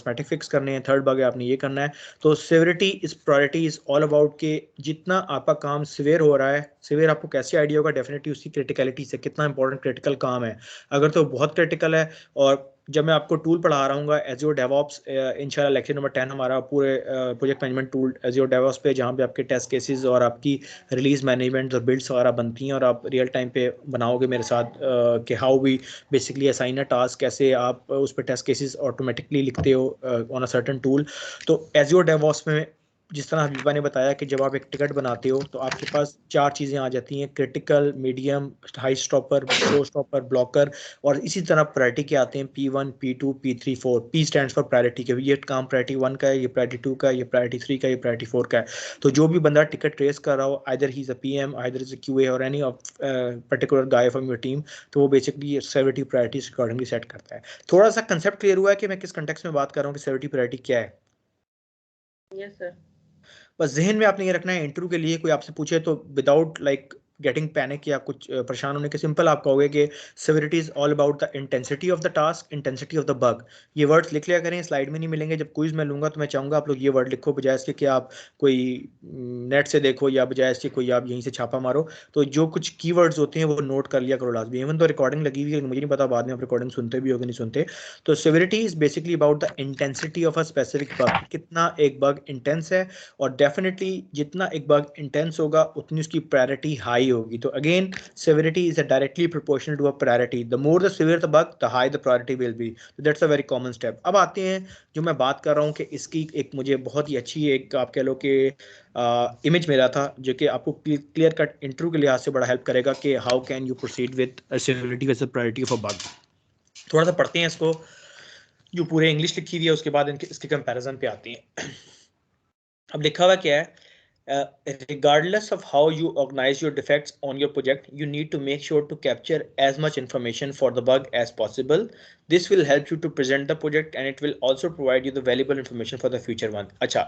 Cosmetic fix करने हैं, third bug है आपने ये करना है। तो severity is priority is all about के जितना आपका काम सिवियर हो रहा है, सिवियर आपको कैसे आइडिया होगा, डेफिनेटली उसकी क्रिटिकलिटी से, कितना इंपॉर्टेंट क्रिटिकल काम है। अगर तो बहुत क्रिटिकल है, और जब मैं आपको टूल पढ़ा रहा हूँ एज़्योर डेवऑप्स, इंशाल्लाह लेक्चर नंबर 10 हमारा पूरे project management tool Azure DevOps पे, जहाँ पे आपके टेस्ट केसेस और आपकी रिलीज मैनेजमेंट और बिल्ड्स वगैरह बनती हैं, और आप रियल टाइम पे बनाओगे मेरे साथ कि how we basically assign a task, कैसे आप उस पर टेस्ट केसेस ऑटोमेटिकली लिखते हो ऑन अ सर्टन टूल। तो एज़्योर डेवऑप्स में जिस तरह हबीबा ने बताया कि जब आप एक टिकट बनाते हो तो आपके पास 4 चीज़ें आ जाती हैं, critical, medium, high stopper, show stopper, blocker, और इसी तरह प्रायोरिटी के आते हैं P1, P2, P3, 4। P stands for priority के, ये काम प्रायोरिटी 1 का है, ये प्रायोरिटी 2 का है, ये प्रायोरिटी 3 का है, ये प्रायोरिटी 4 का है। तो जो भी बंदा टिकट ट्रेस कर रहा हो, either he is a PM, either is a QA और any of particular guy from your team, तो वो basically severity priorities accordingly set करता है। थोड़ा सा कंसेप्ट क्लियर हुआ है कि मैं किस कंटेक्स्ट में बात कर रहा हूँ कि सेवरिटी प्रायोरिटी क्या है? Yes sir. बस जहन में आपने ये रखना है, इंटरव्यू के लिए कोई आपसे पूछे तो विदाउट लाइक गेटिंग पैनिक या कुछ परेशान होने के, सिंपल आप कहोगे कि severity is all about the intensity of the task, intensity of the bug. ये वर्ड्स लिख लिया करें, स्लाइड में नहीं मिलेंगे, जब क्विज में लूंगा तो मैं चाहूंगा आप लोग ये वर्ड लिखो, बजाय इसके कि आप कोई नेट से देखो या बजाय इसके कोई आप यहीं से छापा मारो। तो जो कुछ कीवर्ड्स होते हैं वो नोट कर लिया करो लाजमी। इवन तो रिकॉर्डिंग लगी हुई है, मुझे नहीं पता बाद में आप रिकॉर्डिंग सुनते भी हो कि नहीं सुनते। तो severity is basically about the intensity of a specific bug, कितना एक बग इंटेंस है, और डेफिनेटली जितना एक बग इंटेंस होगा उतनी उसकी प्रायोरिटी हाई होगी। तो again severity is directly proportional to a priority. The more the severe the bug, the high the priority will be. So that's a very common step. अब आते हैं जो मैं बात कर रहा हूँ कि इसकी एक मुझे बहुत ही अच्छी एक आप कह लो कि इमेज मिला था, जो कि आपको क्लियर कट इंटरव्यू के लिहाज से बड़ा हेल्प करेगा कि how can you proceed with severity versus priority of a bug. थोड़ा सा पढ़ते हैं इसको, जो पूरे इंग्लिश लिखी हुई है, उसके बाद इसके कंपैरिजन पे आती हैं। अब लिखा हुआ क्या है, regardless of how you organize your defects on your project, you need to make sure to capture as much information for the bug as possible. This will help you to present the project and it will also provide you the valuable information for the future one. अच्छा,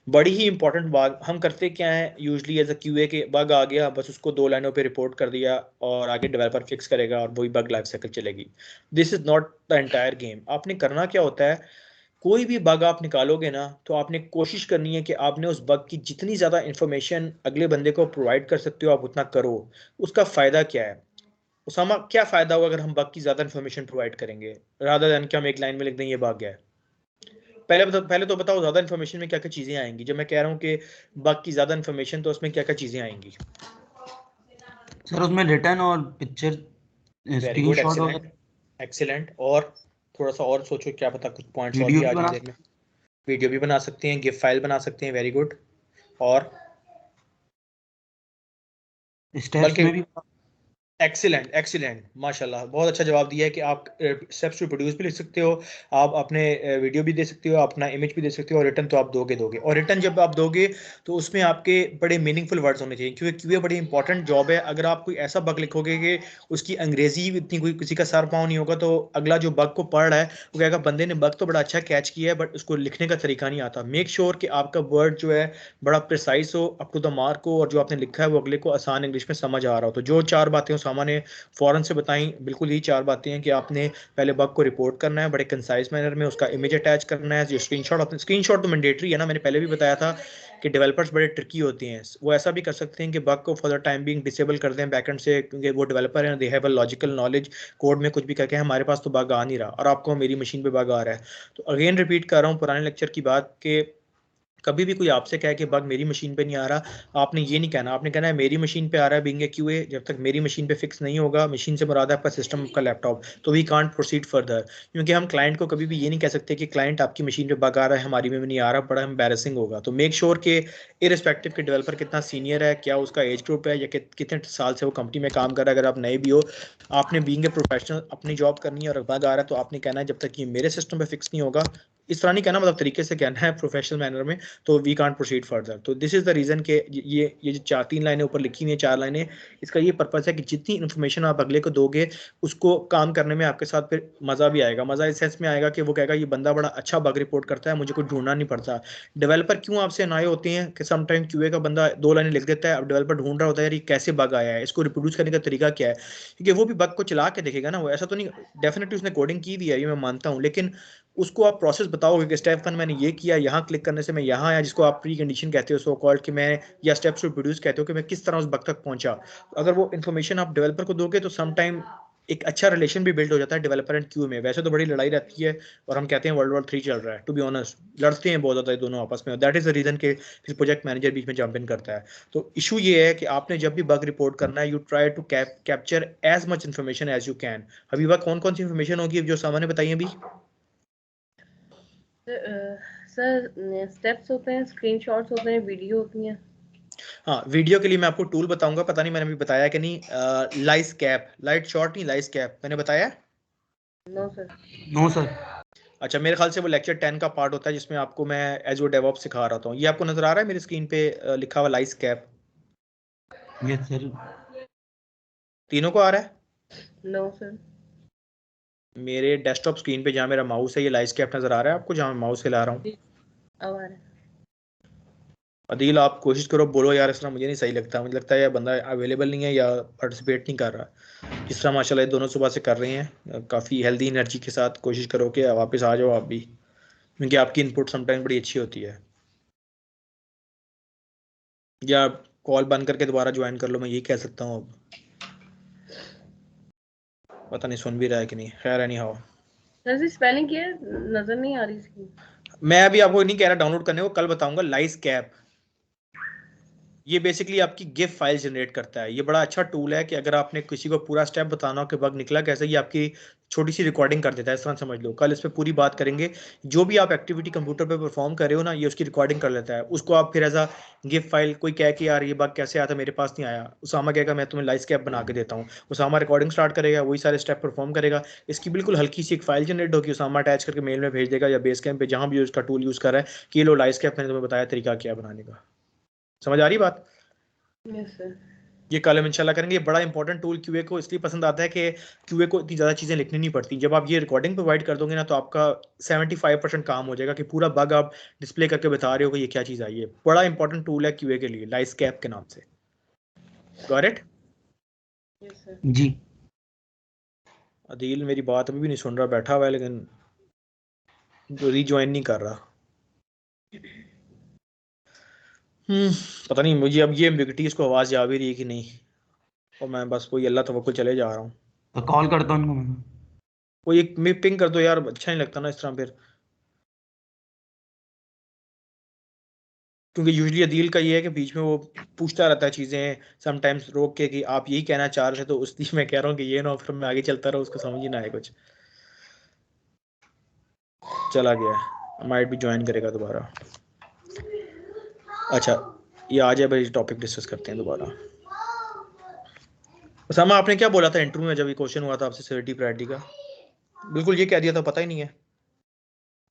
बड़ी ही important बात हम करते क्या है usually as a QA के, bug आ गया बस उसको 2 लाइनों पे रिपोर्ट कर दिया और आगे डेवलपर फिक्स करेगा और वही बग लाइफ साइकिल चलेगी। This is not the entire game. आपने करना क्या होता है, कोई भी बग आप निकालोगे ना तो आपने कोशिश करनी है कि आपने उस बग की जितनी ज़्यादा इंफॉर्मेशन अगले बंदे को प्रोवाइड कर सकते हो आप उतना करो। उसका फ़ायदा क्या है उसामा, क्या फ़ायदा होगा अगर हम बग की ज़्यादा इंफॉर्मेशन प्रोवाइड करेंगे रादर देन कि हम एक लाइन में लिख दें ये बग है? पहले तो बताओ ज़्यादा इंफॉर्मेशन में क्या क्या चीज़ें आएंगी। जब मैं कह रहा हूँ कि बग की ज़्यादा इंफॉर्मेशन, तो उसमें क्या क्या चीज़ें आएंगी? सर उसमें रिटर्न और picture very good, screenshot excellent वगैरह, एक्सीलेंट। और थोड़ा सा और सोचो, क्या पता कुछ पॉइंट्स और वीडियो भी भी आ जाएं बना, देर में। वीडियो भी बना सकते हैं, गिफ फाइल बना सकते हैं, वेरी गुड। और स्टेप्स बल्कि में भी। एक्सीलेंट एक्सीलेंट, माशाल्लाह, बहुत अच्छा जवाब दिया है कि आप स्टेप्स टू प्रोड्यूस भी लिख सकते हो, आप अपने वीडियो भी दे सकते हो, अपना इमेज भी दे सकते हो, और रिटर्न तो आप दोगे। और रिटर्न जब आप दोगे तो उसमें आपके बड़े मीनिंगफुल वर्ड्स होने चाहिए, क्योंकि क्यूए बड़ी इंपॉर्टेंट जॉब है। अगर आप कोई ऐसा बग लिखोगे कि उसकी अंग्रेजी इतनी कोई किसी का सर पाँव नहीं होगा, तो अगला जो बग को पढ़ रहा है वो कहेगा बंदे ने बग तो बड़ा अच्छा कैच किया है बट उसको लिखने का तरीका नहीं आता। मेक श्योर कि आपका वर्ड जो है बड़ा प्रिसाइज हो, अप टू द मार्क हो, और जो आपने लिखा है वो अगले को आसान इंग्लिश में समझ आ रहा हो। तो जो 4 बातें सामान्य फौरन से बताई, बिल्कुल यही 4 बातें हैं कि आपने पहले बग को रिपोर्ट करना है बड़े कंसाइज मैनर में, उसका इमेज अटैच करना है, जो स्क्रीनशॉट तो मैंडेटरी है ना, मैंने पहले भी बताया था कि डेवलपर्स बड़े ट्रिकी होते हैं। वो ऐसा भी कर सकते हैं कि बग को for the time being disable कर दें बैकएंड से, क्योंकि वो डेवलपर हैं, they have a logical knowledge, code में कुछ भी करके हमारे पास तो बग आ नहीं रहा और आपको मेरी मशीन पे बग आ रहा है। तो अगेन रिपीट कर रहा हूँ पुराने लेक्चर की बात कि कभी भी कोई आपसे कहे कि बग मेरी मशीन पे नहीं आ रहा, आपने ये नहीं कहना, आपने कहना है मेरी मशीन पे आ रहा है बीइंग ए क्यूए। जब तक मेरी मशीन पे फिक्स नहीं होगा, मशीन से मुराद है आपका सिस्टम, आपका लैपटॉप, तो वी कांट प्रोसीड फर्दर। क्योंकि हम क्लाइंट को कभी भी ये नहीं कह सकते कि क्लाइंट आपकी मशीन पे बग आ रहा है हमारी में नहीं आ रहा, बड़ा एम्बैरेसिंग होगा। तो मेक श्योर कि इरिस्पेक्टिव के डेवलपर कितना सीनियर है, क्या उसका एज ग्रुप है, या कितने साल से वो कंपनी में काम कर रहा है, अगर आप नए भी हो, आपने बीइंग ए प्रोफेशनल अपनी जॉब करनी है और बग आ रहा है तो आपने कहना है जब तक ये मेरे सिस्टम पे फिक्स नहीं होगा, इस तरह नहीं कहना, मतलब तरीके से कहना है प्रोफेशनल मैनर में, तो वी कांट प्रोसीड फर्दर। तो दिस इज द रीजन के ये जो 3 लाइनें ऊपर लिखी हुई हैं, 4 लाइनें, इसका ये पर्पस है कि जितनी इन्फॉर्मेशन आप अगले को दोगे उसको काम करने में आपके साथ फिर मजा भी आएगा। मजा इस सेंस में आएगा कि वो कहेगा ये बंदा बड़ा अच्छा बग रिपोर्ट करता है, मुझे कुछ ढूंढना नहीं पड़ता। डेवलपर क्यों आपसे अनाए होते हैं कि समटाइम क्यूए का बंदा 2 लाइनें लिख देता है, अब डेवलपर ढूंढ रहा होता है यार ये कैसे बग आया है, इसको रिप्रोड्यूस करने का तरीका क्या है, क्योंकि वो भी बग को चला के देखेगा ना, वो ऐसा तो नहीं, डेफिनेटली उसने कोडिंग की भी है ये मैं मानता हूँ, लेकिन उसको आप प्रोसेस बताओगे कि स्टेप 1 मैंने ये किया, यहाँ क्लिक करने से मैं यहाँ आया, जिसको आप प्री कंडीशन कहते हो सो कॉल्ड, कि मैं, या स्टेप्स टू प्रोड्यूस कहते हो कि मैं किस तरह उस बग तक पहुंचा। अगर वो इन्फॉर्मेशन आप डेवलपर को दोगे तो सम टाइम एक अच्छा रिलेशन भी बिल्ड हो जाता है डेवलपर एंड क्यू में। वैसे तो बड़ी लड़ाई रहती है और हम कहते हैं वर्ल्ड वॉर 3 चल रहा है, टू बी ऑनेस्ट लड़ते हैं बहुत ज़्यादा ये दोनों आपस में, दैट इज़ द रीज़न कि फिर प्रोजेक्ट मैनेजर बीच में जंप इन करता है। तो इशू ये है कि आपने जब भी बग रिपोर्ट करना है, you try to capture as much information as you can. Habiba, कौन कौन सी इन्फॉर्मेशन होगी जो सामान्य बताइए अभी? सर स्टेप्स होते हैं, स्क्रीनशॉट्स होते हैं, वीडियो होती हैं। हाँ, वीडियो के लिए मैं आपको टूल बताऊंगा, पता नहीं मैंने अभी बताया कि नहीं, लाइस कैप, लाइट शॉट नहीं, लाइस कैप मैंने बताया? No sir. No sir. अच्छा, मेरे ख्याल से वो लेक्चर 10 का पार्ट होता है जिसमें आपको मैं एज ओ डेवऑप्स सिखा रहा था। ये आपको नजर आ रहा है मेरी स्क्रीन पे लिखा हुआ लाइस कैप? Yes sir. तीनों को आ रहा है? No sir. मेरे डेस्कटॉप स्क्रीन पे जहाँ मेरा माउस है, ये लाइस कैप नजर आ रहा है आपको जहाँ मैं माउस हिला रहा हूँ? अब आ रहा है। अदील, आप कोशिश करो, बोलो यार, इस तरह मुझे नहीं सही लगता, मुझे लगता है ये बंदा अवेलेबल नहीं है या पार्टिसिपेट नहीं कर रहा। जिस तरह माशाल्लाह ये दोनों सुबह से कर रहे हैं काफ़ी हेल्दी एनर्जी के साथ, कोशिश करो कि वापस आ जाओ आप भी, क्योंकि आपकी इनपुट समटाइम बड़ी अच्छी होती है। या कॉल बंद करके दोबारा ज्वाइन कर लो, मैं यही कह सकता हूँ अब। पता नहीं सुन भी रहा है कि नहीं, खैर anyhow. Sir ji spelling क्या है, नजर नहीं आ रही इसकी। मैं अभी आपको नहीं कह रहा डाउनलोड करने को, कल बताऊंगा। लाइस कैप ये बेसिकली आपकी गिफ फाइल जनरेट करता है। ये बड़ा अच्छा टूल है कि अगर आपने किसी को पूरा स्टेप बताना हो कि बग निकला कैसे, ये आपकी छोटी सी रिकॉर्डिंग कर देता है, इस तरह समझ लो। कल इस पर पूरी बात करेंगे। जो भी आप एक्टिविटी कंप्यूटर पे परफॉर्म कर रहे हो ना, ये उसकी रिकॉर्डिंग कर लेता है, उसको आप फिर एज अ गिफ फाइल, कोई कह के यार ये बग कैसे आया था मेरे पास नहीं आया, उसामा कहेगा मैं तुम्हें लाइस कैप बना के देता हूँ, उसामा रिकॉर्डिंग स्टार्ट करेगा, वही सारे स्टेप परफॉर्म करेगा। इसकी बिल्कुल हल्की सी एक फाइल जनरेट होगी, उसामा अटैच करके मेल में भेज देगा या बेस कैम्प पे जहाँ भी उसका टूल यूज़ कर रहा है कि ये लो लाइस कैप, मैंने तुम्हें बताया तरीका क्या बनाने का। समझ आ रही बात? Yes sir. ये कल हम इंशाल्लाह करेंगे। ये बड़ा इंपॉर्टेंट टूल क्यूए को इसलिए पसंद आता है कि क्यूए को इतनी ज़्यादा चीज़ें लिखनी नहीं पड़ती। जब आप ये रिकॉर्डिंग प्रोवाइड कर दोगे ना, तो आपका 75% काम हो जाएगा कि पूरा बग आप डिस्प्ले करके बता रहे हो कि ये क्या चीज़ आई है। बड़ा इंपॉर्टेंट टूल है क्यूए के लिए, लाइस कैप के नाम से। Got it? Yes sir. जी। अदील मेरी बात अभी भी नहीं सुन रहा, बैठा हुआ है लेकिन रीज्वाइन नहीं कर रहा। पता नहीं मुझे अब ये एम्बिग्युइटी, इसको आवाज़ जा भी रही है कि नहीं, और मैं बस कोई अल्लाह तवक्कुल चले जा रहा हूँ। तो कॉल करता हूँ उनको मैं। कोई एक पिंग कर दो यार, अच्छा नहीं लगता ना इस तरह फिर, क्योंकि यूजली अदील का ये है कि बीच में वो पूछता रहता है चीज़ें, समटाइम्स रोक के कि आप यही कहना चाह रहे थे, तो उसलिए मैं कह रहा हूँ कि ये ना फिर मैं आगे चलता रहा, उसको समझ ही ना आए कुछ। चला गया, माइट भी ज्वाइन करेगा दोबारा। अच्छा, ये आ जाए भाई, टॉपिक डिस्कस करते हैं दोबारा। उसामा, आपने क्या बोला था इंटरव्यू में जब ये क्वेश्चन हुआ था आपसे सिक्योरिटी प्रायोरिटी का? बिल्कुल ये कह दिया था, पता ही नहीं है।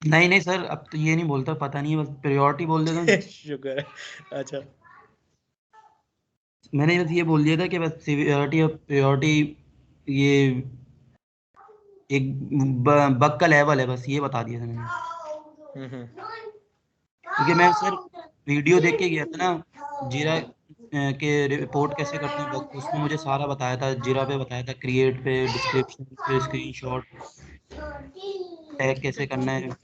नहीं नहीं सर, अब तो ये नहीं बोलता, पता नहीं है, बस प्रायोरिटी बोल देता हूँ। शुक्र है। अच्छा, मैंने बस ये बोल दिया था कि बस सिवियरिटी और प्रायोरिटी ये एक बग का लेवल है, बस ये बता दिया था मैंने। क्योंकि मैं सर वीडियो देख के गया था ना, जीरा के रिपोर्ट कैसे करते हैं बग, उसमें मुझे सारा बताया था, जीरा पे बताया था, क्रिएट पे, डिस्क्रिप्शन पे, स्क्रीनशॉट, टैग कैसे करना है, कुछ।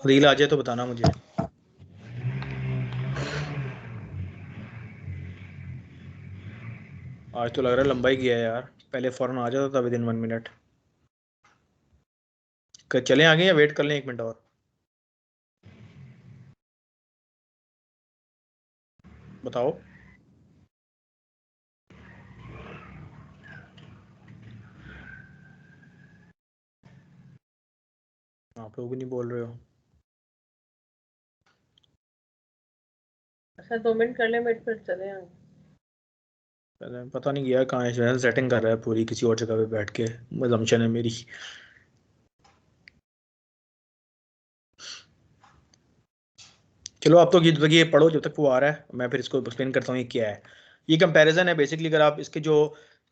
रील आ जाए तो बताना मुझे। आज तो लग रहा है लंबा ही गया है यार, पहले फौरन आ जाता था विद इन 1 मिनट। चलें आगे या वेट कर लें 1 मिनट और? बताओ। आप लोग भी नहीं बोल रहे हो। अच्छा 2 मिनट कर ले, मिनट फिर चले आए। पहले पता नहीं गया कहाँ है, सेटिंग कर रहा है पूरी किसी और जगह पे बैठ के, assumption है मेरी। चलो आप तो ये पढ़ो जब तक वो आ रहा है, मैं फिर इसको एक्सप्लेन करता हूँ ये क्या है। ये कंपैरिजन है बेसिकली। अगर आप इसके जो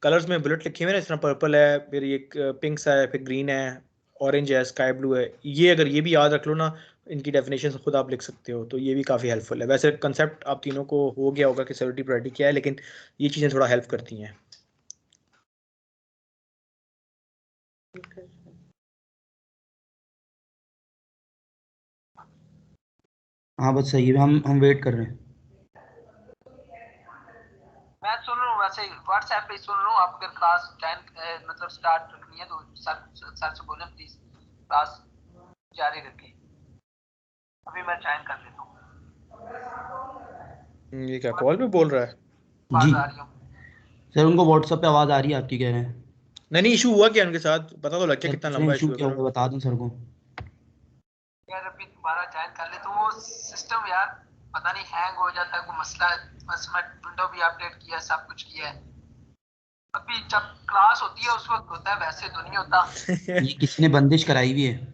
कलर्स में बुलेट लिखे हुए हैं ना, इस तरह पर्पल है, फिर ये पिंक सा है, फिर ग्रीन है, ऑरेंज है, स्काई ब्लू है, ये अगर ये भी याद रख लो ना, इनकी डेफिनेशन खुद आप लिख सकते हो, तो ये भी काफ़ी हेल्पफुल है। वैसे कंसेप्ट आप तीनों को हो गया होगा कि सिक्योरिटी प्रायोरिटी क्या है, लेकिन ये चीज़ें थोड़ा हेल्प करती हैं। Okay. हाँ बस सही है, हम वेट कर रहे हैं। मैं सुन रहा हूँ, वैसे व्हाट्सएप पे सुन रहा हूँ। आप अगर क्लास ज्वाइन मतलब स्टार्ट रखनी है तो सर से बोले प्लीज क्लास जारी रखें। अभी मैं ज्वाइन कर लेता हूँ। ये क्या कॉल पे बोल रहा है? जी आवाज आ रही हूँ? सर उनको व्हाट्सएप पे आवाज़ आ रही है आपकी, कह रहे हैं। नहीं इशू हुआ क्या उनके साथ, पता तो लग गया सर कितना पूछ रहे हैं लंबा इशू इशू है क्या फिर। हुआ, बता दें सर को। यार अभी दोबारा ज्वाइन कर ले तो वो सिस्टम यार पता नहीं हैंग हो जाता है, कोई मसला है। बस मैं विंडो भी अपडेट किया, सब कुछ किया है। अभी जब क्लास होती है उस वक्त होता है, वैसे तो नहीं होता। ये किसी ने बंदिश कराई हुई है।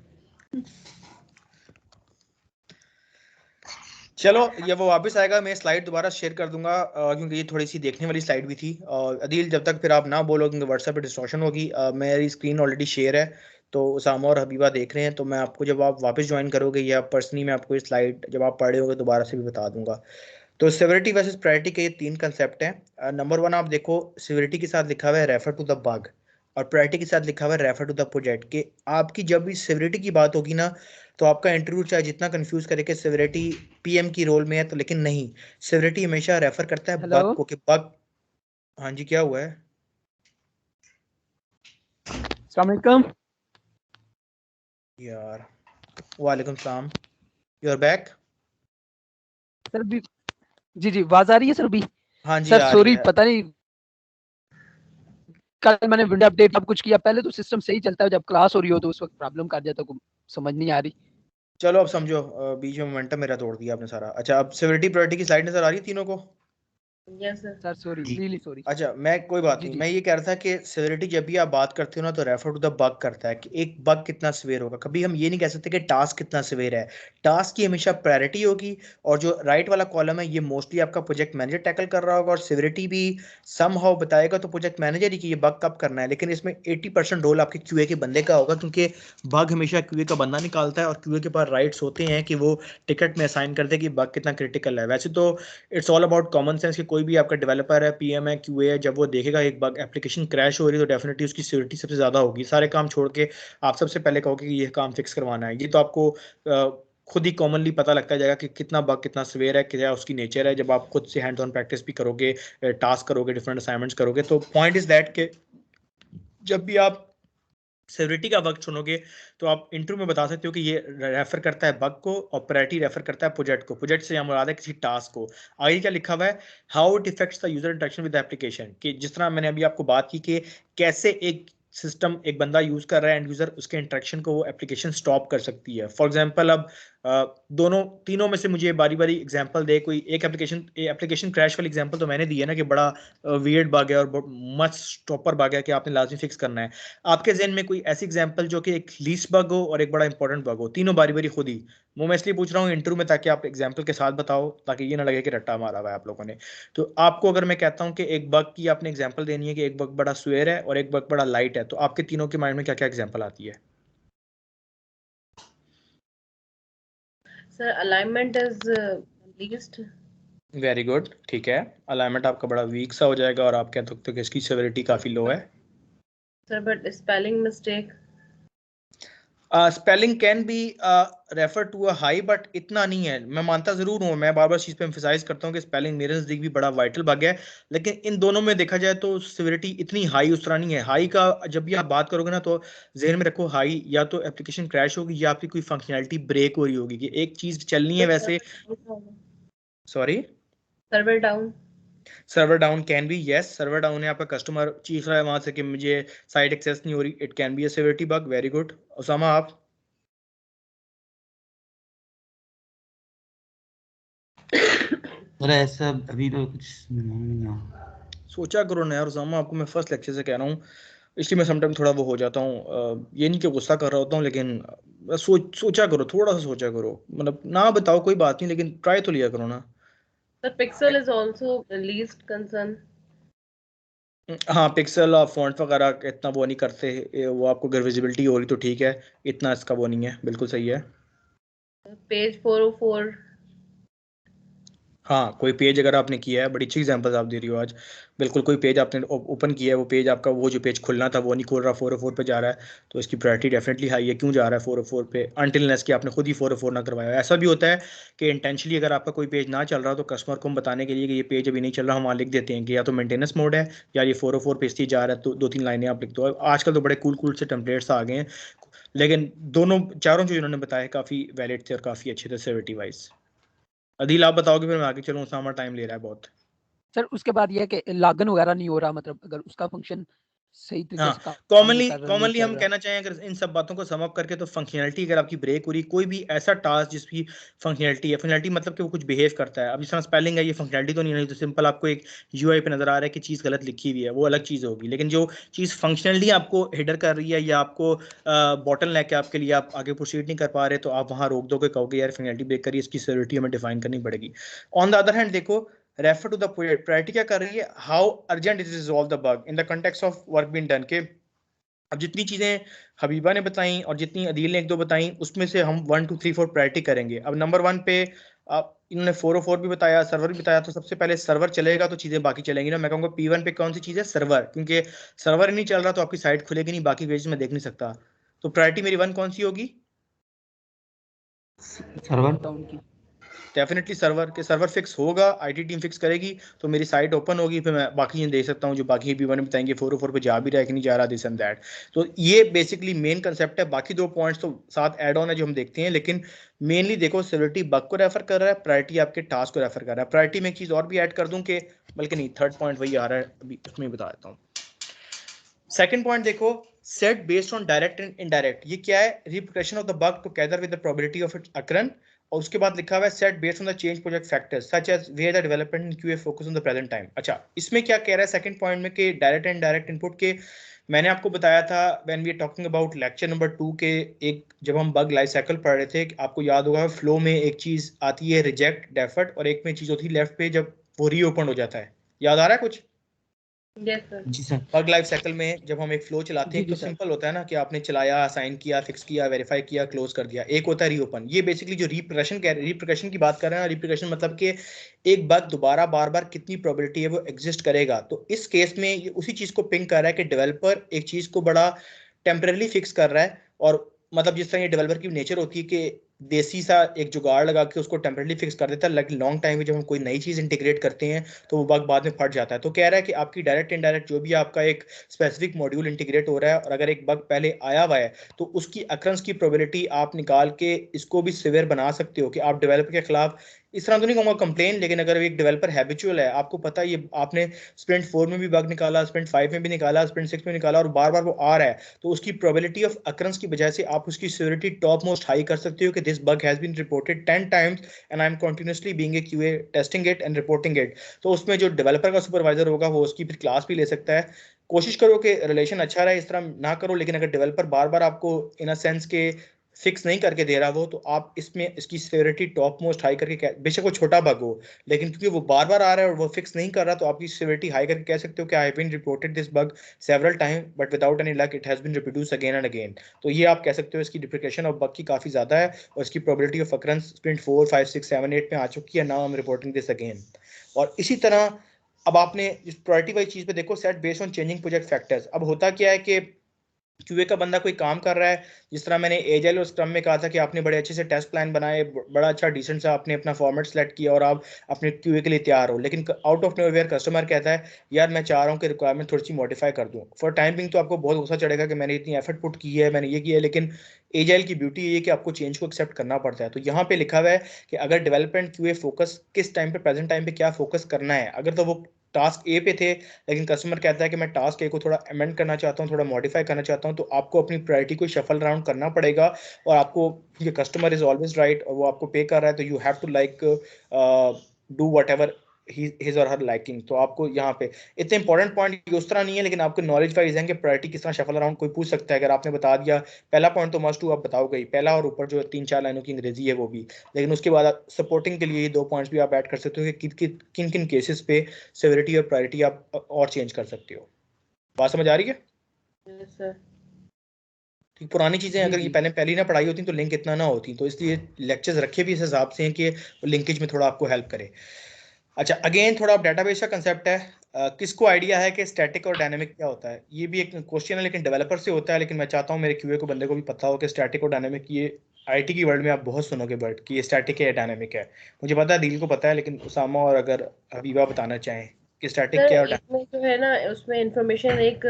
चलो ये वो वापस आएगा, मैं स्लाइड दोबारा शेयर कर दूंगा क्योंकि ये थोड़ी सी देखने वाली स्लाइड भी थी। और अदील जब तक फिर आप ना बोलो क्योंकि व्हाट्सएप पे डिस्टॉर्शन होगी, मेरी स्क्रीन ऑलरेडी शेयर है तो उसामा और हबीबा देख रहे हैं, तो मैं आपको जब आप वापस ज्वाइन करोगे या पर्सनली मैं आपको ये स्लाइड जब आप पढ़ रहे होगे दोबारा से भी बता दूंगा। तो सिविरिटी वर्सेस प्रायोरिटी के ये 3 कंसेप्ट हैं। नंबर 1 आप देखो, सिविरिटी के साथ लिखा हुआ है रेफर टू द बग, और प्रायोरिटी के साथ लिखा हुआ है रेफर टू द प्रोजेक्ट। के आपकी जब भी सिविरिटी की बात होगी ना तो आपका इंटरव्यू चाहे जितना कंफ्यूज करे कि सिविरिटी पीएम की रोल में है, तो लेकिन नहीं, सिविरिटी हमेशा रेफर करता है बग को, कि बग। हाँ जी क्या हुआ है? अस्सलाम वालेकुम यार वालेकुम सलाम, यू आर बैक। सर भी। जी जी आवाज आ रही है सर भी। हाँ जी सर आ रही सॉरी है। पता नहीं, कल मैंने विंडो अपडेट सब कुछ किया, पहले तो सिस्टम सही चलता है, जब क्लास हो रही हो तो उस वक्त प्रॉब्लम कर जाता है, समझ नहीं आ रही। चलो अब समझो, बीच में मोमेंटम मेरा तोड़ दिया आपने सारा। अच्छा अब सिविरिटी प्रायोरिटी की स्लाइड नजर आ रही है तीनों को? Yes sir. सर सॉरी, जी रियली सॉरी। अच्छा मैं कोई बात जी नहीं, जी मैं ये कह रहा था कि सिविरिटी जब भी आप बात करते हो ना तो रेफर टू द बग करता है कि एक बग कितना सिवियर होगा। कभी हम ये नहीं कह सकते कि टास्क कितना सिवियर है। टास्क की हमेशा प्रायोरिटी होगी, और जो राइट वाला कॉलम है ये मोस्टली आपका प्रोजेक्ट मैनेजर टैकल कर रहा होगा, और सिविरिटी भी सम हाउ बताएगा तो प्रोजेक्ट मैनेजर ही कि ये बग कब करना है। लेकिन इसमें 80% रोल आपके क्यूए के बंदे का होगा, क्योंकि बग हमेशा क्यूए का बंदा निकालता है और क्यूए के पास राइट्स होते हैं कि वो टिकट में असाइन कर दे कि बग कितना क्रिटिकल है। वैसे तो it's all about common sense कि कोई भी आपका डेवलपर है, पीएम है, क्यूए है, जब वो देखेगा एक बग एप्लीकेशन क्रैश हो रही है तो डेफिनेटली उसकी सिक्योरिटी सबसे ज़्यादा होगी। सारे काम छोड़ के आप सबसे पहले कहोगे कि ये काम फिक्स करवाना है। ये तो आपको खुद ही कॉमनली पता लगता जाएगा कि कितना बग कितना सवेयर है, क्या उसकी नेचर है, जब आप खुद से हैंड्स ऑन प्रैक्टिस भी करोगे, टास्क करोगे, डिफरेंट असाइनमेंट्स करोगे। तो पॉइंट इज दैट कि जब भी आप सेवरिटी का वक्त चुनोगे तो आप इंटरव्यू में बता सकते हो कि ये रेफर करता है बग को, और प्रायोरिटी रेफर करता है प्रोजेक्ट को। प्रोजेक्ट से यहाँ मुराद है किसी टास्क को। आगे क्या लिखा हुआ है, how it effects the user interaction with application, कि जिस तरह मैंने अभी आपको बात की कि कैसे एक सिस्टम एक बंदा यूज कर रहा है एंड यूजर, उसके इंटरेक्शन को वो एप्लीकेशन स्टॉप कर सकती है। फॉर एग्जांपल अब दोनों तीनों में से मुझे बारी बारी एग्जांपल दे कोई एक। एप्लीकेशन क्रैश वाली एग्जांपल तो मैंने दी है ना कि बड़ा वियर्ड बग है और मच स्टॉपर बग है कि आपने लाजमी फिक्स करना है। आपके जहन में कोई ऐसी एग्जांपल जो कि एक लीस्ट बग हो और एक बड़ा इंपॉर्टेंट बग हो, तीनों बारी बारी खुद ही। वो मैं इसलिए पूछ रहा हूँ इंटरव्यू में ताकि आप एग्जांपल के साथ बताओ, ताकि ये ना लगे कि रट्टा मारा हुआ है आप लोगों ने। तो आपको अगर मैं कहता हूँ कि एक बग की आपने एग्जांपल देनी है कि एक बग बड़ा स्वेयर है और एक बग बड़ा लाइट है, तो आपके तीनों के माइंड में क्या क्या एग्जांपल आती है? Sir, alignment is least. Very good, ठीक है। अलाइनमेंट आपका बड़ा वीक सा हो जाएगा और आप कह सकते हो कि इसकी सेवरिटी काफी लो है। Sir, but spelling mistake. Spelling can be refer to a high, but इतना नहीं है। मैं मानता जरूर हूँ, मैं बार बार चीज़ पे एम्फेसाइज करता हूँ कि स्पेलिंग मेरे नज़दीक भी बड़ा वाइटल बग है। लेकिन इन दोनों में देखा जाए तो सिविरिटी इतनी हाई उस तरह नहीं है। हाई का जब भी आप बात करोगे ना तो जहन में रखो, हाई या तो एप्लीकेशन क्रैश होगी या आपकी कोई फंक्शनैलिटी ब्रेक हो रही होगी कि एक चीज़ चलनी है वैसे। Sorry, Server down. Server down can be, yes server down है, आपका कस्टमर चीख रहा है वहां से कि मुझे साइट एक्सेस नहीं हो रही, it can be a severity bug. Very good Usama आप। सर ऐसा अभी तो कुछ नहीं आ। सोचा करो ना यार उसामा, आपको मैं फर्स्ट लेक्चर से कह रहा हूँ, इसलिए मैं समटाइम थोड़ा वो हो जाता हूँ। ये नहीं कि गुस्सा कर रहा होता हूँ, लेकिन सोचा करो, थोड़ा सा सोचा करो। मतलब ना बताओ कोई बात नहीं, लेकिन ट्राई तो लिया करो ना। The pixel is also the least concern. हाँ पिक्सल और फॉन्ट वगैरह इतना वो नहीं करते, वो आपको अगर विजिबिलिटी हो रही तो ठीक है, इतना इसका वो नहीं है। बिल्कुल सही है। Page 404. हाँ, कोई पेज अगर आपने किया है, बड़ी अच्छी एग्जांपल्स आप दे रही हो आज, बिल्कुल कोई पेज आपने ओपन किया है, वो पेज आपका, वो जो पेज खुलना था वो नहीं खुल रहा, 404 पे जा रहा है, तो इसकी प्रायोरिटी डेफिनेटली हाई है। क्यों जा रहा है 404 पे? अनटिल अनलेस कि आपने खुद ही 404 ना करवाया। ऐसा भी होता है कि इंटेंशनली अगर आपका कोई पेज ना चल रहा तो कस्टमर को हम बताने के लिए कि ये पेज अभी नहीं चल रहा, हम वहाँ लिख देते हैं कि या तो मेंटेनेंस मोड है या ये 404 पे इसलिए जा रहा है, तो 2-3 लाइनें आप लिख दो। आजकल तो बड़े कूल से टेम्पलेट्स आ गए हैं, लेकिन दोनों चारों जो इन्होंने बताया काफ़ी वैलिड थे और काफ़ी अच्छे थे सेवेरिटी वाइज। अदील आप बताओगे फिर मैं आगे चलूँ, हमारा टाइम ले रहा है बहुत। सर उसके बाद ये है कि लॉगिन वगैरह नहीं हो रहा, मतलब अगर उसका फंक्शन सही तरीके हाँ, से काम नहीं कॉमनली कर रहा, नहीं कॉमनली चल हम रहा। कहना चाहें अगर इन सब बातों को सम अप करके, तो फंक्शनैलिटी अगर आपकी ब्रेक हो रही, कोई भी ऐसा टास्क जिसकी फंक्शनैलिटी है, फंक्शनैलिटी मतलब कि वो कुछ बिहेव करता है, अब जिस तरह स्पेलिंग है, ये फंक्शनैलिटी तो नहीं है, तो सिंपल आपको एक यूआई पे नजर आ रहा है कि चीज़ गलत लिखी हुई है, वो अलग चीज़ होगी। लेकिन जो चीज़ फंक्शनली आपको हिडर कर रही है या आपको बॉटल लेके आपके लिए आप आगे प्रोसीड नहीं कर पा रहे, तो आप वहाँ रोक दोगे, कहोगे यार फंक्शनैलिटी ब्रेक करिए, इसकी सिक्योरिटी हमें डिफाइन करनी पड़ेगी। ऑन द अदर हैंड देखो, रेफर टू द प्रायोरिटी क्या कर रही है, how urgent is resolve the bug in the context of work been done के। अब जितनी चीजें हबीबा ने बताई और जितनी अदील ने एक दो बताई, उसमें से हम 1 2 3 4 प्रायोरिटी करेंगे। अब नंबर 1 पे आप इन्होंने 404 भी बताया, सर्वर भी बताया, तो सबसे पहले सर्वर चलेगा तो चीजें बाकी चलेंगी ना। मैं कहूँगा P1 पे कौन सी चीज है, सर्वर, क्योंकि सर्वर ही नहीं चल रहा तो आपकी साइट खुलेगी नहीं, बाकी पेज में देख नहीं सकता। तो प्रायोरिटी मेरी 1 कौन सी होगी? सर्वर। डाउन की डेफिनेटली सर्वर के, सर्वर फिक्स होगा, आईटी टीम फिक्स करेगी तो मेरी साइट ओपन होगी, फिर मैं बाकी चीज़ें देख सकता हूँ जो बाकी भी वन बताएंगे 404 पे जा भी रहा है कि नहीं जा रहा, दिस एंड दैट। तो ये बेसिकली मेन कंसेप्ट है। बाकी 2 पॉइंट्स तो साथ ऐड ऑन है जो हम देखते हैं, लेकिन मेनली देखो सिक्योरिटी बग को रेफर कर रहा है, प्रायोरिटी आपके टास्क को रेफर कर रहा है। प्रायोरिटी में एक चीज़ और भी ऐड कर दूँ कि, बल्कि नहीं, थर्ड पॉइंट वही आ रहा है, अभी उसमें बता देता हूँ। सेकंड पॉइंट देखो, set based on direct and indirect, ये क्या है, repercussion of the bug together with the probability of its occurrence. और उसके बाद लिखा हुआ है set based on the change project factors such as where the development and QA focus on the present time. अच्छा, इसमें क्या कह रहा है सेकंड पॉइंट में कि डायरेक्ट एंड डायरेक्ट इनपुट के, मैंने आपको बताया था when we are talking about lecture number 2 के, एक जब हम बग लाइफ साइकिल पढ़ रहे थे, आपको याद होगा फ्लो में एक चीज आती है रिजेक्ट डेफर्ट, और एक में चीज होती है लेफ्ट पे जब वो रीओपन हो जाता है। याद आ रहा है कुछ? Yes sir. जी सर। बग लाइफ साइकिल में जब हम एक फ्लो चलाते जी हैं जी तो सर। सिंपल होता है ना कि आपने चलाया, असाइन किया, फिक्स किया, वेरीफाई किया, क्लोज कर दिया। एक होता है रीओपन। ये बेसिकली जो रिप्रिकॉशन की बात कर रहे हैं, रिप्रिकॉशन मतलब कि एक बग दोबारा बार बार कितनी प्रोबेबिलिटी है वो एग्जिस्ट करेगा। तो इस केस में ये उसी चीज को पिंग कर रहा है कि डेवलपर एक चीज को बड़ा टेम्पररी फिक्स कर रहा है, और मतलब जिस तरह ये डेवलपर की नेचर होती है कि देसी सा एक जुगाड़ लगा के उसको टेम्पररी फिक्स कर देता है, लेकिन लॉन्ग टाइम में जब हम कोई नई चीज इंटीग्रेट करते हैं तो वो बग बाद में फट जाता है। तो कह रहा है कि आपकी डायरेक्ट इनडायरेक्ट जो भी आपका एक स्पेसिफिक मॉड्यूल इंटीग्रेट हो रहा है, और अगर एक बग पहले आया हुआ है तो उसकी अक्रंस की प्रोबेबिलिटी आप निकाल के इसको भी सिवियर बना सकते हो कि आप डेवलपर के खिलाफ, इस तरह तो नहीं कहूँगा कंप्लेन, लेकिन अगर एक डेवलपर हैबिचुअल है, आपको पता है ये आपने स्प्रिंट 4 में भी बग निकाला, स्प्रिंट 5 में भी निकाला, स्प्रिंट 6 में निकाला, और बार बार वो आ रहा है, तो उसकी प्रोबेबिलिटी ऑफ अक्रंस की वजह से आप उसकी सिक्योरिटी टॉप मोस्ट हाई कर सकते हो कि this bug has been reported 10 times and I am continuously being a QA testing it and reporting it. तो उसमें जो डेवलपर का सुपरवाइजर होगा वो उसकी फिर क्लास भी ले सकता है। कोशिश करो कि रिलेशन अच्छा रहे, इस तरह ना करो, लेकिन अगर डेवलपर बार बार आपको इन अ सेंस के फिक्स नहीं करके दे रहा वो, तो आप इसमें इसकी सिक्योरिटी टॉप मोस्ट हाई करके, बेशक वो छोटा बग हो, लेकिन क्योंकि वो बार बार आ रहा है और वो फिक्स नहीं कर रहा, तो आपकी सिक्योरिटी हाई करके कह सकते हो कि I have been reported this bug several time but without any luck it has been reproduce again and again. तो ये आप कह सकते हो इसकी डिप्रिकेशन ऑफ बग की काफी ज्यादा है, और इसकी प्रोबेबिलिटी ऑफ अकरेंस स्प्रिंट 4 5 6 7 8 में आ चुकी है, now I am reporting this again. और इसी तरह अब आपने इस प्रायोरिटी वाली चीज पे देखो, set based on changing project factors. अब होता क्या है कि क्यूए का बंदा कोई काम कर रहा है, जिस तरह मैंने एजाइल और स्क्रम में कहा था कि आपने बड़े अच्छे से टेस्ट प्लान बनाए, बड़ा अच्छा डिसेंट सा आपने अपना फॉर्मेट सेलेक्ट किया और आप अपने क्यूए के लिए तैयार हो, लेकिन आउट ऑफ नोवेयर कस्टमर कहता है यार मैं चाह रहा हूँ कि रिक्वायरमेंट थोड़ी सी मॉडिफाई कर दूँ। फॉर टाइम बिंग तो आपको बहुत गुस्सा चढ़ेगा कि मैंने इतनी एफर्ट पुट की है, मैंने ये किया है, लेकिन एजाइल की ब्यूटी ये है कि आपको चेंज को एक्सेप्ट करना पड़ता है। तो यहाँ पे लिखा हुआ है कि अगर डेवलपमेंट क्यूए फोकस किस टाइम पे, प्रेजेंट टाइम पे क्या फोकस करना है, अगर तो वो टास्क ए पे थे लेकिन कस्टमर कहता है कि मैं टास्क ए को थोड़ा अमेंड करना चाहता हूँ, थोड़ा मॉडिफाई करना चाहता हूँ, तो आपको अपनी प्रायोरिटी को शफल राउंड करना पड़ेगा। और आपको, ये कस्टमर इज ऑलवेज राइट और वो आपको पे कर रहा है, तो you have to like do whatever his or her liking. तो आपको यहाँ पे इतने इंपॉर्टेंट पॉइंट उस तरह नहीं है, लेकिन आपको नॉलेज वाइज है कि प्रायोरिटी किस तरह शफल अराउंड कोई पूछ सकता है। अगर आपने बता दिया पहला पॉइंट तो मस्ट टू आप बताओगे ही, पहला और ऊपर जो 3-4 लाइनों की अंग्रेजी है वो भी, लेकिन उसके बाद सपोर्टिंग के लिए ये 2 पॉइंट्स भी आप ऐड कर सकते हो कि किन किन केसेस पे सेवरिटी और प्रायोरिटी आप और चेंज कर सकते हो। बात समझ आ रही है? Yes sir. ठीक, पुरानी चीजें जी अगर ये जी पहले ना पढ़ाई होती तो लिंक इतना ना होती, तो इसलिए लेक्चर्स रखे भी इस हिसाब से हैं कि लिंकेज में थोड़ा आपको हेल्प करे। अच्छा, अगेन थोड़ा डेटाबेस का कंसेप्ट है। किसको आइडिया है कि स्टैटिक और डायनेमिक क्या होता है? ये भी एक क्वेश्चन है, लेकिन डेवलपर से होता है, लेकिन मैं चाहता हूँ मेरे क्यूए को बंदे को भी पता हो कि स्टैटिक और डायनेमिक, ये आईटी की वर्ल्ड में आप बहुत सुनोगे वर्ड कि ये स्टैटिक है या डायनेमिक है। मुझे पता है, दिल को पता है, लेकिन उसामा और अगर हबीबा बताना चाहें कि स्टैटिक सर क्या और इसमें जो है ना, उसमें इंफॉर्मेशन एक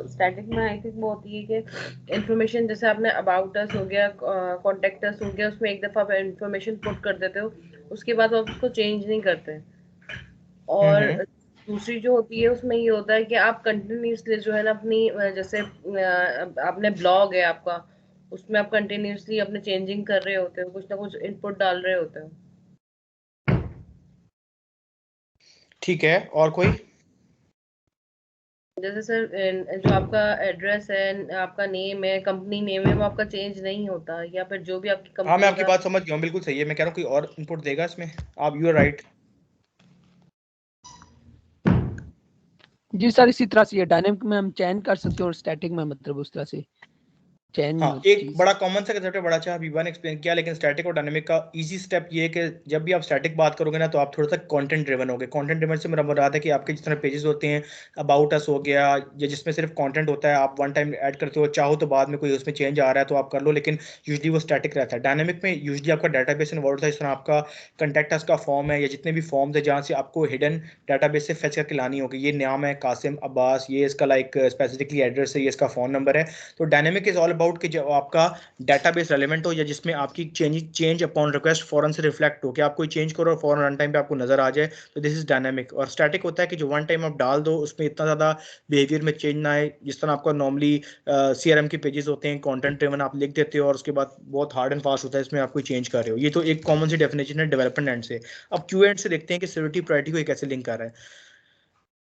स्टैटिक में आई थिंक वो होती है कि इंफॉर्मेशन जैसे आपने अबाउट अस हो गया, कॉन्टेक्ट अस हो गया, उसमें एक दफा आप इंफॉर्मेशन पुट कर देते हो, उसके बाद आप उसको चेंज नहीं करते। और हम्म। दूसरी जो होती है उसमें ये होता है कि आप कंटिन्यूसली जो है ना अपनी जैसे आपने ब्लॉग है आपका, उसमें आप कंटिन्यूसली अपने चेंजिंग कर रहे होते हो, कुछ ना कुछ इनपुट डाल रहे होते हो। ठीक है, और कोई? जैसे सर जो आपका एड्रेस है, आपका नेम है, कंपनी नेम है, वो आपका चेंज नहीं होता, या फिर जो भी आपकी हाँ, मैं कंपनी आपकी का। बात समझ गया हूँ, बिल्कुल सही है। मैं कह रहा हूँ कोई और इनपुट देगा इसमें? आप, यू आर राइट। जी सर, इसी तरह से ये डायनेमिक में हम चयन कर सकते हैं और स्टैटिक में मतलब उस तरह से चयन नहीं हाँ, होती एक चीज। बड़ा कॉमन सा कंसेप्ट है, बड़ा अच्छा हबीबा ने एक्सप्लेन किया। लेकिन स्टैटिक और डायनेमिक का इजी स्टेप ये है कि जब भी आप स्टैटिक बात करोगे ना, तो आप थोड़ा सा कंटेंट ड्रिवन होगे। कंटेंट ड्रिवन से मेरा मुराद है कि आपके जिस तरह पेजेस होते हैं, अबाउट अस हो गया, या जिसमें सिर्फ कंटेंट होता है, आप वन टाइम ऐड करते हो, चाहो तो बाद में कोई उसमें चेंज आ रहा है तो आप कर लो, लेकिन यूजली वो स्टैटिक रहता है। डायनेमिक में यूजली आपका डाटाबेस इन्वॉल्व था, जिस तरह आपका कंटेक्ट अस का फॉर्म है, या जितने भी फॉर्म्स है जहाँ से आपको हिडन डाटाबेस से फेच करके लानी होगी। ये नाम है कासिम अब्बास, ये इसका लाइक स्पेसिफिकली एड्रेस है, ये इसका फ़ोन नंबर है। तो डायनेमिक इज ऑल अबाउट कि जब आपका डाटाबेस रेलेवेंट हो, या जिसमें आपकी चेंज अपॉन रिक्वेस्ट फॉरन से रिफ्लेक्ट हो, कि आप कोई चेंज करो और फॉरन रन टाइम पे आपको नजर आ जाए, तो दिस इज डायनामिक। और स्टैटिक होता है कि जो वन टाइम आप डाल दो, उसमें इतना ज़्यादा बिहेवियर में चेंज ना आए। जिस तरह आपका नॉर्मली सीआरएम के पेजेस होते हैं, कंटेंट ड्रिवन, आप लिख देते हो और उसके बाद बहुत हार्ड एंड फास्ट होता है, इसमें आप कोई चेंज कर रहे हो। ये तो एक कॉमन सी डेफिनेशन है डेवलपमेंट एंड से। अब क्यू एंड से देखते हैं कि सिक्योरिटी प्रायोरिटी को ये कैसे लिंक कर रहा है।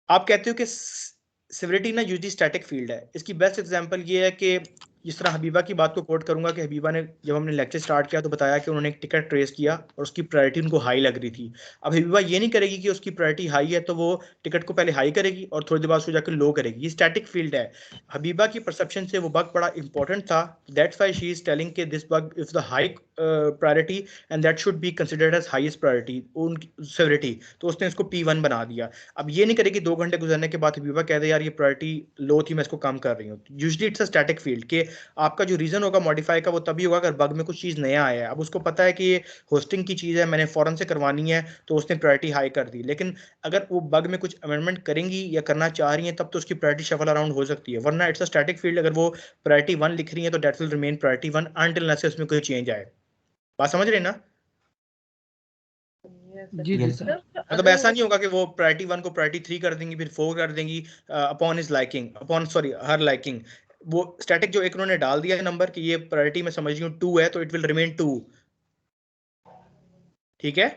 आप कहते हो कि सिविलिटी ना यूजली स्टैटिक फील्ड है। इसकी बेस्ट एग्जांपल ये है कि जिस तरह हबीबा की बात को कोट करूंगा कि हबीबा ने, जब हमने लेक्चर स्टार्ट किया तो बताया कि उन्होंने एक टिकट ट्रेस किया और उसकी प्रायोरिटी उनको हाई लग रही थी। अब हबीबा ये नहीं करेगी कि उसकी प्रायोरिटी हाई है तो वो टिकट को पहले हाई करेगी और थोड़ी देर बाद उसको जाकर लो करेगी। ये स्टैटिक फील्ड है। हबीबा की परसेप्शन से वो बग बड़ा इंपॉर्टेंट था, that's why she is telling कि this bug is the high priority and that should be considered as highest priority उनकी सेवरिटी। तो उसने इसको P1 बना दिया। अब ये नहीं करेगी 2 घंटे गुजरने के बाद हबीबा कह दे यार ये प्रायोरिटी लो थी, मैं इसको कम कर रही हूँ। Usually it's a static field के आपका जो रीजन होगा मॉडिफाई का वो तभी होगा अगर बग में कुछ चीज़ नया आया है। अब उसको पता है कि ये होस्टिंग की चीज़ है, मैंने फॉरन से करवानी है, तो उसने प्रायोरिटी हाई कर दी। लेकिन अगर वो बग में कुछ अमेंडमेंट करेंगी या करना चाह रही हैं, तब तो उसकी प्रायोरिटी शफल अराउंड हो सकती है। वरना इट्स अ स्टैटिक फील्ड। अगर वो प्रायोरिटी 1 लिख रही है तो that will remain priority 1 until unless उसमें कोई चेंज आए। बात समझ रहे हैं ना? Yes, जी जी यस सर। सर। सर मतलब अगर ऐसा नहीं होगा कि वो प्रायोरिटी 1 को प्रायोरिटी 3 कर देंगी, फिर 4 कर देंगी upon his liking, upon sorry her liking. वो स्टैटिक जो एक उन्होंने डाल दिया है नंबर कि ये प्रायोरिटी मैं समझ रही हूँ 2 है, तो इट विल रिमेन 2। ठीक है।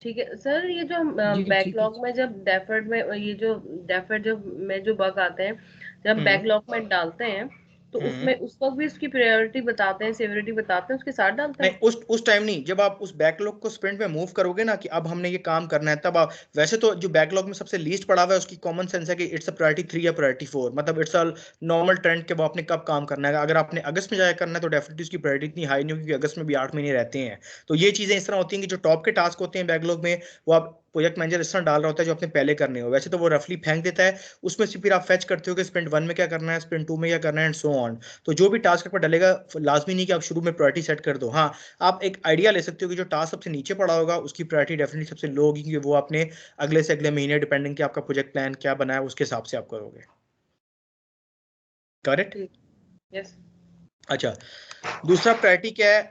ठीक है सर, ये जो जी ठीक है। बैकलॉग में जब डेफर्ड में ये जो डेफर्ड जब में जो बग आते हैं, जब हम्म। बैकलॉग में डालते हैं, तो हम्म। उसमें उस वक्त भी उसकी प्रायोरिटी बताते हैं, सेवरिटी बताते हैं, उसके साथ डालते नहीं, हैं। उस टाइम नहीं। जब आप उस बैकलॉग को स्प्रिंट में मूव करोगे ना कि अब हमने ये काम करना है, तब आप, वैसे तो जो बैकलॉग में सबसे लीस्ट पड़ा हुआ है उसकी कॉमन सेंस है कि इट्स अ प्रायोरिटी 3 या प्रायोरिटी 4, मतलब इट्स अ नॉर्मल ट्रेंड के वो आपने कब काम करना है। अगर आपने अगस्त में जाकर करना है तो डेफिनेटली उसकी प्रायोरिटी इतनी हाई नहीं होगी, क्योंकि अगस्त में भी 8 महीने रहते हैं। तो ये चीजें इस तरह होती हैं कि जो टॉप के टास्क होते हैं बैकलॉग में, वो आप प्रोजेक्ट मैनेजर इस तरह डाल रहा होता है जो अपने पहले करने हो। वैसे तो वो रफली फेंक देता है, उसमें से फिर आप फेच करते हो कि स्प्रिंट 1 में क्या करना है, स्प्रिंट 2 में क्या करना है, एंड सो ऑन। तो जो भी टास्क पर डलेगा, लाजमी नहीं कि आप शुरू में प्रायोरिटी सेट कर दो। हाँ, आप एक आइडिया ले सकते हो कि जो टास्क सबसे नीचे पड़ा होगा उसकी प्रायोरिटी डेफिनेटली सबसे लो होगी, क्योंकि वो आपने अगले से अगले महीने, डिपेंडिंग कि आपका प्रोजेक्ट प्लान क्या बना है, उसके हिसाब से आप करोगे। करेक्ट। ठीक। यस। अच्छा, दूसरा प्रायोरिटी क्या है?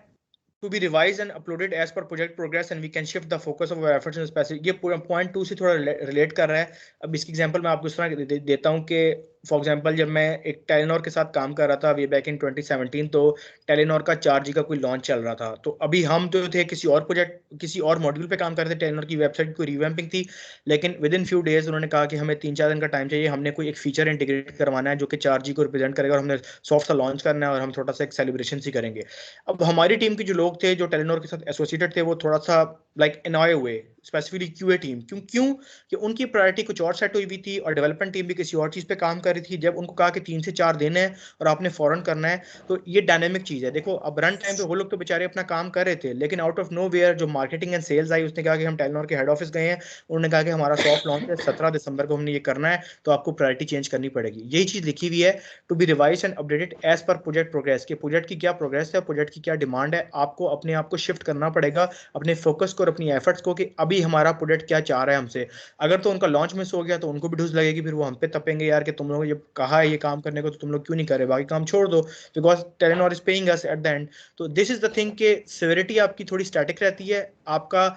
To be revise and uploaded as per project progress and we can shift the focus of our efforts in specific. ये पूरा पॉइंट 2 से थोड़ा रिलेट कर रहा है। अब इसकी एग्जांपल मैं आपको इस तरह देता हूँ कि फॉर एग्जांपल जब मैं एक टेलीनॉर के साथ काम कर रहा था वे बैक इन 2017, तो टेलीनॉर का 4G का कोई लॉन्च चल रहा था। तो अभी हम जो थे किसी और प्रोजेक्ट, किसी और मॉड्यूल पे काम कर रहे थे, टेलीनॉर की वेबसाइट की रिवैम्पिंग थी। लेकिन विद इन फ्यू डेज उन्होंने कहा कि हमें 3-4 दिन का टाइम चाहिए, हमने कोई एक फीचर इंटीग्रेट करवाना है जो कि 4G को रिप्रेजेंट करेगा, और हमने सॉफ्ट सा लॉन्च करना है और हम थोड़ा सा एक सेलिब्रेशन सी करेंगे। अब हमारी टीम के जो लोग थे जो टेलीनॉर के साथ एसोसिएटेड थे, वो थोड़ा सा लाइक एनॉय हुए, स्पेसिफिकली क्यूए टीम। क्यों? कि उनकी प्रायोरिटी कुछ और सेट हुई हुई थी और डेवलपमेंट टीम भी किसी और चीज़ पे काम कर कर रही थी, जब उनको कहा कि 3 से 4 दिन है और आपने फौरन करना है, तो ये डायनेमिक चीज है। देखो अब रन टाइम पे वो लोग तो बेचारे अपना काम कर रहे थे, लेकिन आउट ऑफ नो वेयर जो मार्केटिंग एंड सेल्स आई उसने कहा कि हम टेलीनॉर के हेड ऑफिस गए हैं, उन्होंने कहा कि हमारा सॉफ्ट लॉन्च है 17 दिसंबर को, हमने ये करना है, तो आपको प्रायोरिटी चेंज करनी पड़ेगी। यही चीज लिखी हुई है, to be revise and updated as per project progress, के प्रोजेक्ट की क्या प्रोग्रेस है, प्रोजेक्ट की क्या डिमांड है, आपको अपने आप को शिफ्ट करना पड़ेगा, अपने फोकस को और अपनी एफर्ट्स को, कि अभी हमारा प्रोजेक्ट क्या चाह रहा है हमसे। अगर तो उनका लॉन्च मिस हो गया तो उनको भी ढूस लगेगी, फिर वो हम पे तपेंगे यार कि तुम लोगों ने जब कहा है ये काम करने को तो तुम लोग क्यों नहीं कर रहे, बाकी काम छोड़ दो, because Telenor is paying us at the end. तो दिस इज द थिंग के सिविरिटी आपकी थोड़ी स्टैटिक रहती है, आपका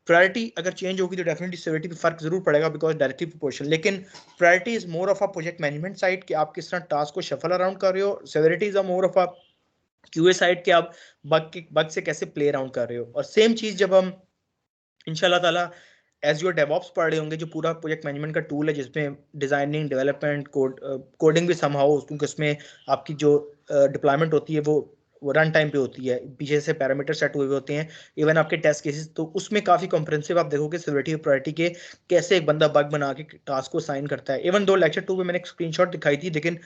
प्रायोरिटी अगर चेंज होगी तो डेफिनेटली सिविरिटी पे फर्क जरूर पड़ेगा, बिकॉज डायरेक्टली प्रोपोर्शनल। लेकिन priority is more of a project management side कि आप किस तरह टास्क को शफल अराउंड कर रहे हो, severity is a more of a QA side के आप बग से कैसे प्ले अराउंड कर रहे हो। और सेम चीज जब हम इंशाल्लाह ताला एज़्योर डेवऑप्स पढ़ रहे होंगे, जो पूरा प्रोजेक्ट मैनेजमेंट का टूल है जिसमें डिजाइनिंग, डेवलपमेंट, कोडिंग भी समहाउ, क्योंकि उसमें आपकी जो डिप्लॉयमेंट होती है वो रन टाइम पे होती है, पीछे से पैरामीटर सेट हुए होते हैं, इवन आपके टेस्ट केसेस, तो उसमें काफी कॉम्प्रिहेंसिव आप देखोगे सिविरिटी और प्रायोरिटी के, कैसे एक बंदा बग बना के टास्क को साइन करता है। इवन दो लेक्चर 2 में मैंने एक स्क्रीनशॉट दिखाई थी, लेकिन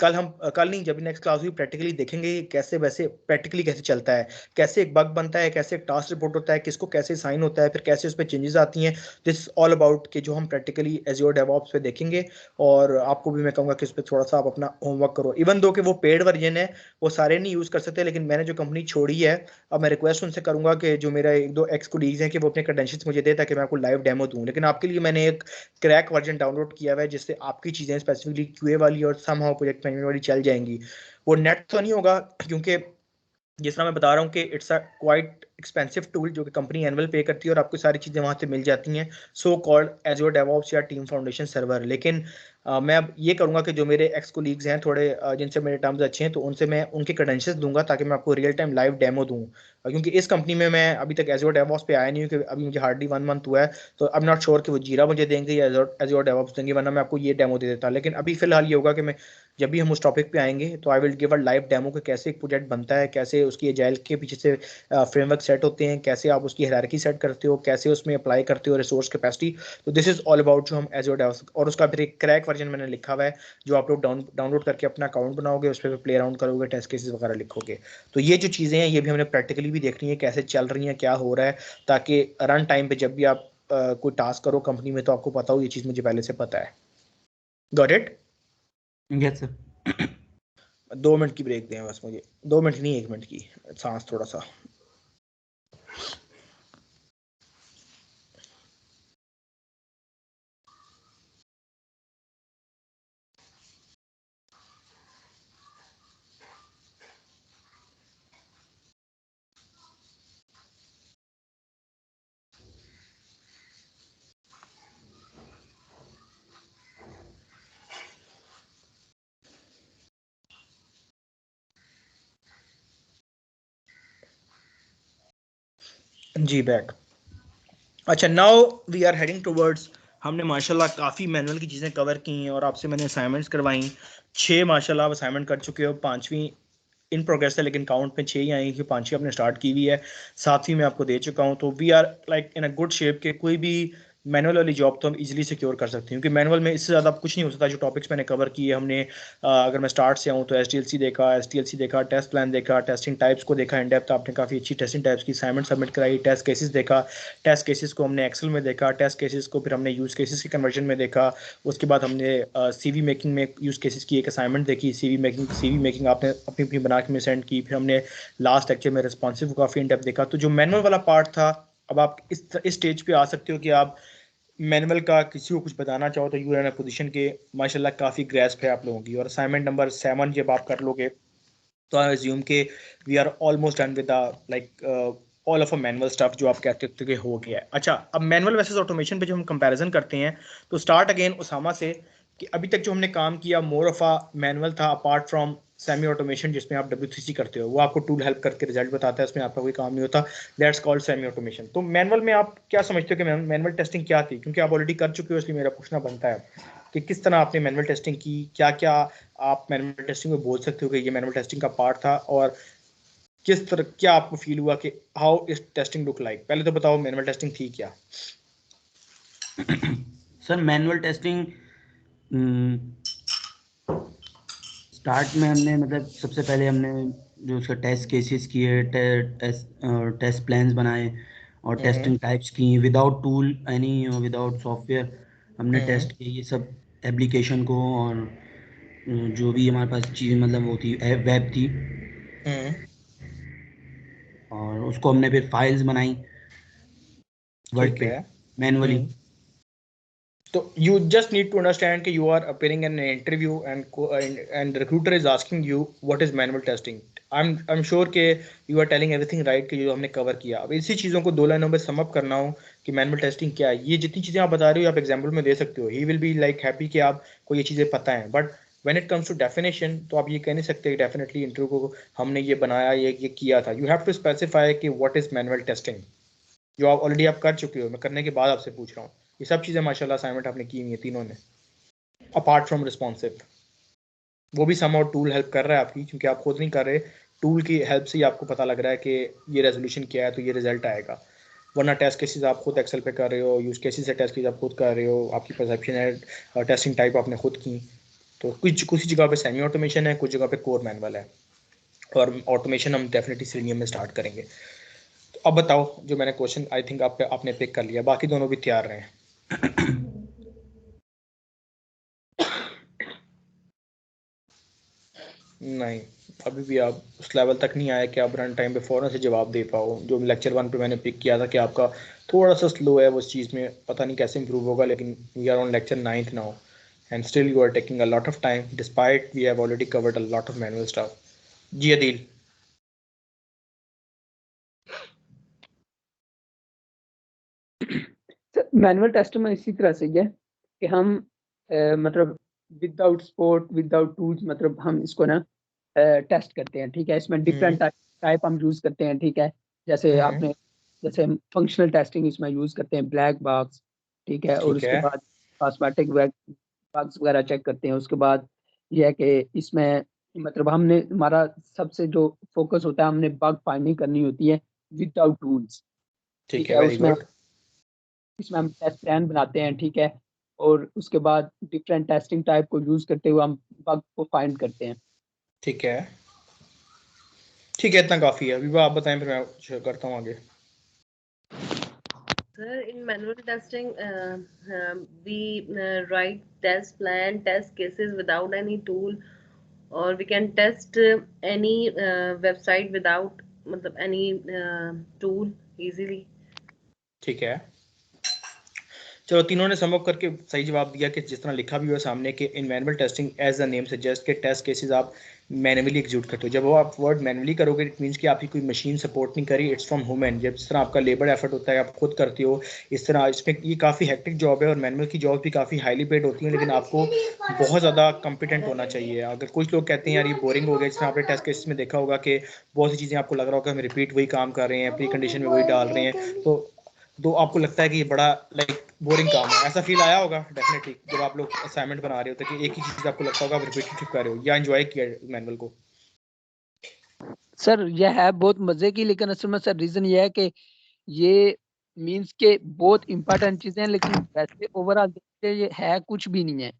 कल नहीं, जब नेक्स्ट क्लास हुई प्रैक्टिकली देखेंगे कैसे वैसे प्रैक्टिकली कैसे चलता है, कैसे एक बग बनता है, कैसे एक टास्क रिपोर्ट होता है, किसको कैसे साइन होता है, फिर कैसे उस पर चेंजेस आती हैं। दिस ऑल अबाउट कि जो हम प्रैक्टिकली एज़्योर डेवऑप्स पे देखेंगे, और आपको भी मैं कहूँगा कि इस पर थोड़ा सा आप अपना होमवर्क करो। इवन दो कि वो पेड वर्जन है, वो सारे नहीं यूज़ कर सकते, लेकिन मैंने जो कंपनी छोड़ी है, अब मैं रिक्वेस्ट उनसे करूँगा कि जो मेरा 1-2 एक्स कोलीग्स हैं कि वो अपने क्रेडेंशियल्स मुझे दे, ताकि मैं आपको लाइव डेमो दूँ। लेकिन आपके लिए मैंने एक क्रैक वर्जन डाउनलोड किया हुआ है, जिससे आपकी चीज़ें स्पेसिफिकली क्यूए वाली और समहाउ प्रोजेक्ट मैनेजमेंट वाली चल जाएंगी। वो नेट तो नहीं होगा, क्योंकि जिस तरह मैं बता रहा हूँ कि it's a quite expensive tool, जो कि कंपनी एनुअल पे करती है और आपको सारी चीज़ें वहाँ से मिल जाती हैं, सो कॉल्ड एज़्योर डेवऑप्स या टीम फाउंडेशन सर्वर। लेकिन मैं अब ये करूँगा कि जो मेरे एक्स कोलीग्स हैं थोड़े जिनसे मेरे टर्म्स अच्छे हैं, तो उनसे मैं उनके क्रेडेंशियल्स दूंगा, ताकि मैं आपको रियल टाइम लाइव डेमो दूँ। क्योंकि इस कंपनी में मैं अभी तक एज़्योर डेवऑप्स पे आया नहीं हूँ, कि अभी मुझे हार्डली 1 मंथ हुआ है, तो आई एम नॉट श्योर कि वो जीरा मुझे देंगे या एज़्योर डेवऑप्स देंगे, वरना मैं आपको ये डेमो दे देता। लेकिन अभी फिलहाल ये होगा कि मैं जब भी हम उस टॉपिक पे आएंगे तो I will give a live demo कि कैसे एक प्रोजेक्ट बनता है, कैसे उसकी एजाइल के पीछे से फ्रेमवर्क सेट होते हैं, कैसे आप उसकी हायरार्की सेट करते हो, कैसे उसमें अप्लाई करते हो रिसोर्स कैपेसिटी। तो दिस इज ऑल अबाउट जो हम एज़्योर डेवऑप्स, और उसका फिर एक क्रैक वर्जन मैंने लिखा हुआ है, जो आप लोग डाउनलोड करके अपना अकाउंट बनाओगे, उस पर प्ले अराउंड करोगे, टेस्ट केसेस वगैरह लिखोगे। तो ये जो चीज़ें हैं ये भी हमने प्रैक्टिकली भी देखनी है, कैसे चल रही हैं, क्या हो रहा है, ताकि रन टाइम पे जब भी आप कोई टास्क करो कंपनी में, तो आपको पता हो ये चीज़ मुझे पहले से पता है। Got it? Yes sir. 2 minute की ब्रेक दें बस मुझे, 2 मिनट नहीं 1 मिनट की, सांस थोड़ा सा। जी बैक। अच्छा, now we are heading towards, हमने माशाल्लाह काफ़ी मैनुअल की चीज़ें कवर की हैं, और आपसे मैंने असाइनमेंट्स करवाई 6 माशाल्लाह आप असाइनमेंट कर चुके हो, 5वीं इन प्रोग्रेस है, लेकिन काउंट में 6 ही आई कि 5वीं आपने स्टार्ट की हुई है, 7वीं मैं आपको दे चुका हूँ। तो we are like in a good shape के कोई भी मैनुअल वाली जॉब तो हम इजीली सिक्योर कर सकते हैं, क्योंकि मैनुअल में इससे ज़्यादा कुछ नहीं हो सकता। जो टॉपिक्स मैंने कवर किए हमने, अगर मैं स्टार्ट से आऊँ तो SDLC देखा, STLC देखा, टेस्ट प्लान देखा, टेस्टिंग टाइप्स को देखा इन डेप्थ, आपने काफ़ी अच्छी टेस्टिंग टाइप्स की असाइनमेंट सबमिट कराई, टेस्ट केसेस देखा, टेस्ट केसेस को हमने एक्सेल में देखा, टेस्ट केसेस को फिर हमने यूज़ केसेस की कन्वर्जन में देखा, उसके बाद हमने CV मेकिंग में यूज़ केसेस की एक असाइनमेंट देखी, CV मेकिंग आपने अपनी अपनी बना के में सेंड की, फिर हमने लास्ट लेक्चर में रिस्पॉन्सिव काफ़ी इन डेप्थ देखा। तो जो मैनुअल वाला पार्ट था, अब आप इस स्टेज पे आ सकते हो कि आप मैनुअल का किसी को कुछ बताना चाहो तो you are in a position के माशाल्लाह काफ़ी ग्रेस्प है आप लोगों की। और असाइनमेंट नंबर 7 जब आप कर लोगे तो आई अज्यूम के we are almost done with like all of a manual stuff, जो आप कहते हो कि हो गया है। अच्छा, अब मैनुअल वर्सेस ऑटोमेशन पे जब हम कंपैरिजन करते हैं, तो स्टार्ट अगेन उसामा से, कि अभी तक जो हमने काम किया मोर ऑफ अ मैनुअल था, अपार्ट फ्रॉम सेमी ऑटोमेशन जिसमें आप W3C करते हो, वो आपको टूल हेल्प करके रिजल्ट बताता है, उसमें आपका कोई काम नहीं होता, दैट्स कॉल्ड सेमी ऑटोमेशन। तो मैनुअल में आप क्या समझते हो कि मैनुअल टेस्टिंग क्या थी? क्योंकि आप ऑलरेडी कर चुके हो, इसलिए मेरा पूछना बनता है कि किस तरह आपने मैनुअल टेस्टिंग की, क्या क्या आप मैनुअल टेस्टिंग में बोल सकते हो कि ये मैनुअल टेस्टिंग का पार्ट था, और किस तरह क्या आपको फील हुआ कि how is testing look like? पहले तो बताओ मैनुअल टेस्टिंग थी क्या? सर मैनुअल टेस्टिंग स्टार्ट में हमने मतलब सबसे पहले हमने जो उसका टेस्ट केसेस किए, टेस्ट प्लान्स बनाए और टेस्टिंग टाइप्स की without tool any without software हमने टेस्ट किए ये सब एप्लीकेशन को। और जो भी हमारे पास चीज़ मतलब वो थी वेब थी, और उसको हमने फिर फाइल्स बनाई वर्ड ठीक पे है। मैनुअली। तो you just need to understand कि you are appearing in an interview and the recruiter is asking you what is manual testing. I'm sure कि you are telling everything right कि जो हमने कवर किया। अब इसी चीज़ों को 2 लाइनों में सम अप करना हो कि मैनुअल टेस्टिंग क्या है, ये जितनी चीज़ें आप बता रहे हो आप एग्जाम्पल में दे सकते हो। He will be like happy कि आपको ये चीज़ें पता हैं, but when it comes to definition तो आप ये कह नहीं सकते डेफिनेटली इंटरव्यू को हमने ये बनाया ये किया था। यू हैव टू स्पेसिफाई कि व्हाट इज मैनुअल टेस्टिंग, जो आप ऑलरेडी आप कर चुके हो। मैं करने के बाद आपसे पूछ रहा हूँ। ये सब चीज़ें माशाल्लाह असाइनमेंट आपने की हुई है तीनों ने, अपार्ट फ्रॉम रिस्पॉन्सिव। वो भी सम और टूल हेल्प कर रहा है आपकी, क्योंकि आप खुद नहीं कर रहे, टूल की हेल्प से ही आपको पता लग रहा है कि ये रेजोल्यूशन क्या है तो ये रिजल्ट आएगा। वरना टेस्ट केसेस आप खुद एक्सेल पे कर रहे हो, यूज केसेस से टेस्ट केस आप खुद कर रहे हो, आपकी परसेप्शन है, टेस्टिंग टाइप आपने खुद की। तो कुछ जगह पे सेमी ऑटोमेशन है, कुछ जगह पे कोर मैनुअल है, और ऑटोमेशन हम डेफिनेटली सीनियम में स्टार्ट करेंगे। तो अब बताओ, जो मैंने क्वेश्चन आई थिंक आपने पिक कर लिया, बाकी दोनों भी तैयार रहे। नहीं, अभी भी आप उस लेवल तक नहीं आए कि आप रन टाइम पे फ़ौरन से जवाब दे पाओ। जो लेक्चर 1 पे मैंने पिक किया था कि आपका थोड़ा सा स्लो है वो उस चीज़ में, पता नहीं कैसे इंप्रूव होगा, लेकिन we are on lecture 9th now and still you are taking a lot of time despite we have already covered a lot of manual stuff. जी अदील। मैनुअल टेस्ट में इसी तरह से है कि हम मतलब विदाउट सपोर्ट विदाउट टूल्स मतलब हम इसको ना टेस्ट करते हैं, ठीक है। इसमें डिफरेंट टाइप हम यूज करते हैं, ठीक है। जैसे आपने जैसे फंक्शनल टेस्टिंग इसमें यूज करते हैं, ब्लैक बॉक्स, ठीक है। और ठीक उसके है। बाद कॉस्मेटिक बग्स वगैरह चेक करते हैं। उसके बाद यह है कि इसमें मतलब हमने हमारा सबसे जो फोकस होता है, हमने बग फाइंडिंग करनी होती है विदाउट टूल्स, ठीक ठीक है, है। Very good. इसमें हम टेस्ट प्लान बनाते हैं, ठीक है। और उसके बाद डिफरेंट टेस्टिंग टाइप को यूज करते हुए हम बग को फाइंड करते हैं। ठीक है, ठीक है, इतना काफ़ी है। अभी आप बताएं, फिर मैं करता हूँ आगे। Sir, in manual testing, we write test plan, test cases without any tool, or we can test any website without मतलब any tool easily. ठीक है, चलो तीनों ने समअप करके सही जवाब दिया कि जिस तरह लिखा भी हुआ सामने कि in manual testing as the name suggest के टेस्ट केसेस आप मैनुअली एग्जीक्यूट करते हो। जब वो आप वर्ड मैनुअली करोगे इट मीन्स कि आपकी कोई मशीन सपोर्ट नहीं करी, इट्स फ्रॉम ह्यूमन। जब जिस तरह आपका लेबर एफर्ट होता है आप खुद करते हो, इस तरह इसमें ये काफ़ी हेक्टिक जॉब है, और मैनुअल की जॉब भी काफ़ी हाईली पेड होती है, लेकिन आपको बहुत ज़्यादा कॉम्पिटेंट होना चाहिए। अगर कुछ लोग कहते हैं यार ये बोरिंग हो गया, जिस तरह आपने टेस्ट केसेस में देखा होगा कि बहुत सी चीज़ें आपको लग रहा होगा हम रिपीट वही काम कर रहे हैं, प्री कंडीशन में वही डाल रहे हैं, तो आपको लगता है कि ये बड़ा लाइक बोरिंग काम है। ऐसा फील आया होगा डेफिनेटली जब आप लोग असाइनमेंट बना रहे होते कि एक ही चीज़ आपको लगता होगा आप रिपीटेटिव कर रहे हो, या एंजॉय किया मैनुअल को। सर यह है बहुत मजे की, लेकिन असल में सर रीजन ये है कि ये मींस के बहुत इंपॉर्टेंट चीजें हैं, लेकिन वैसे ओवरऑल देखते ये है कुछ भी नहीं है,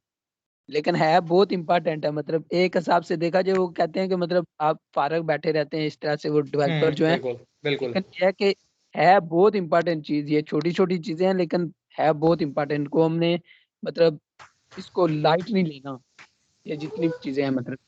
लेकिन है बहुत इंपॉर्टेंट है। मतलब एक हिसाब से देखा जाए वो कहते हैं कि मतलब आप फारग बैठे रहते हैं इस तरह से वो डेवलपर जो है, बिल्कुल बिल्कुल। लेकिन यह है कि है बहुत इंपॉर्टेंट चीज। ये छोटी छोटी चीजें हैं लेकिन है बहुत इंपॉर्टेंट, को हमने मतलब इसको लाइट नहीं लेना। ये जितनी भी चीजें हैं मतलब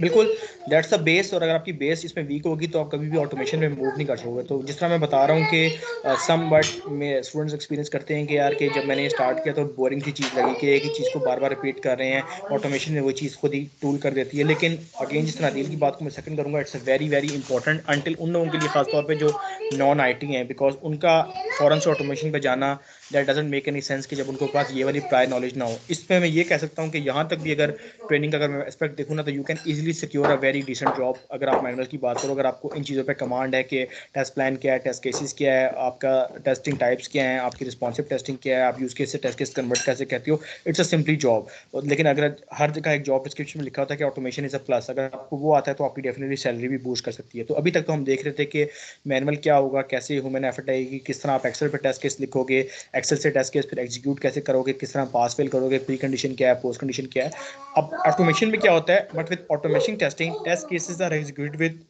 बिल्कुल, दैट्स द बेस। और अगर आपकी बेस इसमें वीक होगी तो आप कभी भी ऑटोमेशन में मूव नहीं कर सकोगे। तो जिस तरह मैं बता रहा हूँ कि सम बट में स्टूडेंट्स एक्सपीरियंस करते हैं कि यार कि जब मैंने स्टार्ट किया तो बोरिंग सी चीज़ लगी कि एक ही चीज़ को बार बार रिपीट कर रहे हैं, ऑटोमेशन में वो चीज़ खुद ही टूल कर देती है। लेकिन अगेन जिस तरह दिल की बात को मैं सेकंड करूँगा, it's very very important until उन लोगों के लिए, खासतौर पर जो नॉन IT हैं, बिकॉज उनका फ़ौरन से ऑटोमेशन पे जाना that doesn't make any sense कि जब उनके पास ये वाली प्रायर नॉलेज ना हो। इसमें मैं ये कह सकता हूँ कि यहाँ तक भी अगर ट्रेनिंग का अगर मैं एस्पेक्ट देखूँ ना, तो you can easily usually secure a very decent job. अगर आप मैनुअल की बात करो, अगर आपको इन चीज़ों पे कमांड है कि टेस्ट प्लान क्या है, टेस्ट केसेस क्या है, आपका टेस्टिंग टाइप्स क्या है, आपकी रिस्पॉन्सिव टेस्टिंग क्या है, आप यूज़ केस से टेस्ट केस कन्वर्ट कैसे कहते हो, इट्स अ सिंपली जॉब। लेकिन अगर हर जगह एक जॉब डिस्क्रिप्शन में लिखा होता है कि ऑटोमेशन इज़ अ प्लस, अगर आपको वो आता है तो आपकी डेफिनेटली सैलरी भी बूस्ट कर सकती है। तो अभी तक तो हम देख रहे थे कि मैनुअल क्या होगा, कैसे ह्यूमन एफर्ट आएगी, किस तरह आप एक्सेल पर टेस्ट केस लिखोगे, एक्सेल से टेस्ट केस फिर एग्जीक्यूट कैसे करोगे, किस तरह पास फेल करोगे, प्री कंडीशन क्या है, पोस्ट कंडीशन क्या है। अब ऑटोमेशन में क्या होता है, but with automation testing test cases are executed with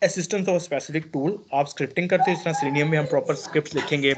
assistance of specific tool. आप स्क्रिप्टिंग करते हो, इस तरह सेलेनियम में हम प्रॉपर स्क्रिप्ट लिखेंगे,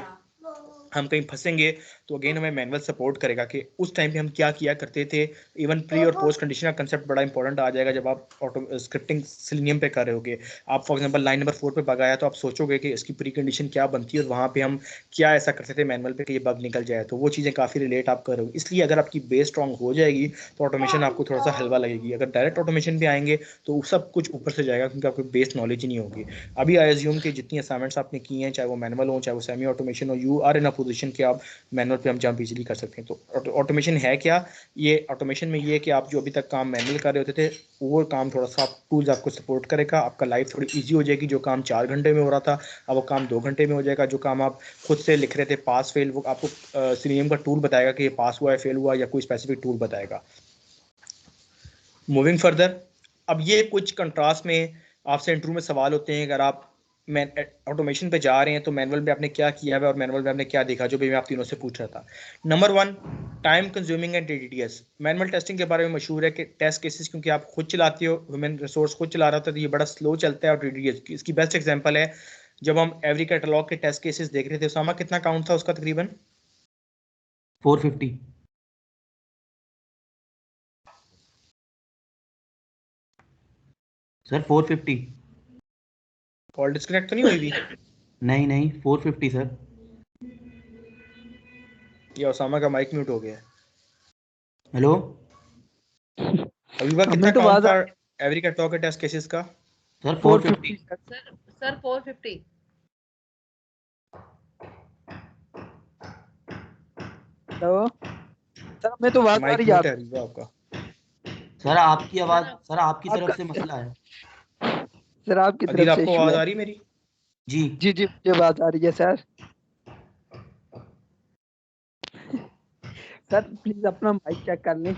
हम कहीं फंसेंगे तो अगेन हमें मैनुअल सपोर्ट करेगा कि उस टाइम पे हम क्या किया करते थे। इवन प्री और पोस्ट कंडीशन का कंसेप्ट बड़ा इंपॉर्टेंट आ जाएगा जब आप ऑटो स्क्रिप्टिंग सेलेनियम पे कर रहे होगे। आप फॉर एग्जांपल लाइन नंबर 4 पे बग आया तो आप सोचोगे कि इसकी प्री कंडीशन क्या बनती है और वहाँ पे हम क्या ऐसा करते थे मैनुअल पे कि ये बग निकल जाए। तो वो चीज़ें काफ़ी रिलेट आप करोगे। इसलिए अगर आपकी बेस स्ट्रॉन्ग हो जाएगी तो ऑटोमेशन आपको थोड़ा सा हलवा लगेगी। अगर डायरेक्ट ऑटोमेशन पे आएंगे तो सब कुछ ऊपर से जाएगा क्योंकि आपको बेस नॉलेज ही नहीं होगी। अभी आई एज्यूम कि जितनी असाइनमेंट्स आपने की हैं, चाहे वो मैनुअल हो चाहे वो सेमी ऑटोमेशन हो, you are in a position कि आप मैनुअल पे हम जंप इजीली कर सकते हैं। तो ऑटोमेशन है क्या, ये ऑटोमेशन में ये है कि आप जो अभी तक काम मैनुअल कर रहे होते थे वो काम थोड़ा सा टूल्स आपको सपोर्ट करेगा, आपका लाइफ थोड़ी इजी हो जाएगी। जो काम 4 घंटे में हो रहा था अब वो काम 2 घंटे में हो जाएगा। जो काम आप खुद से लिख रहे थे पास फेल, वो आपको सेलेनियम का टूल बताएगा कि ये पास हुआ है, फेल हुआ, या कोई स्पेसिफिक टूल बताएगा। मूविंग फर्दर, अब ये कुछ कंट्रास्ट में आपसे इंटरव्यू में सवाल होते हैं। अगर आप ऑटोमेशन पे जा रहे हैं तो मैनुअल में आपने क्या किया है और मैनुअल में आपने क्या देखा, जो भी मैं आप तीनों से पूछ रहा था। Number 1, time consuming and TDS. Manual testing के बारे में मशहूर है कि टेस्ट केसेस क्योंकि आप खुद चलाते हो, ह्यूमन रिसोर्स खुद चला रहा था, तो ये बड़ा स्लो चलता है। और टीडीएस इसकी बेस्ट एग्जांपल है जब हम एवरी कैटलॉग के टेस्ट केसेस देख रहे थे। उसामा कितना काउंट था उसका तकरीबन? 450 सर, 450। कॉल डिस्कनेक्ट तो नहीं हुई भी? नहीं नहीं, 450 सर। या उसामा का माइक म्यूट हो गया है? हेलो, अभी बार कितना हमें तो काउंट आवाज था एवरी कैटलॉग के टेस्ट केसेस का? सर 450 450। सर 450। हेलो सर, हमें तो आवाज आ माइक रही है म्यूट आप है अभी आपका। सर आपकी आवाज, सर सर आपकी तरफ आपका से मसला है। सर आपकी अदील तरफ से आपको इशू आवाज है। आ रही है मेरी? जी। जी जी, मुझे आवाज आ रही है सर। सर प्लीज अपना माइक चेक कर लें।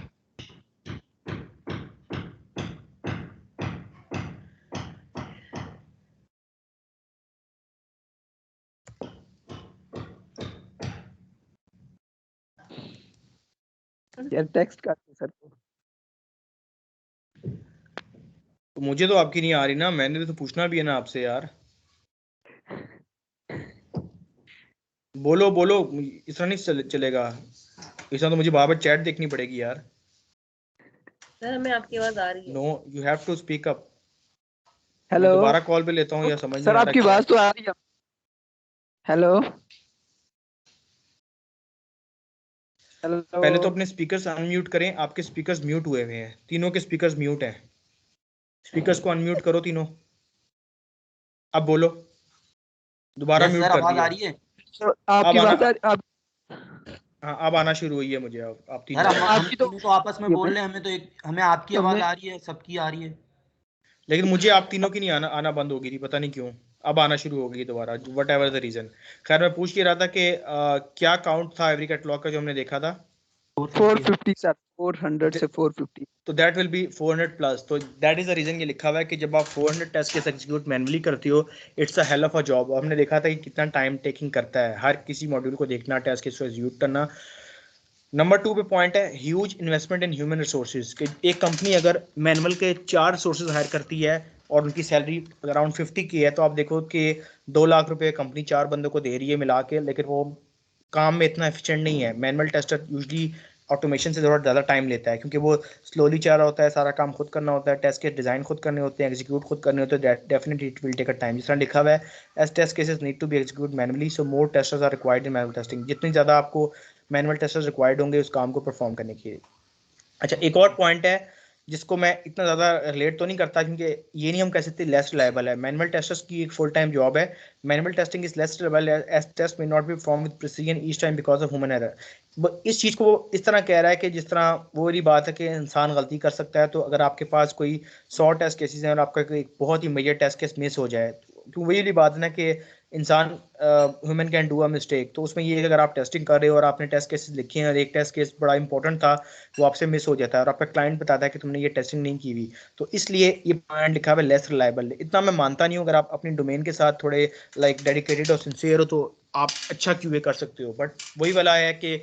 यार टेक्स्ट कर दो सर को। तो मुझे तो आपकी नहीं आ रही ना, मैंने तो पूछना भी है ना आपसे यार। बोलो बोलो, इस तरह नहीं चलेगा। इस तरह तो मुझे बार-बार चैट देखनी पड़ेगी यार। सर हमें आपकी आवाज आ रही है। No, you have to speak up. मैं हेलो दोबारा कॉल पे लेता हूँ या समझ नहीं सर, आ रहा आपकी क्या है। आवाज तो आ रही है। हेलो पहले तो हेलो अपने स्पीकर्स अनम्यूट करें, आपके स्पीकर्स म्यूट हुए हुए हैं, तीनों के स्पीकर्स म्यूट हैं। स्पीकर्स को अनम्यूट करो तीनों। अब बोलो, दोबारा यस म्यूट सर, कर आवाज आ दिया। रही है। सर, अब आपकी आना, आवाज आप हाँ अब आना शुरू हुई है मुझे। अब आप सर तीनों हम आपकी तो तीनों तो आपस में बोल रहे हैं, हमें तो हमें आपकी आवाज हमें आ रही है, सबकी आ रही है। लेकिन मुझे आप तीनों की नहीं आना बंद हो गई थी, पता नहीं क्यों। अब आना शुरू हो गई दोबारा, वट एवर द रीजन। खैर मैं पूछ के रहा था कि क्या काउंट था एवरी कैटलॉग का जो हमने देखा था। 450 है। 450 सर, 400 से 450। तो दैट विल बी 400 प्लस। तो दैट इज द रीजन ये लिखा हुआ है कि जब आप 400 टेस्ट केस एग्जीक्यूट मैनुअली करते हो, it's a hell of a job. हमने देखा था कि कितना टाइम टेकिंग करता है हर किसी मॉड्यूल को देखना, टेस्ट केस को एग्जीक्यूट करना। नंबर 2 पे पॉइंट है huge investment in human resources. कि एक कंपनी अगर मैनुअल के 4 रिसोर्सेज हायर करती है और उनकी सैलरी अराउंड 50 की है, तो आप देखो कि 2 लाख रुपए कंपनी 4 बंदों को दे रही है मिला के, लेकिन वो काम में इतना एफिशिएंट नहीं है। मैनुअल टेस्टर यूजली ऑटोमेशन से थोड़ा ज़्यादा टाइम लेता है क्योंकि वो स्लोली चल रहा होता है, सारा काम खुद करना होता है, टेस्ट के डिज़ाइन खुद करने होते हैं, एग्जीक्यूट खुद करने होते हैं। Definitely it will take a time. जिस तरह लिखा हुआ है, as test cases need to be execute manually so more testers are required in manual testing. जितनी ज़्यादा आपको मैनुअल टेस्टर्स रिक्वायर्ड होंगे उस काम को परफॉर्म करने के लिए। अच्छा, एक और पॉइंट है जिसको मैं इतना ज़्यादा रिलेट तो नहीं करता, क्योंकि ये नहीं हम कह सकते लेस रिलायबल है। मैनुअल टेस्टर्स की एक फुल टाइम जॉब है। Manual testing is less reliable as test may not be perform with precision each time because of human error. इस चीज़ को वो इस तरह कह रहा है कि जिस तरह वो वाली बात है कि इंसान गलती कर सकता है, तो अगर आपके पास कोई 100 टेस्ट केसेस हैं और आपका कोई बहुत ही मेजर टेस्ट केस मिस हो जाए, तो वही वाली बात है ना कि इंसान human can do a mistake. तो उसमें ये है कि अगर आप टेस्टिंग कर रहे हो और आपने टेस्ट केसेस लिखे हैं और एक टेस्ट केस बड़ा इंपॉर्टेंट था, वो आपसे मिस हो जाता है और आपका क्लाइंट बताता है कि तुमने ये टेस्टिंग नहीं की हुई, तो इसलिए ये पॉइंट लिखा हुआ है लेस रिलायबल। इतना मैं मानता नहीं हूँ। अगर आप अपनी डोमेन के साथ थोड़े लाइक डेडिकेटेड और सिंसियर हो तो आप अच्छा क्यूए कर सकते हो, बट वही वाला है कि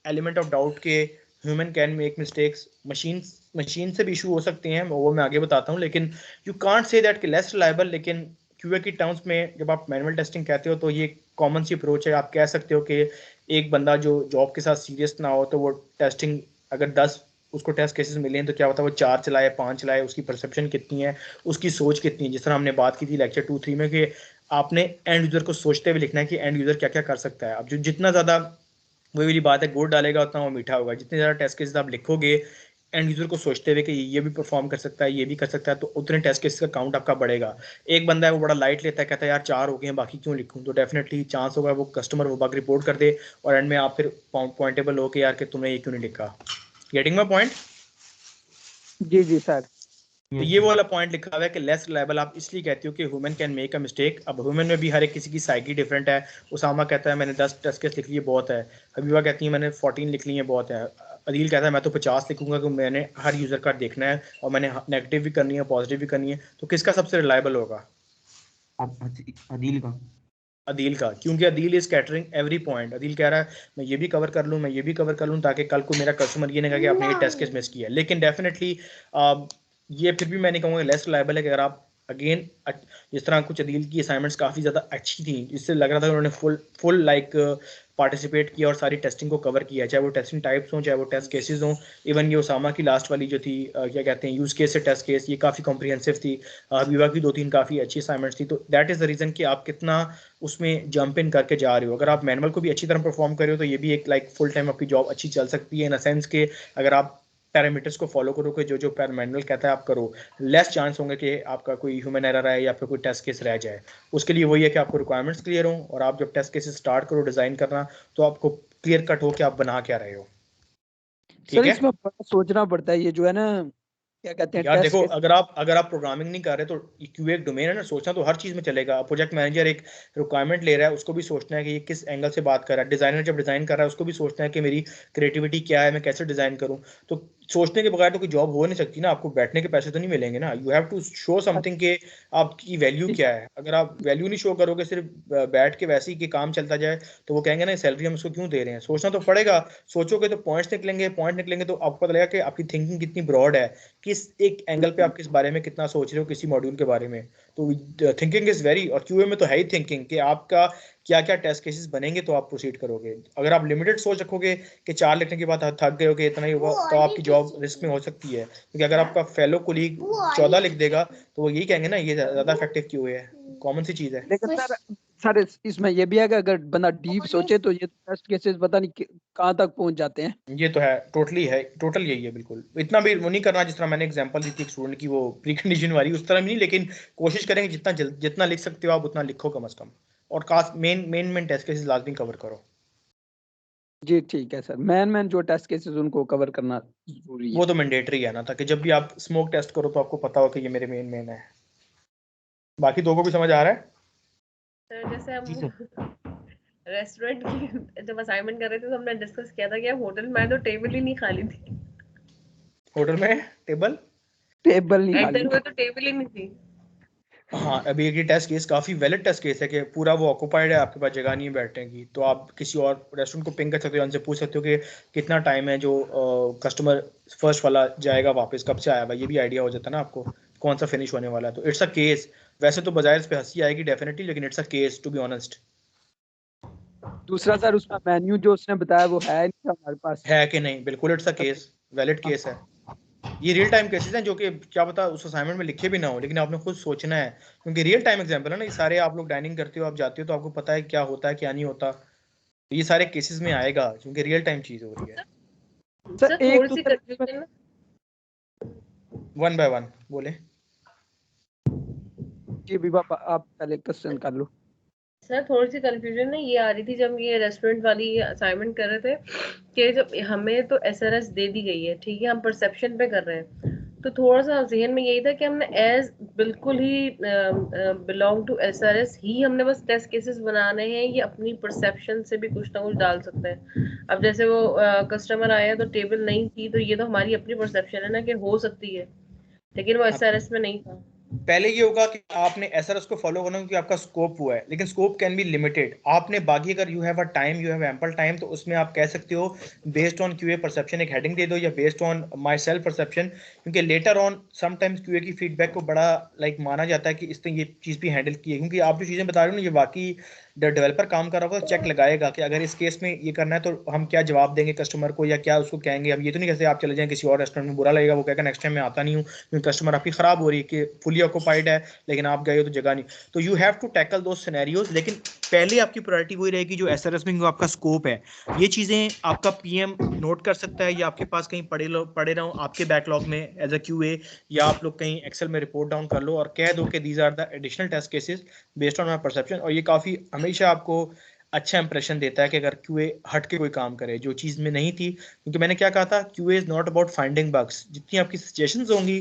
एलिमेंट ऑफ डाउट के human can make mistakes, machine से भी इशू हो सकते हैं, वो मैं आगे बताता हूँ, लेकिन यू कांट से दैट कि लेस रिलायबल। लेकिन क्यूए की टर्म्स में जब आप मैनुअल टेस्टिंग कहते हो तो ये कॉमन सी अप्रोच है। आप कह सकते हो कि एक बंदा जो जॉब के साथ सीरियस ना हो तो वो टेस्टिंग, अगर 10 उसको टेस्ट केसेस मिले हैं तो क्या होता है वो 4 चलाए 5 चलाए, उसकी परसेप्शन कितनी है, उसकी सोच कितनी है। जिस तरह हमने बात की थी लेक्चर 2-3 में कि आपने एंड यूजर को सोचते हुए लिखना है कि एंड यूजर क्या क्या कर सकता है। अब जो जितना ज़्यादा वही वाली बात है, गुड़ डालेगा उतना वो मीठा होगा। जितने ज़्यादा टेस्ट केसेस आप लिखोगे एंड यूजर को सोचते हुए कि ये भी परफॉर्म कर सकता है, ये भी कर सकता है, तो उतने टेस्ट केसेस का काउंट आपका बढ़ेगा। एक बंदा है वो बड़ा लाइट लेता है, कहता है यार 4 हो गए हैं बाकी क्यों लिखूं, तो डेफिनेटली चांस होगा वो कस्टमर वो बग रिपोर्ट कर दे और एंड में आप फिर पॉइंटेबल हो कि यार कि तुमने ये क्यों नहीं लिखा। Getting my point? जी जी सर। तो ये वाला पॉइंट लिखा हुआ है कि लेस रिलायबल आप इसलिए कहते हो कि human can make a mistake. अब ह्यूमन में भी हर एक किसी की साइकी डिफरेंट है। उसामा कहता है मैंने 10 टेस्ट केस लिख लिए बहुत है, हबीबा कहती है मैंने 14 लिख लिए बहुत है, अदील कहता है मैं तो 50 लिखूंगा क्योंकि मैंने हर यूजर का देखना है और मैंने नेगेटिव भी करनी है पॉजिटिव भी करनी है। तो किसका सबसे रिलायबल होगा? अदील का। अदील का, क्योंकि Adeel is catering every point. Adeel कह रहा है मैं ये भी कवर कर लूँ, मैं ये भी कवर कर लूँ, ताकि कल को मेरा कस्टमर ये नहीं कहे कि आपने ये टेस्ट केस मिस किया। लेकिन डेफिनेटली ये फिर भी मैं नहीं कहूँगा लेस रिलायबल है कि अगर आप अगेन जिस तरह कुछ अदील की असाइनमेंट्स काफ़ी ज़्यादा अच्छी थी, जिससे लग रहा था उन्होंने फुल लाइक पार्टिसिपेट किया और सारी टेस्टिंग को कवर किया, चाहे वो टेस्टिंग टाइप्स हों चाहे वो टेस्ट केसेस हों। इवन ये उसामा की लास्ट वाली जो थी क्या कहते हैं यूज़ केस से टेस्ट केस, ये काफ़ी कॉम्प्रिहेंसिव थी। हबीबा की 2-3 काफ़ी अच्छी असाइनमेंट्स थी। तो दैट इज़ द रीज़न कि आप कितना उसमें जंप इन करके जा रहे हो। अगर आप मैनुअल को भी अच्छी तरह परफॉर्म कर रहे हो तो ये भी एक लाइक फुल टाइम आपकी जॉब अच्छी चल सकती है, इन अ सेंस के अगर आप पैरामीटर्स को फॉलो करोगे जो जो मैनुअल कहता है आप करो, लेस चांस होंगे कि आपका कोई ह्यूमन एरर आए या फिर कोई टेस्ट केस रह जाए। उसके लिए वही है कि आपको रिक्वायरमेंट्स क्लियर हो और आप जब टेस्ट केसेस स्टार्ट करो डिजाइन करना तो आपको क्लियर कट हो कि आप बना क्या रहे हो। सर ठीक है इसमें बड़ा सोचना पड़ता है, ये जो है ना क्या कहते हैं यार, टेस्ट देखो के। अगर आप प्रोग्रामिंग नहीं कर रहे तो क्यूए एक डोमेन है ना, सोचना तो हर चीज में चलेगा। प्रोजेक्ट मैनेजर एक रिक्वायरमेंट ले रहा है, उसको भी सोचना है कि ये किस एंगल से बात कर रहा है। डिजाइनर जब डिजाइन कर रहा है उसको भी सोचना है कि मेरी क्रिएटिविटी क्या है, मैं कैसे डिजाइन करूँ। तो सोचने के बगैर तो कोई जॉब हो नहीं सकती ना, आपको बैठने के पैसे तो नहीं मिलेंगे ना। You have to show something के आपकी वैल्यू क्या है। अगर आप वैल्यू नहीं शो करोगे, सिर्फ बैठ के वैसे ही कि काम चलता जाए, तो वो कहेंगे ना सैलरी हम उसको क्यों दे रहे हैं। सोचना तो पड़ेगा। सोचोगे तो पॉइंट्स निकलेंगे, पॉइंट निकलेंगे तो आपको पता लगेगा कि आपकी थिंकिंग कितनी ब्रॉड है, किस एक एंगल पे आप किस बारे में कितना सोच रहे हो किसी मॉड्यूल के बारे में। तो थिंकिंग इज वेरी, और क्यूए में तो है ही थिंकिंग कि आपका क्या क्या टेस्ट केसेस बनेंगे तो आप प्रोसीड करोगे। अगर आप लिमिटेड सोच रखोगे कि 4 लिखने के बाद थक गए हो कि इतना ही होगा, तो आपकी जॉब रिस्क में हो सकती है। क्योंकि अगर आपका फेलो कोलीग 14 लिख देगा तो वो यही कहेंगे ना ये ज्यादा इफेक्टिव क्यूए है। कॉमन सी चीज है। लेकिन सर इसमें ये भी है कि अगर बंदा डीप सोचे तो ये टेस्ट केसेस पता नहीं कहाँ तक पहुंच जाते हैं। ये तो है, टोटली है, टोटल यही है। बिल्कुल इतना भी वो नहीं करना जिस तरह मैंने एग्जांपल दी थी एक स्टूडेंट की, वो प्री कंडीशन वाली, उस तरह भी नहीं। लेकिन कोशिश करेंगे जितना लिख सकते हो आप उतना लिखो कम से कम, और खास मेन टेस्ट केसेस लाजमी कवर करो। जी ठीक है सर। मैन जो टेस्ट केसेस उनको कवर करना जरूरी है। वो तो मैंडेटरी है ना, ताकि जब भी आप स्मोक टेस्ट करो तो आपको पता हो कि ये मेरे मेन है। बाकी दो को भी समझ आ रहा है? सर जैसे जी हम सर। रेस्टोरेंट की जब असाइनमेंट कर रहे थे तो हमने डिस्कस किया था कि अब होटल में आए तो टेबल ही नहीं खाली थी, होटल में टेबल, टेबल नहीं एंटर खाली। हुए तो टेबल ही नहीं थी। हाँ अभी एक टेस्ट केस काफी वैलिड टेस्ट केस है कि पूरा वो ऑक्यूपाइड है, आपके पास जगह नहीं है बैठने की, तो आप किसी और रेस्टोरेंट को पिंग कर सकते हो, उनसे पूछ सकते हो कि कितना टाइम है जो कस्टमर फर्स्ट वाला जाएगा वापस, कब से आया हुआ, ये भी आइडिया हो जाता है ना आपको कौन सा फिनिश होने वाला है। तो इट्स अ केस। वैसे तो बजाय इस पे हंसी आएगी डेफिनेटली, लेकिन it's a case to be honest. दूसरा सर उसका मेन्यू जो उसने बताया वो है नहीं था हमारे पास। है कि नहीं, बिल्कुल it's a case, valid case है। ये रियल टाइम केसेस हैं जो कि क्या पता उस असाइनमेंट में लिखे भी ना हो, लेकिन आपने खुद सोचना है, क्योंकि रियल टाइम एग्जांपल है ना ये सारे। आप लोग डाइनिंग करते हो, आप जाते हो तो आपको पता है क्या होता है क्या नहीं होता। ये सारे केसेस में आएगा क्योंकि रियल टाइम चीज हो रही है। सर सर एक थोड़ी तो सी sir confusion one by one बोले। जी विभा आप पहले क्वेश्चन कर लो। सर थोड़ी सी कंफ्यूजन है ये आ रही थी जब ये रेस्टोरेंट वाली असाइनमेंट कर रहे थे कि जब हमें तो एसआरएस दे दी गई है, ठीक है, हम परसेप्शन पे कर रहे हैं, तो थोड़ा सा जहन में यही था कि हमने एज बिल्कुल ही बिलोंग टू एसआरएस ही हमने बस टेस्ट केसेस बनाने हैं, ये अपनी परसेप्शन से भी कुछ ना कुछ डाल सकते हैं। अब जैसे वो कस्टमर आया तो टेबल नहीं थी, तो ये तो हमारी अपनी परसेप्शन है ना कि हो सकती है, लेकिन वो एसआरएस में नहीं था। पहले ये होगा कि आपने एसआरएस को फॉलो करना क्योंकि आपका स्कोप हुआ है, लेकिन स्कोप कैन बी लिमिटेड। आपने बाकी अगर you have a time, you have ample time, तो उसमें आप कह सकते हो बेस्ड ऑन क्यूए परसेप्शन एक हेडिंग दे दो, या based on my self perception, क्योंकि लेटर ऑन समटाइम्स क्यूए की फीडबैक को बड़ा माना जाता है कि इसने ये चीज़ भी हैंडल की है, क्योंकि आप जो चीज़ें बता रहे हो ना ये वाकई डेवलपर काम कर रहा होगा, चेक लगाएगा कि अगर इस केस में ये करना है तो हम क्या जवाब देंगे कस्टमर को या क्या उसको कहेंगे। अब ये तो नहीं कहते आप चले जाएं किसी और रेस्टोरेंट में, बुरा लगेगा, वो कहेगा नेक्स्ट टाइम मैं आता नहीं हूँ क्योंकि कस्टमर आपकी खराब हो रही है कि फुली ऑक्यूपाइड है लेकिन आप गए हो तो जगह नहीं। तो यू हैव टू टैकल दो सिनेरियोज, लेकिन पहले आपकी प्रायोरिटी वही रहेगी जो एसआरएस में आपका स्कोप है। ये चीजें आपका पीएम नोट कर सकता है या आपके पास कहीं पड़े रहो आपके बैकलॉग में एज अ क्यूए, या आप लोग कहीं एक्सेल में रिपोर्ट डाउन कर लो और कह दो कि these are the additional test cases based on my perception. और ये काफी हमेशा आपको अच्छा इंप्रेशन देता है कि अगर क्यूए हट के कोई काम करे जो चीज में नहीं थी, क्योंकि मैंने क्या कहा था QA is not about finding bugs. जितनी आपकी सजेशंस होंगी,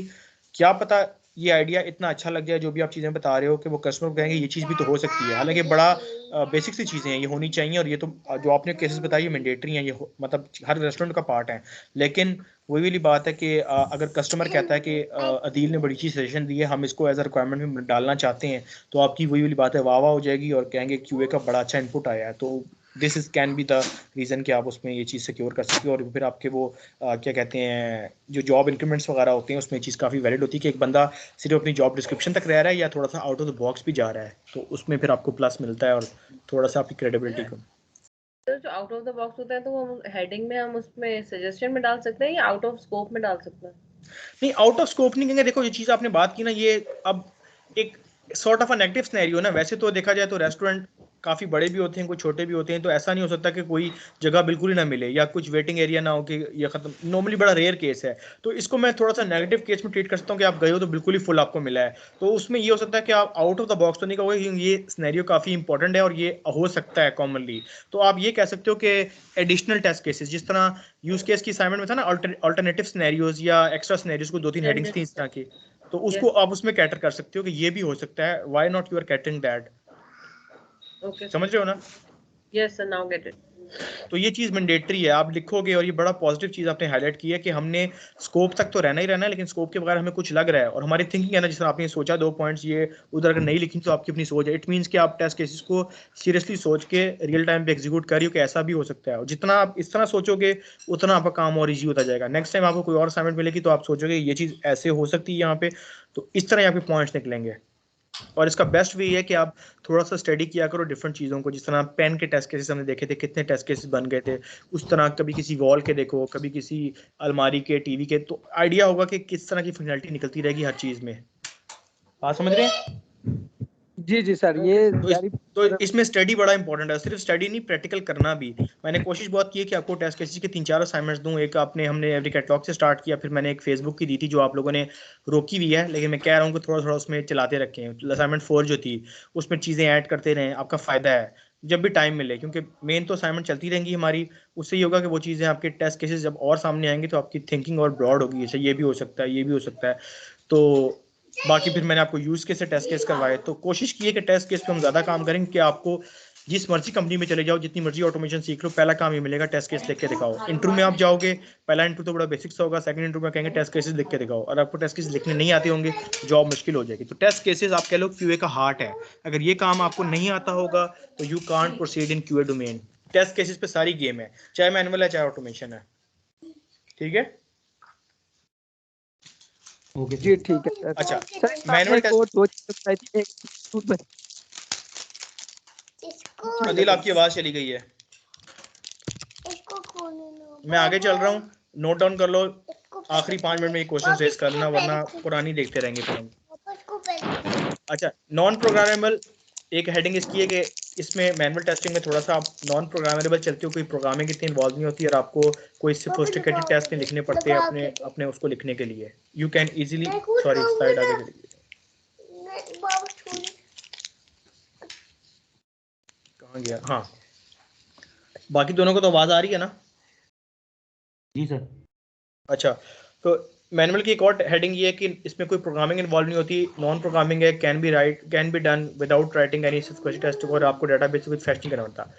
क्या पता ये आइडिया इतना अच्छा लग जाए जो भी आप चीज़ें बता रहे हो कि वो कस्टमर को कहेंगे ये चीज़ भी तो हो सकती है। हालांकि बड़ा बेसिक सी चीज़ें हैं, ये होनी चाहिए, और ये तो जो आपने केसेस बताई ये मैंडेटरी हैं, ये मतलब हर रेस्टोरेंट का पार्ट है। लेकिन वही वाली बात है कि अगर कस्टमर कहता है कि अदील ने बड़ी अच्छी सजेशन दी है, हम इसको एज अ रिक्वायरमेंट में डालना चाहते हैं, तो आपकी वही वाली बात है वाह वाह हो जाएगी और कहेंगे क्यूए का बड़ा अच्छा इनपुट आया है। तो this is can be the reason कि आप उसमें ये चीज़ सिक्योर कर सकते हो। और फिर आपके वो क्या कहते हैं जो जॉब इंक्रीमेंट्स वगैरह होते हैं उसमें चीज़ काफ़ी वैलिड होती है कि एक बंदा सिर्फ अपनी जॉब डिस्क्रिप्शन तक रह रहा है या थोड़ा सा आउट ऑफ द बॉक्स भी जा रहा है, तो उसमें फिर आपको प्लस मिलता है और थोड़ा सा आपकी क्रेडिबिलिटी को। तो जो आउट ऑफ द बॉक्स होता है तो वो हेडिंग में हम उसमें सजेशन में डाल सकते हैं या आउट ऑफ स्कोप में डाल सकते हैं? नहीं, आउट ऑफ स्कोप नहीं कहेंगे। देखो ये चीज़ आपने बात की ना, ये अब एक sort of a negative scenario ना। वैसे तो देखा जाए तो रेस्टोरेंट काफ़ी बड़े भी होते हैं, कुछ छोटे भी होते हैं, तो ऐसा नहीं हो सकता कि कोई जगह बिल्कुल ही ना मिले या कुछ वेटिंग एरिया ना हो कि ये खत्म, नॉर्मली बड़ा रेयर केस है। तो इसको मैं थोड़ा सा नेगेटिव केस में ट्रीट कर सकता हूँ कि आप गए हो तो बिल्कुल ही फुल आपको मिला है। तो उसमें ये हो सकता है कि आप आउट ऑफ द बॉक्स तो नहीं कहोगे, क्योंकि ये सिनेरियो काफ़ी इंपॉर्टेंट है और ये हो सकता है कॉमनली। तो आप ये कह सकते हो कि एडिशनल टेस्ट केसेस, जिस तरह यूज केस की असाइनमेंट में था ना, अल्टरनेटिव सिनेरियोज या एक्स्ट्रा सिनेरियोज को 2-3 हेडिंग्स थी इस तरह की, तो उसको आप उसमें कैटर कर सकते हो कि ये भी हो सकता है, why not you are catering that. Okay समझ रहे हो ना? Yes sir, now get it. तो ये चीज़ मैंडेटरी है, आप लिखोगे। और ये बड़ा पॉजिटिव चीज़ आपने हाईलाइट की है कि हमने स्कोप तक तो रहना ही रहना है, लेकिन स्कोप के बगैर हमें कुछ लग रहा है और हमारी थिंकिंग है ना, जिस तरह आपने सोचा 2 पॉइंट्स ये उधर अगर नहीं लिखी तो आपकी अपनी सोच है। इट मीन्स कि आप टेस्ट केसेस को सीरियसली सोच के रियल टाइम पे एग्जीक्यूट कर रही हो कि ऐसा भी हो सकता है। और जितना आप इस तरह सोचोगे उतना आपका काम और ईजी होता जाएगा। नेक्स्ट टाइम आपको कोई और असाइनमेंट मिलेगी तो आप सोचोगे ये चीज़ ऐसे हो सकती है यहाँ पे, तो इस तरह आपके पॉइंट्स निकलेंगे। और इसका बेस्ट वे है कि आप थोड़ा सा स्टडी किया करो डिफरेंट चीज़ों को। जिस तरह पेन के टेस्ट केसेस हमने देखे थे, कितने टेस्ट केसेस बन गए थे, उस तरह कभी किसी वॉल के देखो, कभी किसी अलमारी के, टीवी के, तो आइडिया होगा कि किस तरह की फंक्शनैलिटी निकलती रहेगी हर चीज़ में। बात समझ रहे हैं? जी जी सर, ये तो इसमें स्टडी बड़ा इंपॉर्टेंट है। सिर्फ स्टडी नहीं, प्रैक्टिकल करना भी। मैंने कोशिश बहुत की है कि आपको टेस्ट केसेस के 3-4 असाइनमेंट्स दूं। एक हमने एवरी कैटलॉग से स्टार्ट किया, फिर मैंने एक फेसबुक की दी थी जो आप लोगों ने रोकी हुई है, लेकिन मैं कह रहा हूँ कि थोड़ा थोड़ा उसमें चलाते रखें। असाइनमेंट 4 जो थी उसमें चीज़ें ऐड करते रहें, आपका फ़ायदा है जब भी टाइम मिले, क्योंकि मेन तो असाइनमेंट चलती रहेंगी हमारी। उससे ये होगा कि वो चीज़ें आपके टेस्ट केसेस जब और सामने आएंगे तो आपकी थिंकिंग और ब्रॉड होगी, जैसे ये भी हो सकता है, ये भी हो सकता है। तो बाकी फिर मैंने आपको यूज केस से टेस्ट केस करवाए। तो कोशिश की है कि टेस्ट केस पे हम ज़्यादा काम करें कि आपको जिस मर्जी कंपनी में चले जाओ, जितनी मर्जी ऑटोमेशन सीख लो, पहला काम ये मिलेगा टेस्ट केस लिख के दिखाओ। इंटरव्यू में आप जाओगे, पहला इंटरव्यू तो बड़ा बेसिक सा होगा, सेकंड इंटरव्यू में कहेंगे टेस्ट केसेस लिख के दिखाओ, और आपको टेस्ट केसेस लिखने नहीं आते होंगे जॉब मुश्किल हो जाएगी। तो टेस्ट केसेस आप कह लो क्यूए का हार्ट है। अगर ये काम आपको नहीं आता होगा तो you can't proceed in QA domain. Test cases पे सारी गेम है, चाहे मैनुअल है चाहे ऑटोमेशन है। ठीक है? ओके जी, ठीक है सर। अच्छा, सर मैनुअल टेस्ट। अदिल आपकी आवाज चली गई है, मैं आगे चल रहा हूँ, नोट डाउन कर लो। आखिरी 5 मिनट में ये क्वेश्चन रेज कर लेना, वरना पुरानी देखते रहेंगे फिर हम। अच्छा, नॉन प्रोग्रामेबल एक हेडिंग इसकी है कि इसमें मैनुअल टेस्टिंग में थोड़ा सा आप नॉन प्रोग्रामेबल चलते हो, कोई प्रोग्रामिंग इतनी इन्वॉल्व नहीं होती और आपको कोई सोफिस्टिकेटेड टेस्ट नहीं लिखने पड़ते अपने उसको लिखने के लिए। You can easily, sorry slide आगे चली कहाँ गया, हाँ बाकी दोनों को तो आवाज आ रही है ना? जी सर। अच्छा, तो मैनुअल की एक और हेडिंग ये है कि इसमें कोई प्रोग्रामिंग इन्वॉल्व नहीं होती, नॉन प्रोग्रामिंग है, can be done without writing any sequence test, और आपको डेटाबेस से कुछ फेच नहीं करना पड़ता।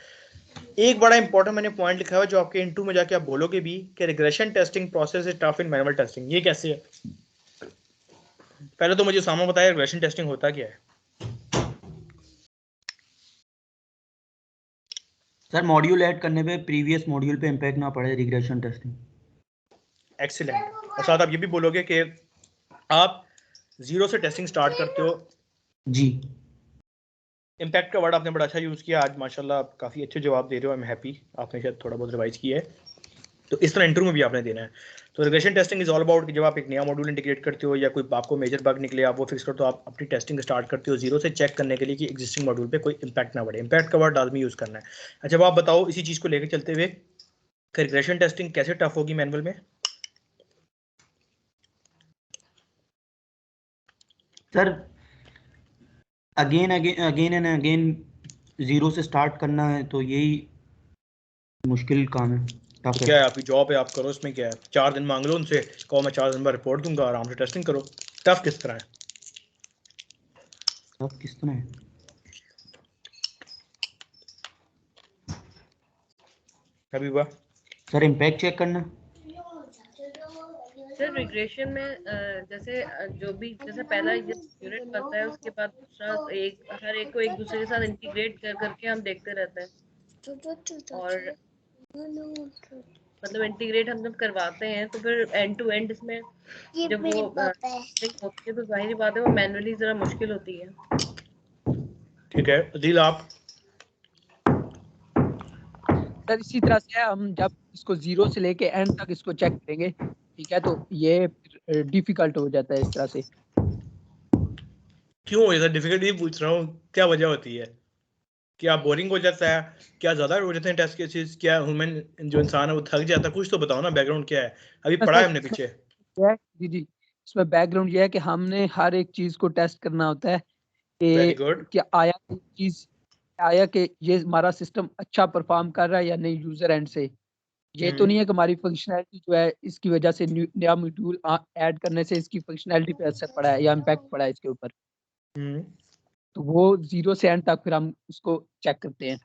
एक बड़ा इंपॉर्टेंट मैंने पॉइंट लिखा है जो आपके इंटरव्यू में जाके आप बोलोगे भी कि regression testing process is tough in manual testing. ये कैसे है? पहले तो मुझे सामा बताया रिग्रेशन टेस्टिंग होता क्या है। सर मॉड्यूल ऐड करने पे प्रीवियस मॉड्यूल पे इम्पैक्ट ना पड़े, रिग्रेशन टेस्टिंग। एक्सीलेंट। और साथ आप ये भी बोलोगे कि आप जीरो से टेस्टिंग स्टार्ट करते हो। जी। इम्पैक्ट का वर्ड आपने बड़ा अच्छा यूज़ किया आज, माशाल्लाह आप काफ़ी अच्छे जवाब दे रहे हो, आई एम हैप्पी। आपने शायद थोड़ा बहुत रिवाइज किया है, तो इस तरह इंटरव्यू में भी आपने देना है। तो regression testing is all about कि जब आप एक नया मॉड्यूल इंटीग्रेट करते हो या कोई आपको मेजर बग निकले आप वो फिक्स करते हो, आप अपनी टेस्टिंग स्टार्ट करते हो जीरो से चेक करने के लिए कि एग्जिस्टिंग मॉड्यूल पे कोई इंपैक्ट ना बढ़े। इंपैक्ट का वर्ड लाजमी यूज़ करना है। अच्छा, अब आप बताओ इसी चीज़ को लेकर चलते हुए कि रिग्रेशन टेस्टिंग कैसे टफ होगी मैनुअल में? Sir again and again zero से स्टार्ट करना है तो यही मुश्किल काम है, टफ क्या है। है आपकी जॉब है, आप करो, इसमें क्या है? 4 दिन मांग लो उनसे, कहो मैं 4 दिन बाद रिपोर्ट दूंगा, आराम से टेस्टिंग करो। टफ किस तरह है? टफ किस तरह है? अभी हुआ सर इम्पैक्ट चेक करना। सर रिग्रेशन में जैसे जो भी जैसे पहला यूनिट बनता है उसके बाद दूसरा हर एक को एक दूसरे के साथ इंटीग्रेट कर करके हम देखते रहते हैं, और मतलब इंटीग्रेट हम जब करवाते हैं तो फिर एंड टू एंड इसमें जब वो होती है तो जाहिर बात है वो मैनुअली जरा मुश्किल होती है। ठीक है अदील, आप? सर इसी तरह से हम जब इसको जीरो से लेके एंड तक इसको चेक करेंगे, ठीक है, तो ये डिफिकल्ट हो जाता है इस तरह से। क्यों ऐसा डिफिकल्ट नहीं पूछ रहा हूँ, क्या वजह होती है? क्या बोरिंग हो जाता है? क्या ज्यादा हो जाते हैं टेस्ट केसेस? क्या ह्यूमन जो इंसान है वो थक जाता है? कुछ तो बताओ ना, बैकग्राउंड क्या है? अभी पढ़ा है हमने पीछे। जी जी, इसमें बैकग्राउंड ये है कि हमने हर एक चीज को टेस्ट करना होता है वेरी कि गुड। क्या कि ये हमारा सिस्टम अच्छा परफॉर्म कर रहा है या नहीं यूजर एंड से। ये तो नहीं है कि हमारी फंक्शनैलिटी जो है इसकी वजह से नया मॉड्यूल ऐड करने से इसकी फंक्शनैलिटी पे असर पड़ा है या इम्पैक्ट पड़ा है इसके ऊपर। तो वो जीरो से एंड तक फिर हम उसको चेक करते हैं।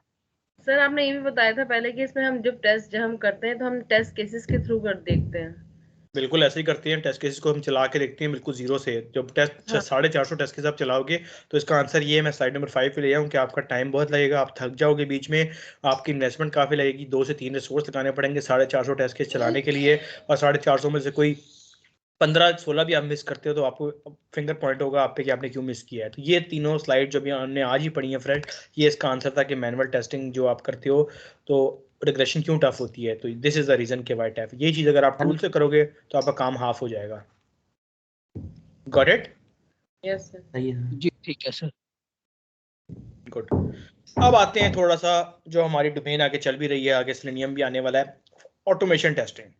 सर आपने ये भी बताया था पहले कि इसमें हम जब हम करते हैं तो हम टेस्ट केसेस के थ्रू कर देखते हैं। बिल्कुल ऐसे ही करते हैं, टेस्ट केसेस को हम चला के देखते हैं बिल्कुल जीरो से। जब टेस्ट हाँ। 450 टेस्ट केस आप चलाओगे तो इसका आंसर ये है, मैं स्लाइड नंबर 5 पे ले आऊँ कि आपका टाइम बहुत लगेगा, आप थक जाओगे बीच में, आपकी इन्वेस्टमेंट काफ़ी लगेगी, 2 से 3 रिसोर्स लगाने पड़ेंगे 450 टेस्ट केस चलाने के लिए, और 450 में से कोई 15-16 भी आप मिस करते हो तो आपको फिंगर पॉइंट होगा आप पे कि आपने क्यों मिस किया है। तो ये तीनों स्लाइड जो भी हमने आज ही पढ़ी है फ्रेंड, ये इसका आंसर था कि मैनुअल टेस्टिंग जो आप करते हो तो रिग्रेशन क्यों टफ होती है। तो दिस इज द रीजन के वाई टफ। ये चीज़ अगर आप टूल से करोगे तो आपका काम हाफ हो जाएगा। Got it? Yes sir. सही है जी ठीक है सर। गुड। अब आते हैं थोड़ा सा जो हमारी डोमेन आगे चल भी रही है, आगे सेलेनियम भी आने वाला है, automation testing.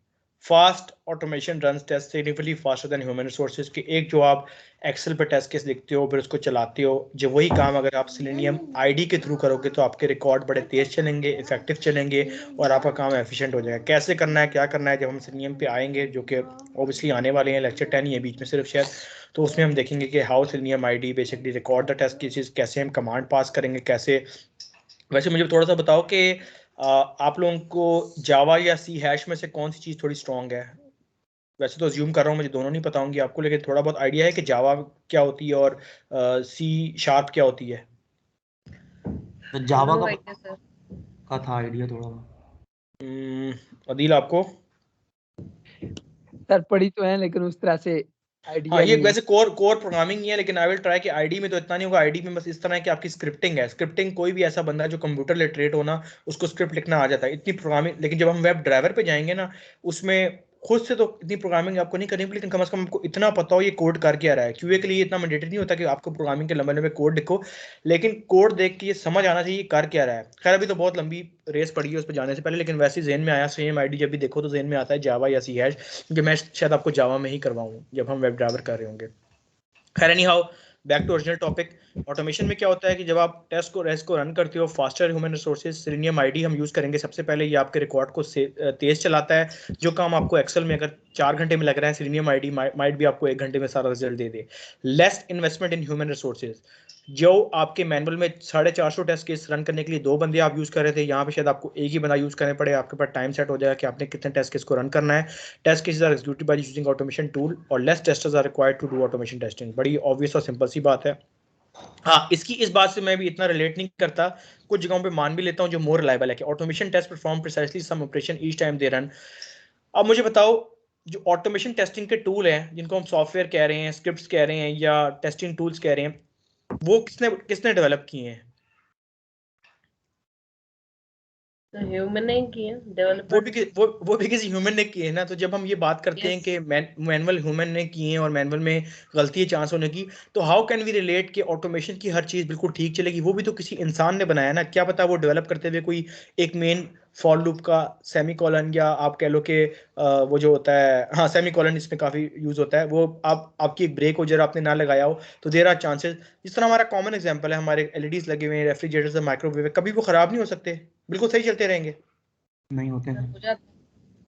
Fast automation runs test significantly faster than human resources के। एक जो आप एक्सेल पे टेस्ट केस लिखते हो फिर उसको चलाते हो, जो वही काम अगर आप सेलेनियम आईडी के थ्रू करोगे तो आपके रिकॉर्ड बड़े तेज चलेंगे, इफेक्टिव चलेंगे और आपका काम एफिशिएंट हो जाएगा। कैसे करना है, क्या करना है, जब हम सेलेनियम पे आएंगे जो कि ऑब्वियसली आने वाले हैं, लेक्चर 10 ही है बीच में सिर्फ शायद, तो उसमें हम देखेंगे कि how Selenium IDE basically record the test cases, कैसे हम कमांड पास करेंगे, कैसे। वैसे मुझे थोड़ा सा बताओ कि आप लोगों को जावा या सी हैश में से कौन सी चीज़ थोड़ी स्ट्रॉन्ग है? वैसे तो अज्यूम कर रहा हूँ मुझे दोनों नहीं पता होंगी आपको, लेकिन थोड़ा बहुत आइडिया है कि जावा क्या होती है और सी शार्प क्या होती है? तो जावा नो आइडिया सर। का था आइडिया थोड़ा। अदील आपको? सर पढ़ी तो है लेकिन उस तरह से हाँ, आइडिया ये नहीं है। वैसे कोर प्रोग्रामिंग ही है, लेकिन आई विल ट्राई कि आईडी में तो इतना नहीं होगा। आईडी में बस इस तरह है कि आपकी स्क्रिप्टिंग है। स्क्रिप्टिंग कोई भी ऐसा बंदा जो कंप्यूटर लिटरेट हो ना उसको स्क्रिप्ट लिखना आ जाता है, इतनी प्रोग्रामिंग। लेकिन जब हम वेब ड्राइवर पे जाएंगे ना उसमें खुद से तो इतनी प्रोग्रामिंग आपको नहीं करनी, लेकिन कम से कम आपको इतना पता हो ये कोड कर क्या रहा है। क्यूए के लिए इतना मैंडेटरी नहीं होता कि आपको प्रोग्रामिंग के लंबे लंबे कोड लिखो, लेकिन कोड देख के ये समझ आना चाहिए कर क्या रहा है। खैर अभी तो बहुत लंबी रेस पड़ी है उस पर जाने से पहले, लेकिन वैसे जहन में आया, सेम आईडी जब भी देखो तो जहन में आता है जावा या सी हैश, क्योंकि मैं शायद आपको जावा में ही करवाऊँ जब हम वेब ड्राइवर कर रहे होंगे। खैर anyhow, back to original topic. Automation में क्या होता है कि जब आप टेस्ट को रेस्ट को रन करते हो, faster human resources selenium ID हम यूज़ करेंगे सबसे पहले। ये आपके रिकॉर्ड को तेज चलाता है। जो काम आपको एक्सेल में अगर 4 घंटे में लग रहा है, सेलेनियम आईडी माइट भी आपको 1 घंटे में सारा result they they. Less investment in human resources. जो आपके मैनुअल में 450 टेस्ट केस रन करने के लिए 2 बंदे आप यूज़ कर रहे थे, यहाँ पे शायद आपको एक ही बंदा यूज़ करने पड़े। आपके पास टाइम सेट हो जाएगा कि आपने कितने टेस्ट केस को रन करना है। Test cases are executed by using automation tool और less testers are required to do automation testing. बड़ी ऑब्वियस और सिंपल सी बात है। हाँ, इसकी इस बात से मैं भी इतना रिलेट नहीं करता, कुछ जगहों पे मान भी लेता हूँ जो मोर रिलायबल है कि automation test perform precisely same operation each time they run. अब मुझे बताओ, जो ऑटोमेशन टेस्टिंग के टूल हैं जिनको हम सॉफ्टवेयर कह रहे हैं, स्क्रिप्ट्स कह रहे हैं या टेस्टिंग टूल्स कह रहे हैं, वो किसने डेवलप किए हैं? ह्यूमन ने किए, डेवलपर वो भी किसी ह्यूमन ने किए हैं ना। तो जब हम ये बात करते हैं कि मैनुअल ह्यूमन ने किए हैं और मैनुअल में गलती है चांस होने की, तो हाउ कैन वी रिलेट कि ऑटोमेशन की हर चीज़ बिल्कुल ठीक चलेगी? वो भी तो किसी इंसान ने बनाया ना। क्या पता वो डेवलप करते हुए कोई एक मेन फॉर लूप का सेमी कॉलन, या आप कह लो कि वो जो होता है, हाँ सेमी कॉलन इसमें काफ़ी यूज़ होता है, वो आपकी एक ब्रेक हो जरा आपने ना लगाया हो तो देर आर चांसेस। जिस तरह हमारा कॉमन एग्जांपल है, हमारे एलईडीज लगे हुए हैं, रेफ्रिजरेटर्स, माइक्रोवेव, कभी वो ख़राब नहीं हो सकते, बिल्कुल सही चलते रहेंगे। नहीं होते हैं।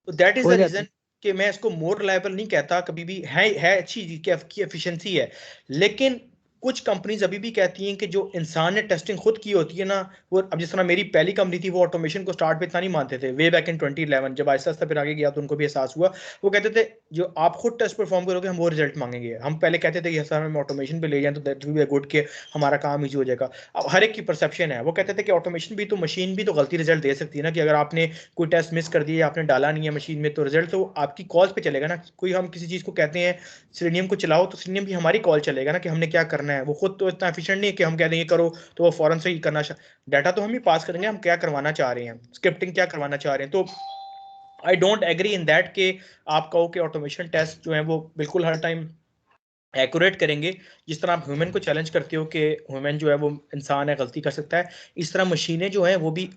तो दैट इज हो द जाती रीजन कि मैं इसको मोर रिलायबल नहीं कहता कभी भी। है अच्छी की एफिशिएंसी है, लेकिन कुछ कंपनीज अभी भी कहती हैं कि जो इंसान ने टेस्टिंग खुद की होती है ना, वो अब जिस तरह मेरी पहली कंपनी थी, वो ऑटोमेशन को स्टार्ट पे इतना नहीं मानते थे वे बैक इन 2011। जब आहिस्ता आहिस्ता फिर आगे गया तो उनको भी एहसास हुआ। वो कहते थे जो आप खुद टेस्ट परफॉर्म करोगे हम वो रिजल्ट मांगेंगे। हम पहले कहते थे कि सर हम ऑटोमेशन पे ले जाएं तो दैट विल बी गुड के हमारा काम ईजी हो जाएगा। अब हर एक की परसेप्शन है। वो कहते थे कि ऑटोमेशन भी तो, मशीन भी तो गलती रिजल्ट दे सकती है ना, कि अगर आपने कोई टेस्ट मिस कर दिया, आपने डाला नहीं है मशीन में, तो रिजल्ट तो आपकी कॉल पे चलेगा ना। कोई हम किसी चीज़ को कहते हैं सेलेनियम को चलाओ, तो सेलेनियम भी हमारी कॉल चलेगा ना कि हमने क्या करना है। वो खुद तो इतना एफिशिएंट नहीं है कि हम कह देंगे करो तो वो फौरन से ही करना। डाटा तो हम ही पास करेंगे, हम क्या करवाना चाह रहे हैं, स्क्रिप्टिंग क्या करवाना चाह रहे हैं। तो I don't agree in that कि आप कहो कि ऑटोमेशन टेस्ट जो है वो बिल्कुल हर टाइम एक्यूरेट करेंगे। जिस तरह आप ह्यूमन को चैलेंज करते हो कि ह्यूमन जो है वो इंसान है, गलती कर सकता है, इस तरह मशीनें जो हैं वो भी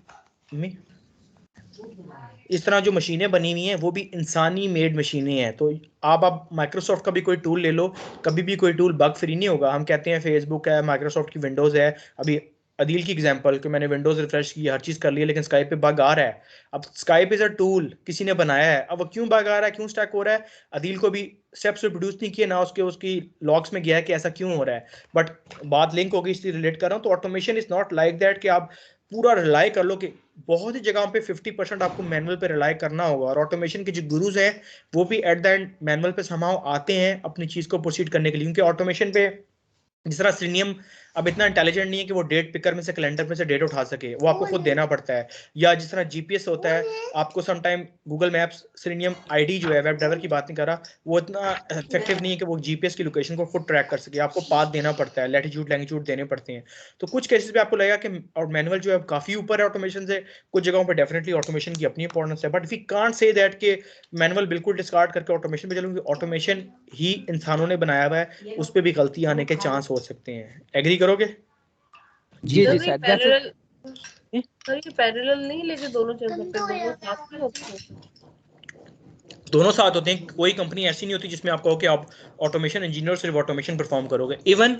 इस तरह जो मशीनें बनी हुई हैं वो भी इंसानी मेड मशीनें हैं। तो आप माइक्रोसॉफ्ट का भी कोई टूल ले लो, कभी भी कोई टूल बग फ्री नहीं होगा। हम कहते हैं फेसबुक है, माइक्रोसॉफ्ट की विंडोज़ है, अभी अदील की एग्जांपल कि मैंने विंडोज़ रिफ्रेश की, हर चीज़ कर ली, लेकिन स्काइप पे बग आ रहा है। अब स्काइप इज़ अ टूल, किसी ने बनाया है, अब वो क्यों बग आ रहा है, क्यों स्टैक हो रहा है, अदील को भी स्टेप्स प्रोड्यूस नहीं किए ना, उसकी लॉग्स में गया है कि ऐसा क्यों हो रहा है। बट बात लिंक हो गई, इसलिए रिलेट कर रहा हूँ। तो automation is not like that कि आप पूरा रिलाई कर लो कि बहुत ही जगहों पे 50% आपको मैनुअल पे रिलाई करना होगा। और ऑटोमेशन के जो गुरुज हैं वो भी एट द एंड मैनुअल पे समाव आते हैं अपनी चीज़ को प्रोसीड करने के लिए, क्योंकि ऑटोमेशन पे जिस तरह सेलेनियम अब इतना इंटेलिजेंट नहीं है कि वो डेट पिकर में से, कैलेंडर में से डेट उठा सके, वो आपको खुद देना पड़ता है। या जिस तरह जीपीएस होता है, आपको some time Google Maps Selenium IDE जो है, वेब ड्राइवर की बात नहीं कर रहा, वो इतना इफेक्टिव नहीं है कि वो जीपीएस की लोकेशन को खुद ट्रैक कर सके। आपको पाथ देना पड़ता है, लैटिट्यूड लैंगिट्यूड देने पड़ते हैं। तो कुछ केसेस पे आपको लगेगा कि और मैनुअल जो है काफ़ी ऊपर है ऑटोमेशन से, कुछ जगहों पर डेफिनेटली ऑटोमेशन की अपनी इंपॉर्टेंस है। But we can't say that कि मैनुअल बिल्कुल डिस्कार्ड करके ऑटोमेशन पे चलूंगी। ऑटोमेशन ही इंसानों ने बनाया हुआ है, उस पर भी गलती आने के चांस हो सकते हैं। एग्री करोगे? जी जी सर, जैसे सर ये पैरेलल नहीं लेके दोनों चल सकते, दोनों साथ नहीं होते हैं। दोनों साथ होते हैं। कोई कंपनी ऐसी नहीं होती जिसमें आप कहो कि आप ऑटोमेशन इंजीनियर सिर्फ ऑटोमेशन परफॉर्म करोगे। इवन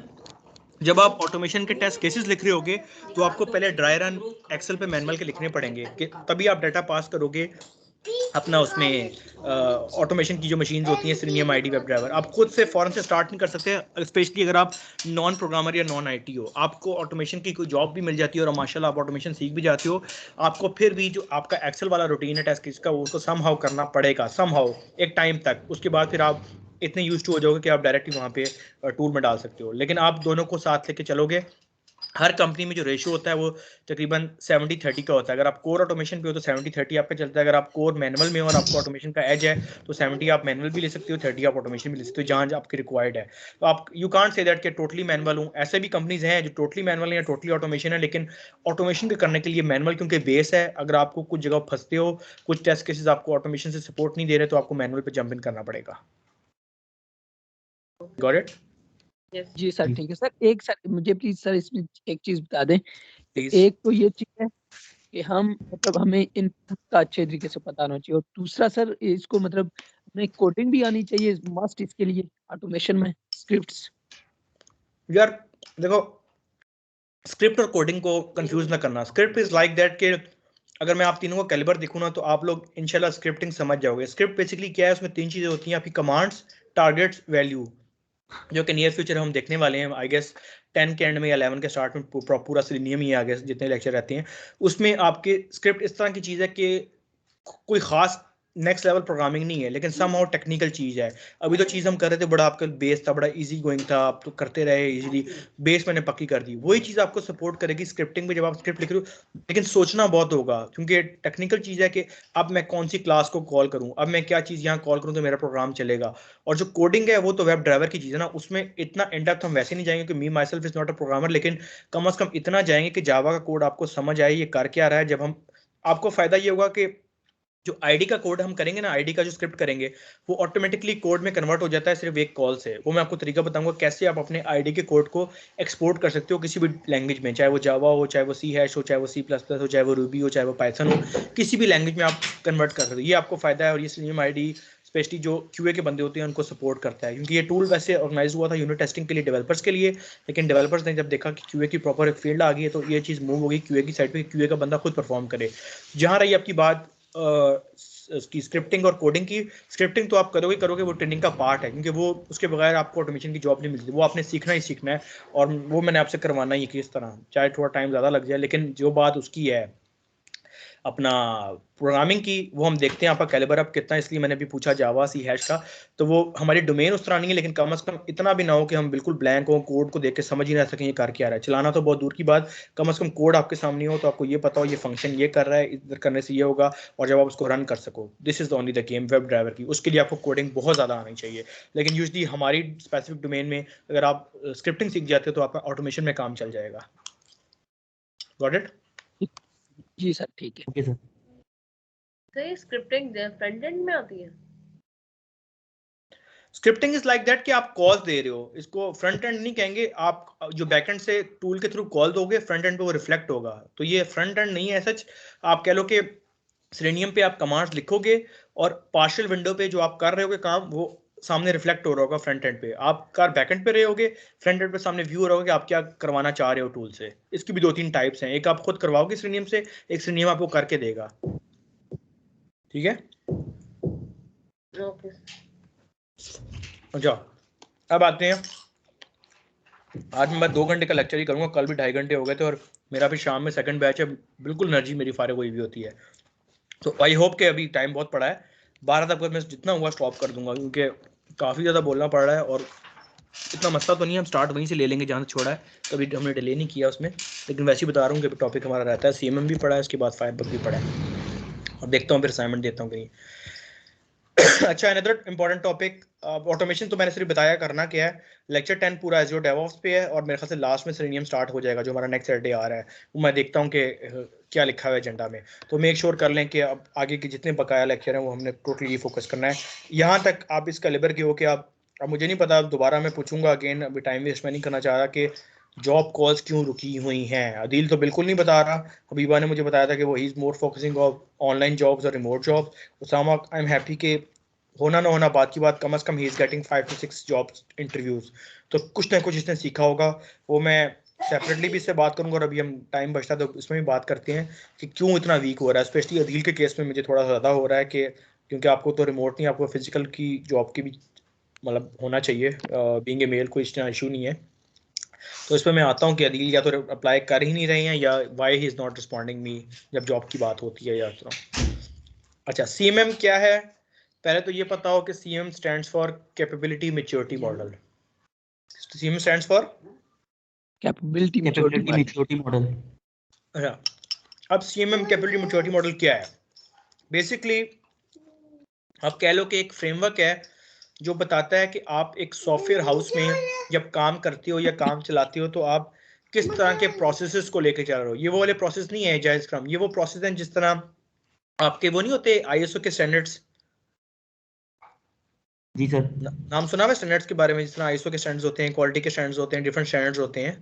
जब आप ऑटोमेशन के टेस्ट केसेस लिख रहे होगे तो आपको पहले ड्राई रन एक्सेल पे मैनुअल के लिखने पड़ेंगे, कि तभी आप डाटा पास करोगे अपना उसमें ऑटोमेशन की जो मशीन्स होती हैं, सेलेनियम आईडी वेब ड्राइवर। आप खुद से फॉरन से स्टार्ट नहीं कर सकते, स्पेशली अगर आप नॉन प्रोग्रामर या नॉन आईटी हो। आपको ऑटोमेशन की कोई जॉब भी मिल जाती है और माशाल्लाह आप ऑटोमेशन सीख भी जाते हो, आपको फिर भी जो आपका एक्सेल वाला रूटीन है टेस्ट केस का, वो उसको समहाउ करना पड़ेगा, समहाउ एक टाइम तक। उसके बाद फिर आप इतने यूज टू हो जाओगे कि आप डायरेक्टली वहाँ पे टूल में डाल सकते हो। लेकिन आप दोनों को साथ लेके चलोगे, हर कंपनी में जो रेशियो होता है वो तकरीबन 70-30 का होता है। अगर आप कोर ऑटोमेशन पे हो तो 70-30 आपका चलता है। अगर आप कोर मैनुअल में हो और आपको ऑटोमेशन का एज है तो 70 आप मैनुअल भी ले सकते हो, 30 आप ऑटोमेशन भी ले सकते हो जहाँ आपकी रिक्वायर्ड है। तो आप यू कांट से दैट कि टोटली मैनुअल हूँ। ऐसे भी कंपनीज हैं जो टोटली मैनुअल या टोटली ऑटोमेशन है, लेकिन ऑटोमेशन के करने के लिए मैनुअल क्योंकि बेस है। अगर आपको कुछ जगह फंसते हो, कुछ टेस्ट केसेस आपको ऑटोमेशन से सपोर्ट नहीं दे रहे, तो आपको मैनुअल पे जंप इन करना पड़ेगा। Got it? जी सर ठीक है सर। एक सर मुझे प्लीज सर इसमें एक चीज बता दें। प्लीज। एक तो ये चीज है कि हम मतलब हमें इनपुट का अच्छे तरीके से पता होना चाहिए, और दूसरा सर इसको मतलब हमें कोडिंग भी आनी चाहिए मस्ट इसके लिए ऑटोमेशन में, स्क्रिप्ट्स। यार देखो, स्क्रिप्ट और कोडिंग को कंफ्यूज ना करना। स्क्रिप्ट इज लाइक दैट कि अगर मैं आप तीनों का कैलिबर देखूँ ना तो आप लोग इंशाल्लाह स्क्रिप्टिंग समझ जाओगे। स्क्रिप्ट बेसिकली क्या है, उसमें 3 चीजें होती हैं आपकी: कमांड्स, टारगेट्स, वैल्यू, जो कि नियर फ्यूचर हम देखने वाले हैं। आई गेस 10 के एंड में या 11 के स्टार्ट में पूरा सिलेनियम ही आ गया, जितने लेक्चर रहते हैं उसमें आपके स्क्रिप्ट इस तरह की चीज़ है कि कोई खास नेक्स्ट लेवल प्रोग्रामिंग नहीं है, लेकिन सम और टेक्निकल चीज़ है। अभी तो चीज़ हम कर रहे थे, बड़ा आपका बेस था, बड़ा इजी गोइंग था, आप तो करते रहे इजीली, बेस मैंने पक्की कर दी। वही चीज़ आपको सपोर्ट करेगी स्क्रिप्टिंग में जब आप स्क्रिप्ट लिख रहे हो, लेकिन सोचना बहुत होगा क्योंकि टेक्निकल चीज़ है कि अब मैं कौन सी क्लास को कॉल करूँ, अब मैं क्या चीज़ यहाँ कॉल करूँ तो मेरा प्रोग्राम चलेगा। और जो कोडिंग है वो तो वेब ड्राइवर की चीज़ है ना, उसमें इतना इन डेप्थ हम वैसे नहीं जाएंगे कि me myself is not a programmer, लेकिन कम से कम इतना जाएंगे कि जावा का कोड आपको समझ आए ये कर क्या रहा है। जब हम आपको फायदा ये होगा कि जो आईडी का कोड हम करेंगे ना, आईडी का जो स्क्रिप्ट करेंगे वो ऑटोमेटिकली कोड में कन्वर्ट हो जाता है सिर्फ एक कॉल से। वो मैं आपको तरीका बताऊंगा कैसे आप अपने आईडी के कोड को एक्सपोर्ट कर सकते हो किसी भी लैंग्वेज में, चाहे वो जावा हो, चाहे वो सी हैश हो, चाहे वो सी प्लस प्लस हो, चाहे वो रूबी हो, चाहे वो पाइथन हो, किसी भी लैंग्वेज में आप कन्वर्ट कर सकते हो। ये आपको फायदा है और ये सिलेनियम आईडी स्पेशली जो क्यूए के बंदे होते हैं उनको सपोर्ट करता है, क्योंकि ये टूल वैसे ऑर्गेनाइज हुआ था यूनिट टेस्टिंग के लिए, डेवलपर्स के लिए, लेकिन डेवलपर्स ने जब देखा कि क्यूए की प्रॉपर एक फील्ड आ गई है तो ये चीज़ मूव होगी क्यूए की साइड पे, क्यूए का बंदा खुद परफॉर्म करे। जहाँ रही आपकी बात उसकी स्क्रिप्टिंग और कोडिंग की, स्क्रिप्टिंग तो आप करोगे वो ट्रेनिंग का पार्ट है, क्योंकि वो उसके बगैर आपको ऑटोमेशन की जॉब नहीं मिलती, वो आपने सीखना ही सीखना है। और वो मैंने आपसे करवाना ही है कि इस तरह, चाहे थोड़ा टाइम ज़्यादा लग जाए, लेकिन जो बात उसकी है अपना प्रोग्रामिंग की, वो हम देखते हैं आपका कैलिबर अब कितना। इसलिए मैंने भी पूछा जावा सी हैश का, तो वो हमारी डोमेन उस तरह नहीं है, लेकिन कम से कम इतना भी ना हो कि हम बिल्कुल ब्लैंक हो, कोड को देख के समझ ही ना सकें ये कर क्या रहा है। चलाना तो बहुत दूर की बात, कम से कम कोड आपके सामने हो तो आपको ये पता हो ये फंक्शन ये कर रहा है, इधर करने से ये होगा, और जब आप उसको रन कर सको। This is only the game web driver की। उसके लिए आपको कोडिंग बहुत ज़्यादा आनी चाहिए, लेकिन यूजली हमारी स्पेसिफिक डोमेन में अगर आप स्क्रिप्टिंग सीख जाते हो तो आपका ऑटोमेशन में काम चल जाएगा। Got it? जी सर ठीक है। Okay sir. तो ये स्क्रिप्टिंग फ्रंट एंड में आती है? स्क्रिप्टिंग इज लाइक दैट कि आप कॉल दे रहे हो, इसको फ्रंट एंड नहीं कहेंगे। आप जो बैकएंड से टूल के थ्रू कॉल दोगे, फ्रंट एंड पे वो रिफ्लेक्ट होगा, तो ये फ्रंट एंड नहीं है सच। आप कह लो कि सेलेनियम पे आप कमांड्स लिखोगे और पार्शियल विंडो पे जो आप कर रहे होगे काम, वो सामने रिफ्लेक्ट हो रहा होगा फ्रंट एंड पे। आप कार बैकएंड पे रहे होगे, फ्रंट एंड पे सामने व्यू हो रहा होगा कि आप क्या करवाना चाह रहे हो टूल से। इसकी भी 2-3 टाइप्स हैं, एक आप खुद करवाओगे सेलेनियम से, एक सेलेनियम आपको करके देगा। ठीक है, ओके। अच्छा अब आते हैं, आज मैं 2 घंटे का लेक्चर ही करूंगा, कल भी 2.5 घंटे हो गए थे, और मेरा भी शाम में सेकंड बैच है, बिल्कुल एनर्जी मेरी फारिग हुई भी होती है। तो आई होप कि अभी टाइम बहुत पड़ा है, 12 तक मैं जितना हुआ स्टॉप कर दूंगा, क्योंकि काफ़ी ज़्यादा बोलना पड़ रहा है और इतना मसला तो नहीं है, हम स्टार्ट वहीं से ले लेंगे जहाँ से छोड़ा है, कभी हमने डिले नहीं किया उसमें। लेकिन वैसे ही बता रहा हूँ कि टॉपिक हमारा रहता है, CMM भी पढ़ा है, उसके बाद फायरबग भी पढ़ा है, और देखता हूँ फिर असाइनमेंट देता हूँ कहीं। अच्छा, अनदर इंपॉर्टेंट टॉपिक, ऑटोमेशन तो मैंने सिर्फ बताया करना क्या है। लेक्चर 10 पूरा एज़्योर डेवऑप्स पे है, और मेरे ख्याल से लास्ट में सेलेनियम स्टार्ट हो जाएगा, जो हमारा नेक्स्ट सैटरडे आ रहा है। वो मैं देखता हूँ कि क्या लिखा हुआ है एजेंडा में, तो मेक श्योर कर लें कि अब आगे के जितने बकाया लेक्चर हैं वो हमने टोटली फोकस करना है। यहाँ तक आप इस कैलिबर के हो कि आप, अब मुझे नहीं पता, दोबारा मैं पूछूंगा अगेन, अभी टाइम वेस्ट मैं नहीं करना चाह रहा, कि जॉब कॉल्स क्यों रुकी हुई हैं। अदील तो बिल्कुल नहीं बता रहा, हबीबा ने मुझे बताया था कि वो he is more focusing of online jobs और remote job. Usama, I am happy के होना ना होना बात की बात, कम से कम he is getting 5 to 6 jobs interviews, तो कुछ ना कुछ इसने सीखा होगा। वो मैं सेपरेटली भी इससे बात करूंगा, और अभी हम टाइम बचता है तो इसमें भी बात करते हैं कि क्यों इतना वीक हो रहा है। स्पेशली अदील के केस में मुझे थोड़ा ज़्यादा हो रहा है कि क्योंकि आपको तो रिमोट नहीं, आपको फिजिकल की जॉब की भी मतलब होना चाहिए, बीइंग ए मेल कोई इतना इशू नहीं है। तो इस पर मैं आता हूँ कि अदील या तो अप्लाई कर ही नहीं रहे हैं, या why he is not responding me जब जॉब की बात होती है या उस तरह। अच्छा, CMM क्या है? पहले तो ये पता हो कि CMM stands for capability maturity model. CMM stands for capability capability maturity model. अच्छा, अब CMM कैपेबिलिटी मैच्योरिटी मॉडल क्या है? बेसिकली आप कह लो कि एक फ्रेमवर्क है जो बताता है कि आप एक सॉफ्टवेयर हाउस में जब काम करते हो या काम चलाते हो तो आप किस तरह के प्रोसेसेस को लेकर चल रहे हो। ये वो वाले प्रोसेस नहीं है एजाइल स्क्रम, ये वो प्रोसेस हैं जिस तरह आपके वो नहीं होते ISO के स्टैंडर्ड्स। जी सर। नाम सुना है स्टैंडर्ड्स के बारे में? जिस तरह ISO के स्टैंडर्ड्स होते हैं, क्वालिटी के स्टैंडर्ड्स होते हैं, डिफरेंट स्टैंडर्ड्स होते हैं।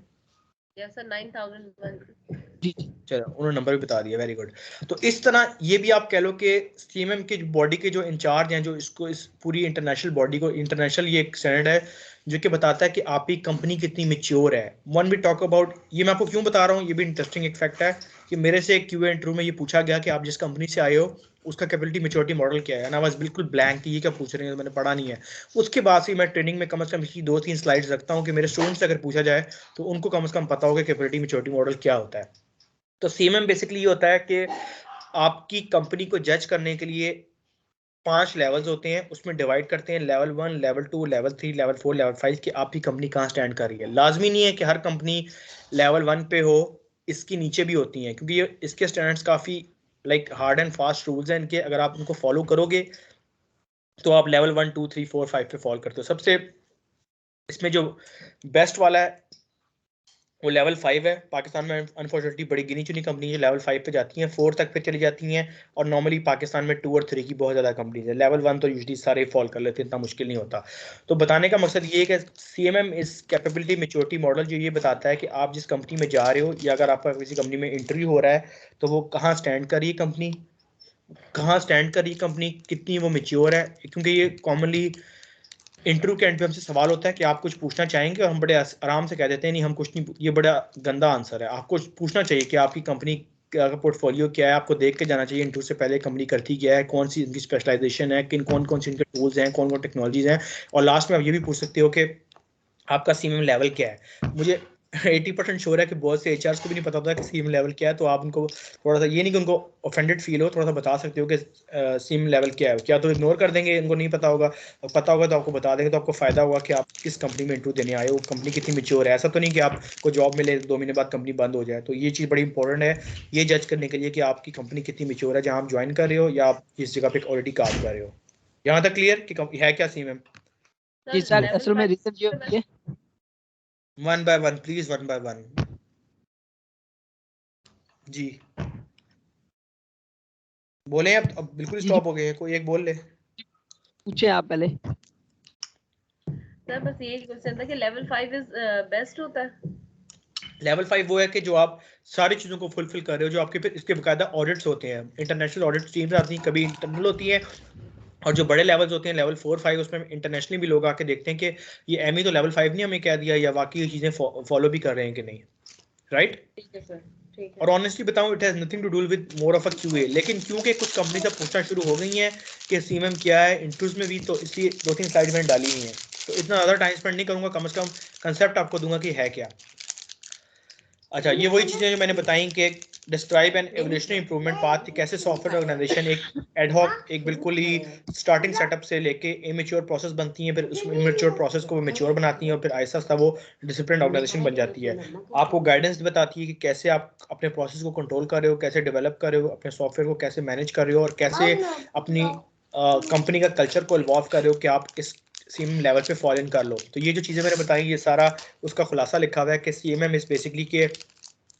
Yes sir 9001। जी चलो उन्होंने नंबर भी बता दिया, वेरी गुड। तो इस तरह ये भी आप कह लो कि CMM के बॉडी के जो इंचार्ज हैं, जो इसको इस पूरी इंटरनेशनल बॉडी को, इंटरनेशनल ये एक स्टैंडर्ड है जो कि बताता है कि आपकी कंपनी कितनी मैच्योर है। वन वी टॉक अबाउट, ये मैं आपको क्यों बता रहा हूँ, ये भी इंटरेस्टिंग एक फैक्ट है कि मेरे से एक QA इंटरव्यू में ये पूछा गया कि आप जिस कंपनी से आए हो उसका कैपेबिलिटी मैच्योरिटी मॉडल क्या है, ना बस बिल्कुल ब्लैंक कि ये क्या पूछ रहे हैं, मैंने पढ़ा नहीं है। उसके बाद से मैं ट्रेनिंग में कम से कम इसकी 2-3 स्लाइड्स रखता हूँ कि मेरे स्टूडेंट्स से अगर पूछा जाए तो उनको कम से कम पता होगा कैपेबिलिटी मैच्योरिटी मॉडल क्या होता है। तो CMM बेसिकली ये होता है कि आपकी कंपनी को जज करने के लिए 5 लेवल्स होते हैं, उसमें डिवाइड करते हैं level 1, level 2, level 3, level 4, level 5 कि आपकी कंपनी कहाँ स्टैंड कर रही है। लाजमी नहीं है कि हर कंपनी लेवल 1 पे हो, इसकी नीचे भी होती हैं क्योंकि ये इसके स्टैंडर्ड्स काफ़ी like hard and fast rules हैं इनके। अगर आप उनको फॉलो करोगे तो आप लेवल 1, 2, 3, 4, 5 पे फॉलो करते हो। सबसे इसमें जो बेस्ट वाला है वो लेवल 5 है। पाकिस्तान में अनफॉर्चुनेटली बड़ी गिनी चुनी कंपनी है लेवल 5 पे जाती हैं, 4 तक पे चली जाती हैं, और नॉर्मली पाकिस्तान में 2 और 3 की बहुत ज़्यादा कंपनीज है। लेवल 1 तो यूजली सारे फॉल कर लेते हैं, इतना मुश्किल नहीं होता। तो बताने का मकसद ये है कि CMM इस कैपेबिलिटी मैच्योरिटी मॉडल जो ये बताता है कि आप जिस कंपनी में जा रहे हो या अगर आपका किसी कंपनी में इंटरव्यू हो रहा है तो वो कहाँ स्टैंड कर रही है कंपनी, कहाँ स्टैंड कर रही है कंपनी, कितनी वो मैच्योर है। क्योंकि ये कॉमनली इंटरव्यू के एंड पे हमसे सवाल होता है कि आप कुछ पूछना चाहेंगे और हम बड़े आराम से कह देते हैं नहीं हम कुछ नहीं। ये बड़ा गंदा आंसर है। आपको पूछना चाहिए कि आपकी कंपनी का पोर्टफोलियो क्या है, आपको देख के जाना चाहिए इंटरव्यू से पहले कंपनी करती क्या है, कौन सी इनकी स्पेशलाइजेशन है, कौन कौन सी इनके टूल्स हैं, कौन कौन टेक्नोलॉजीज हैं। और लास्ट में आप ये भी पूछ सकते हो कि आपका CMM लेवल क्या है। मुझे 80% श्योर है कि बहुत से HRs को भी नहीं पता होता कि CMM लेवल क्या है। तो आप उनको थोड़ा सा, ये नहीं कि उनको ऑफेंडेड फील हो, थोड़ा सा बता सकते हो कि CMM लेवल क्या है। क्या तो इग्नोर कर देंगे, इनको नहीं पता होगा, और पता होगा तो आपको बता देंगे, तो आपको फायदा होगा कि आप किस कंपनी में इंटरव्यू देने आए हो, कंपनी कितनी मैच्योर है। ऐसा तो नहीं कि आपको जॉब मिले 2 महीने बाद कंपनी बंद हो जाए। तो ये चीज़ बड़ी इंपॉर्टेंट है ये जज करने के लिए कि आपकी कंपनी कितनी मैच्योर है जहाँ आप ज्वाइन कर रहे हो या आप जिस जगह पे ऑलरेडी काम कर रहे हो। यहाँ तक क्लियर कि है क्या CMM? जी सर, असल में रीजन ये होती है, one by one please, one by one जी। बोले अब बिल्कुल जी स्टॉप हो गए हैं, कोई एक बोल ले। पूछे आप पहले। सर बस यही क्वेश्चन था कि लेवल 5 इज बेस्ट होता है। लेवल 5 वो है कि जो आप सारी चीज़ों को फुलफिल कर रहे हो, जो आपके फिर इसके बकायदा ऑडिट्स होते हैं, इंटरनेशनल ऑडिट टीम्स आती हैं, कभी इंटरनल होती हैं, और जो बड़े लेवल्स होते हैं लेवल 4, 5 उसमें इंटरनेशनली भी लोग आके देखते हैं कि ये एमी तो लेवल 5 नहीं हमें कह दिया, या वाकई ये चीज़ें फॉलो भी कर रहे हैं कि नहीं। राइट? ठीक है सर, ठीक है। और ऑनेस्टली बताऊं it has nothing to do with more of a QA, लेकिन क्योंकि कुछ कंपनी से पूछना शुरू हो गई हैं कि CMM क्या है इंटरव्यूज में भी, तो इसलिए 2-3 स्लाइड मैंने डाली हुई हैं। तो इतना ज़्यादा टाइम स्पेंड नहीं करूंगा, कम से कम कंसेप्ट आपको दूंगा कि है क्या। अच्छा, ये वही चीज़ें जो मैंने बताई कि describe and evolutionary improvement path कि कैसे सॉफ्टवेयर ऑर्गेनाइजेशन एक एडहॉक, एक बिल्कुल ही स्टार्टिंग सेटअप से लेके इमेच्योर प्रोसेस बनती हैं, फिर उस इमेच्योर प्रोसेस को वो मैच्योर बनाती हैं, और फिर आहिस्ता आहिस्ता वो डिसिप्लिन ऑर्गेनाइजेशन बन जाती है। आपको गाइडेंस बताती है कि कैसे आप अपने प्रोसेस को कंट्रोल कर रहे हो, कैसे डेवलप कर रहे हो, अपने सॉफ्टवेयर को कैसे मैनेज कर रहे हो, और कैसे अपनी कंपनी का कल्चर को इन्वॉल्व कर रहे हो कि आप इस CMM लेवल पे फॉलो इन कर लो। तो ये जो चीज़ें मैंने बताई ये सारा उसका खुलासा लिखा हुआ है कि CMM इज बेसिकली के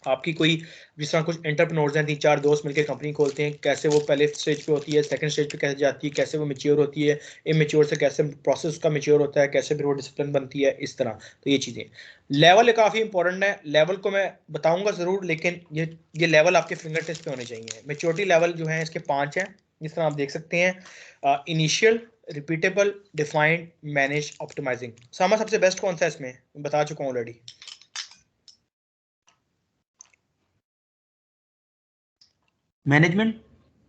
आपकी कोई जिस तरह कुछ एंटरप्रेन्योर्स हैं, 3-4 दोस्त मिलकर कंपनी खोलते हैं, कैसे वो पहले स्टेज पे होती है, सेकंड स्टेज पे कैसे जाती है, कैसे वो मैच्योर होती है, इमेच्योर से कैसे प्रोसेस उसका मैच्योर होता है, कैसे फिर वो डिसिप्लिन बनती है, इस तरह। तो ये चीज़ें लेवल काफ़ी इंपॉर्टेंट है। लेवल को मैं बताऊंगा ज़रूर, लेकिन ये लेवल आपके फिंगर टिप्स पे होने चाहिए। मैच्योरिटी लेवल जो है इसके 5 हैं, जिस तरह आप देख सकते हैं। Initial, repeatable, defined, manage, optimizing. सामा सबसे बेस्ट कौन सा है इसमें? बता चुका हूँ already. Management,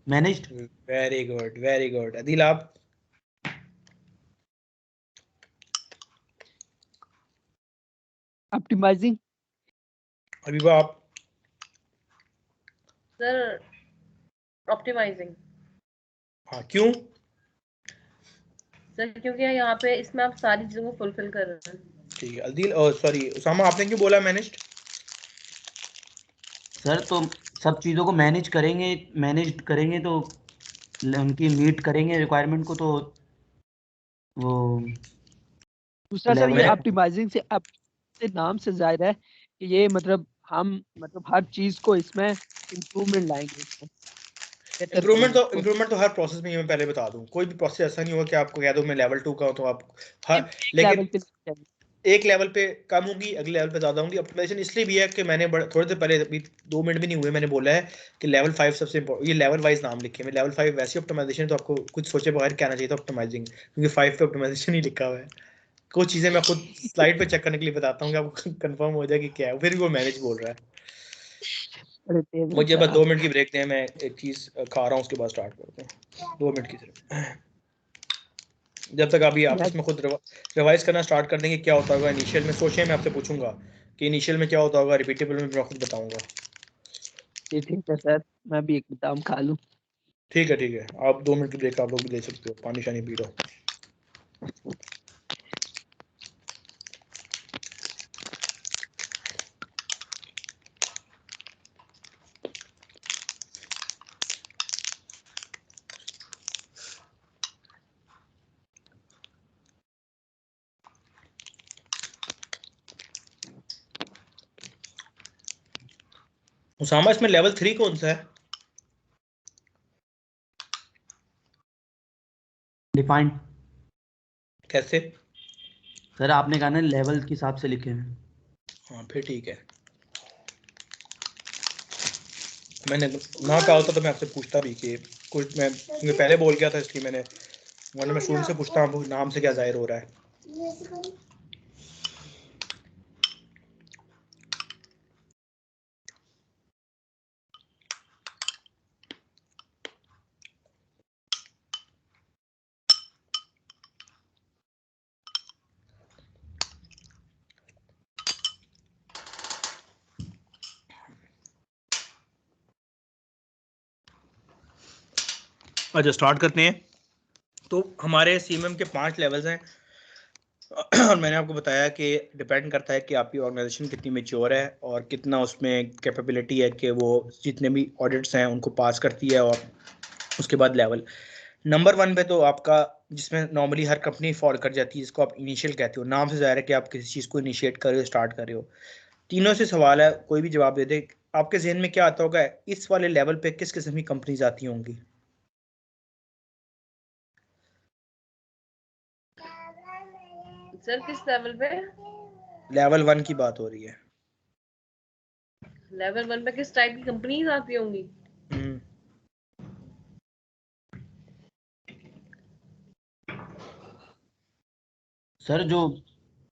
managed. Very good, very good. Adil आप? ऑप्टिमाइजिंग। अभी आप? Sir optimizing. हाँ, क्यों? सर क्योंकि यहाँ पे इसमें आप सारी चीजों को फुलफिल कर रहे हैं। ठीक है अदील, सॉरी उसामा, आपने क्यों बोला मैनेज्ड? सर तो सब चीज़ों को मैनेज करेंगे तो उनकी मीट करेंगे रिक्वायरमेंट को, तो वो दूसरा सर ये मैं ऑप्टिमाइजिंग से नाम से जाहिर है कि ये मतलब हम मतलब हर चीज को इसमें इम्प्रूवमेंट लाएंगे इसमें, बेहतर इम्प्रूवमेंट करेंगे तो इसको। इम्प्रूवमेंट तो हर प्रोसेस में, ये मैं पहले बता दूं, कोई भी प्रोसेस ऐसा नहीं होगा कि आपको कह दो मैं लेवल 2 का हूं तो आप हर, एक लेकिन लेवल पे चाहिए। एक लेवल पे कम होगी, अगले लेवल पे ज्यादा होंगी। ऑप्टिमाइजेशन इसलिए भी है कि मैंने थोड़े देर पहले, अभी 2 मिनट भी नहीं हुए, मैंने बोला है कि लेवल 5 सबसे इम्पोर्टेंट, ये लेवल वाइज नाम लिखे मैं, लेवल 5 वैसी ऑप्टिमाइजेशन, तो आपको कुछ सोचे बगैर कहना चाहिए था ऑप्टिमाइजिंग, क्योंकि 5 पे ऑप्टिमाइजेशन ही लिखा हुआ है। कुछ चीजें मैं खुद स्लाइड पे चेक करने के लिए बताता हूँ कि आपको कंफर्म हो जाए कि क्या है, फिर भी वो मैनेज बोल रहा है। बड़े तेज हैं मुझे सर बस आप। 2 मिनट की ब्रेक दें, मैं एक चीज खा रहा हूँ, उसके बाद स्टार्ट करते हैं। 2 मिनट की सिर्फ, जब तक अभी मैं आपस में खुद रिवाइज करना स्टार्ट कर देंगे क्या होता होगा इनिशियल में। सोचें, मैं आपसे पूछूंगा कि इनिशियल में क्या होता होगा, रिपीटेबल में मैं खुद बताऊंगा। ये ठीक है सर, मैं भी एक बादाम खा लूं। ठीक है ठीक है, आप 2 मिनट की ब्रेक आप लोग भी दे सकते हो, पानी शानी पी लो। उसामा, इसमें लेवल 3 कौन सा है? डिफाइंड। कैसे? सर आपने कहा ना लेवल के हिसाब से लिखे हैं। हाँ फिर ठीक है, मैंने ना कहा होता तो मैं आपसे पूछता भी कि कुछ, मैं पहले बोल गया था इसलिए मैंने, वरना मैं शुरू से पूछता हूँ नाम से क्या जाहिर हो रहा है। अच्छा स्टार्ट करते हैं। तो हमारे सीएमएम के 5 लेवल्स हैं और मैंने आपको बताया कि डिपेंड करता है कि आपकी ऑर्गेनाइजेशन कितनी मेच्योर है और कितना उसमें कैपेबिलिटी है कि वो जितने भी ऑडिट्स हैं उनको पास करती है। और उसके बाद लेवल नंबर 1 पे तो आपका, जिसमें नॉर्मली हर कंपनी फॉल कर जाती है, जिसको आप इनिशियल कहते हो, नाम से ज़ाहिर है कि आप किसी चीज़ को इनिशिएट कर रहे हो, स्टार्ट कर रहे हो। तीनों से सवाल है, कोई भी जवाब दे दे। आपके जहन में क्या आता होगा इस वाले लेवल पे किस किस्म की कंपनीज आती होंगी? सर किस लेवल पे? लेवल 1 की बात हो रही है। लेवल 1 पे किस टाइप की कंपनीज आती होंगी? हम्म, सर जो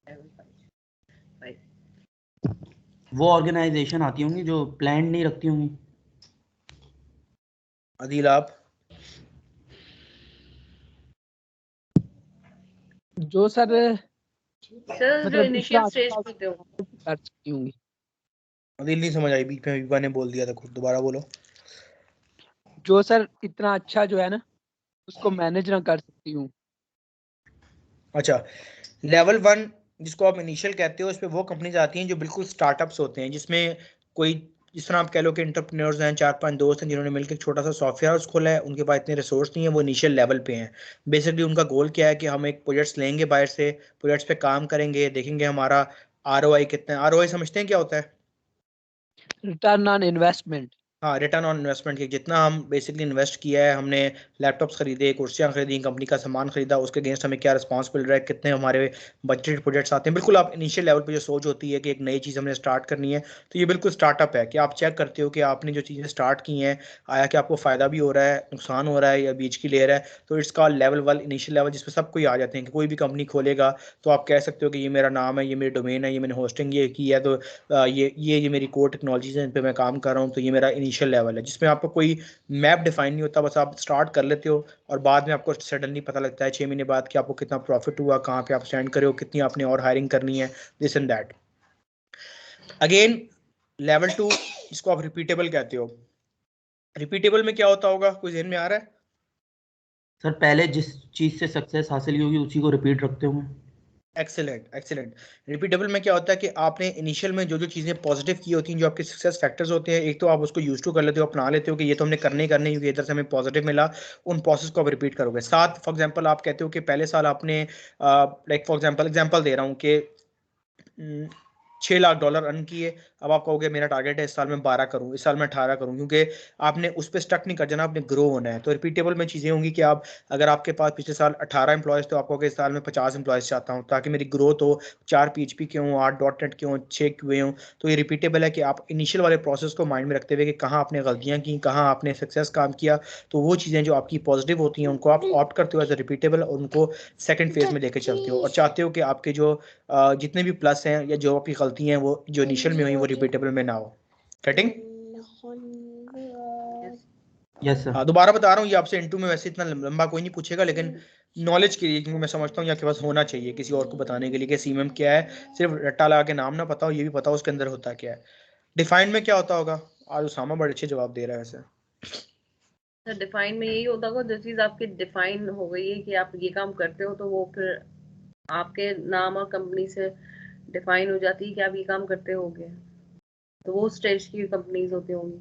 लेवल 5। वो ऑर्गेनाइजेशन आती होंगी जो प्लान नहीं रखती होंगी। अदील आप? जो सर सर जो मतलब इतना इनिशियल स्टेज अच्छा पे थे। कर सकती होंगी। अदील नहीं समझ आई, बीच में विवा ने बोल दिया था, खुद दोबारा बोलो। जो सर इतना अच्छा जो है ना उसको मैनेज ना कर सकती हूँ। अच्छा, लेवल 1 जिसको आप इनिशियल कहते हो, इस पे वो कंपनीज आती हैं जो बिल्कुल स्टार्टअप्स होते हैं, जिसमें कोई, जिस तरह आप कह लो कि एंटरप्रेन्योर्स हैं, 4-5 दोस्त हैं जिन्होंने मिलकर एक छोटा सा सॉफ्टवेयर हाउस खोला है, उनके पास इतने रिसोर्स नहीं है, वो इनिशियल लेवल पे हैं। बेसिकली उनका गोल क्या है कि हम एक प्रोजेक्ट्स लेंगे बाहर से, प्रोजेक्ट्स पे काम करेंगे, देखेंगे हमारा आरओआई कितना है। आरओआई समझते हैं क्या होता है? Return on investment. हाँ, रिटर्न ऑन इन्वेस्टमेंट की, जितना हम बेसिकली इन्वेस्ट किया है, हमने लैपटॉप्स खरीदे, कुर्सियाँ खरीदी, कंपनी का सामान खरीदा, उसके अगेंस्ट हमें क्या रिस्पांस मिल रहा है, कितने हमारे बजटेड प्रोजेक्ट्स आते हैं। बिल्कुल आप इनिशियल लेवल पे जो सोच होती है कि एक नई चीज़ हमने स्टार्ट करनी है, तो ये बिल्कुल स्टार्टअप है कि आप चेक करते हो कि आपने जो चीज़ें स्टार्ट की हैं, आया कि आपको फ़ायदा भी हो रहा है, नुकसान हो रहा है, या बीच की लेयर है। तो it's called level 1 initial level, जिसमें सब कोई आ जाते हैं कि कोई भी कंपनी खोलेगा तो आप कह सकते हो कि ये मेरा नाम है, ये मेरी डोमेन है, ये मैंने होस्टिंग ये की है, तो ये मेरी कोर टेक्नोलॉजीज हैं, इन पे मैं काम कर रहा हूँ, तो ये मेरा इनिशियल लेवल है, जिसमें आपको कोई मैप डिफाइन नहीं होता, बस आप स्टार्ट कर लेते हो और बाद में आपको सडनली पता लगता है 6 महीने बाद कि आपको कितना प्रॉफिट हुआ, कहाँ पे आप स्टैंड करे हो, कितनी आपने और हायरिंग करनी है, this and that. Again level 2 जिसको आप रिपीटेबल कहते हो, रिपीटेबल में क्या होता होगा, कोई ज़हन में आ रहा है? सर पहले जिस चीज़ से सक्सेस हासिल की होगी उसी को रिपीट रखते होंगे। Excellent excellent. रिपीटेबल में क्या होता है कि आपने इनिशियल में जो जो चीज़ें पॉजिटिव की होती हैं, जो आपके सक्सेस फैक्टर्स होते हैं, एक तो आप उसको यूज टू कर लेते हो, अपना लेते हो कि ये तो हमने करने ही करने, क्योंकि इधर से हमें पॉजिटिव मिला, उन प्रोसेस को आप रिपीट करोगे। साथ फॉर एग्जांपल आप कहते हो कि पहले साल आपने लाइक फॉर एग्जांपल दे रहा हूँ कि $6 लाख अर्न किए। अब आप कहोगे मेरा टारगेट है इस साल में 12 करूं, इस साल में 18 करूं, क्योंकि आपने उस पर स्टक नहीं कर जाना, आपने ग्रो होना है। तो रिपीटेबल में चीज़ें होंगी कि आप अगर आपके पास पिछले साल 18 एम्प्लॉयज़, तो आप कहोगे इस साल में 50 एम्प्लॉयज़ चाहता हूं ताकि मेरी ग्रोथ हो, 4 PHP के हों, 8 .NET के हों, 6 QA हों। तो ये रिपीटेबल है कि आप इनिशियल वाले प्रोसेस को माइंड में रखते हुए कि कहाँ आपने गलतियाँ की, कहाँ आपने सक्सेस काम किया, तो वो चीज़ें जो आपकी पॉजिटिव होती हैं उनको आप ऑप्ट करते हो एज ए रिपीटेबल, और उनको सेकंड फेज में लेकर चलते हो, और चाहते हो कि आपके जो जितने भी प्लस हैं या जो आपकी गलती हैं वो जो इनिशियल में हुई वो रिपीटेबल में ना हो। कटिंग? Yes sir. हाँ, दोबारा बता रहा हूँ, ये आपसे इंटू में वैसे इतना लंबा कोई नहीं पूछेगा, लेकिन नॉलेज के लिए, क्योंकि मैं समझता हूँ आपके पास होना चाहिए किसी और को बताने के लिए कि सीएमएम क्या है। सिर्फ रट्टा लगा के नाम ना पता हो, ये भी पता हो उसके अंदर होता क्या है। डिफाइंड में क्या होता होगा? आज उसामा बड़े अच्छे जवाब दे रहा है वैसे। सर डिफाइन में यही होता होगा, जो चीज आपकी डिफाइन हो गई है कि आप ये काम करते हो, तो वो फिर आपके नाम और कंपनी से डिफाइन हो जाती है कि आप ये काम करते होगे, तो वो स्टेज की कंपनीज होती होंगी।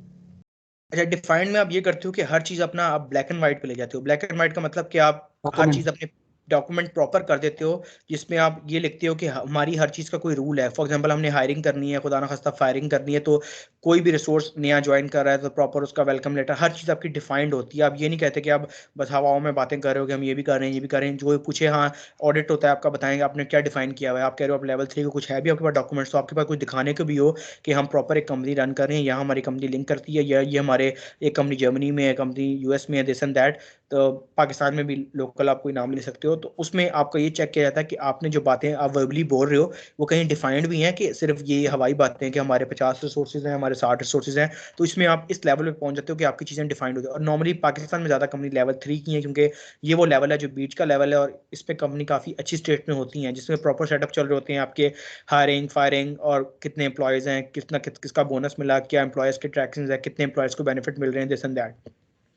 अच्छा, डिफाइंड में आप ये करते हो कि हर चीज अपना आप ब्लैक एंड व्हाइट पे ले जाते हो। ब्लैक एंड व्हाइट का मतलब कि आप हर डॉक्यूमेंट। चीज अपने डॉक्यूमेंट प्रॉपर कर देते हो, जिसमें आप ये लिखते हो कि हमारी हर चीज का कोई रूल है। फॉर एग्जांपल हमने हायरिंग करनी है, खुदा ना खास्ता फायरिंग करनी है, तो कोई भी रिसोर्स नया ज्वाइन कर रहा है तो प्रॉपर उसका वेलकम लेटर, हर चीज आपकी डिफाइंड होती है। आप ये नहीं कहते कि आप बस हवाओं में बातें कर रहे हो कि हम ये भी कर रहे हैं, ये भी कर रहे हैं। जो पूछे, हाँ ऑडिट होता है आपका, बताएंगे आपने क्या डिफाइन किया हुआ है। आप कह रहे हो आप लेवल 3 को कुछ है भी आपके पास डॉक्यूमेंट्स, तो आपके पास कुछ दिखाने को भी हो कि हम प्रॉपर एक कंपनी रन कर रहे हैं, यहाँ हमारी कंपनी लिंक करती है, या ये हमारे एक कंपनी जर्मनी में है, कंपनी यूएस में है, दिस एंड दैट, तो पाकिस्तान में भी लोकल आप कोई नाम ले सकते हो। तो उसमें आपका ये चेक किया जाता है कि आपने जो बातें आप वर्बली बोल रहे हो वो कहीं डिफाइंड भी हैं, कि सिर्फ ये हवाई बातें हैं कि हमारे 50 रिसोर्सेज हैं, हमारे 60 रिसोर्सेज हैं। तो इसमें आप इस लेवल पे पहुंच जाते हो कि आपकी चीज़ें डिफाइंड होती है। और नॉर्मली पाकिस्तान में ज़्यादा कंपनी लेवल 3 की हैं, क्योंकि ये वो लेवल है जो बीच का लेवल है, और इस पर कंपनी काफ़ी अच्छी स्टेट में होती हैं, जिसमें प्रॉपर सेटअप चल रहे होते हैं आपके हायरिंग फायरिंग, और कितने एम्प्लॉयज़ हैं, किसका बोनस मिला, क्या एम्प्लॉयज़ के ट्रैक्शंस है, कितने एम्प्लॉयज़ को बेनिफिट मिल रहे हैं, दिस एंड दैट।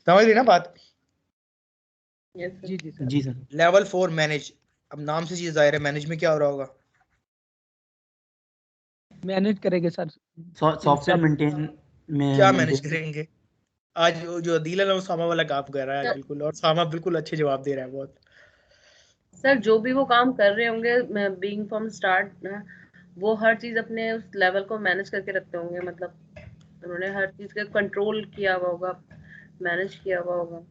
समझ रही ना बात? Yes sir. जी जी सर। जी सर। लेवल 4 मैनेज, अब नाम से चीज जाहिर है, मैनेज में क्या हो रहा होगा? मैनेज करेंगे सर, सॉफ्टवेयर सब मेंटेन क्या में मैनेज करेंगे? आज जो अदील है ना, वो सामा वाला काम कर रहा है आज बिल्कुल, और सामा बिल्कुल अच्छे जवाब दे रहा है बहुत। सर जो भी वो काम कर रहे होंगे बीइंग फ्रॉम स्टार्ट, वो हर चीज अपने उस लेवल को मैनेज करके रखते होंगे, मतलब उन्होंने हर चीज का कंट्रोल किया हुआ होगा, मैनेज किया हुआ होगा।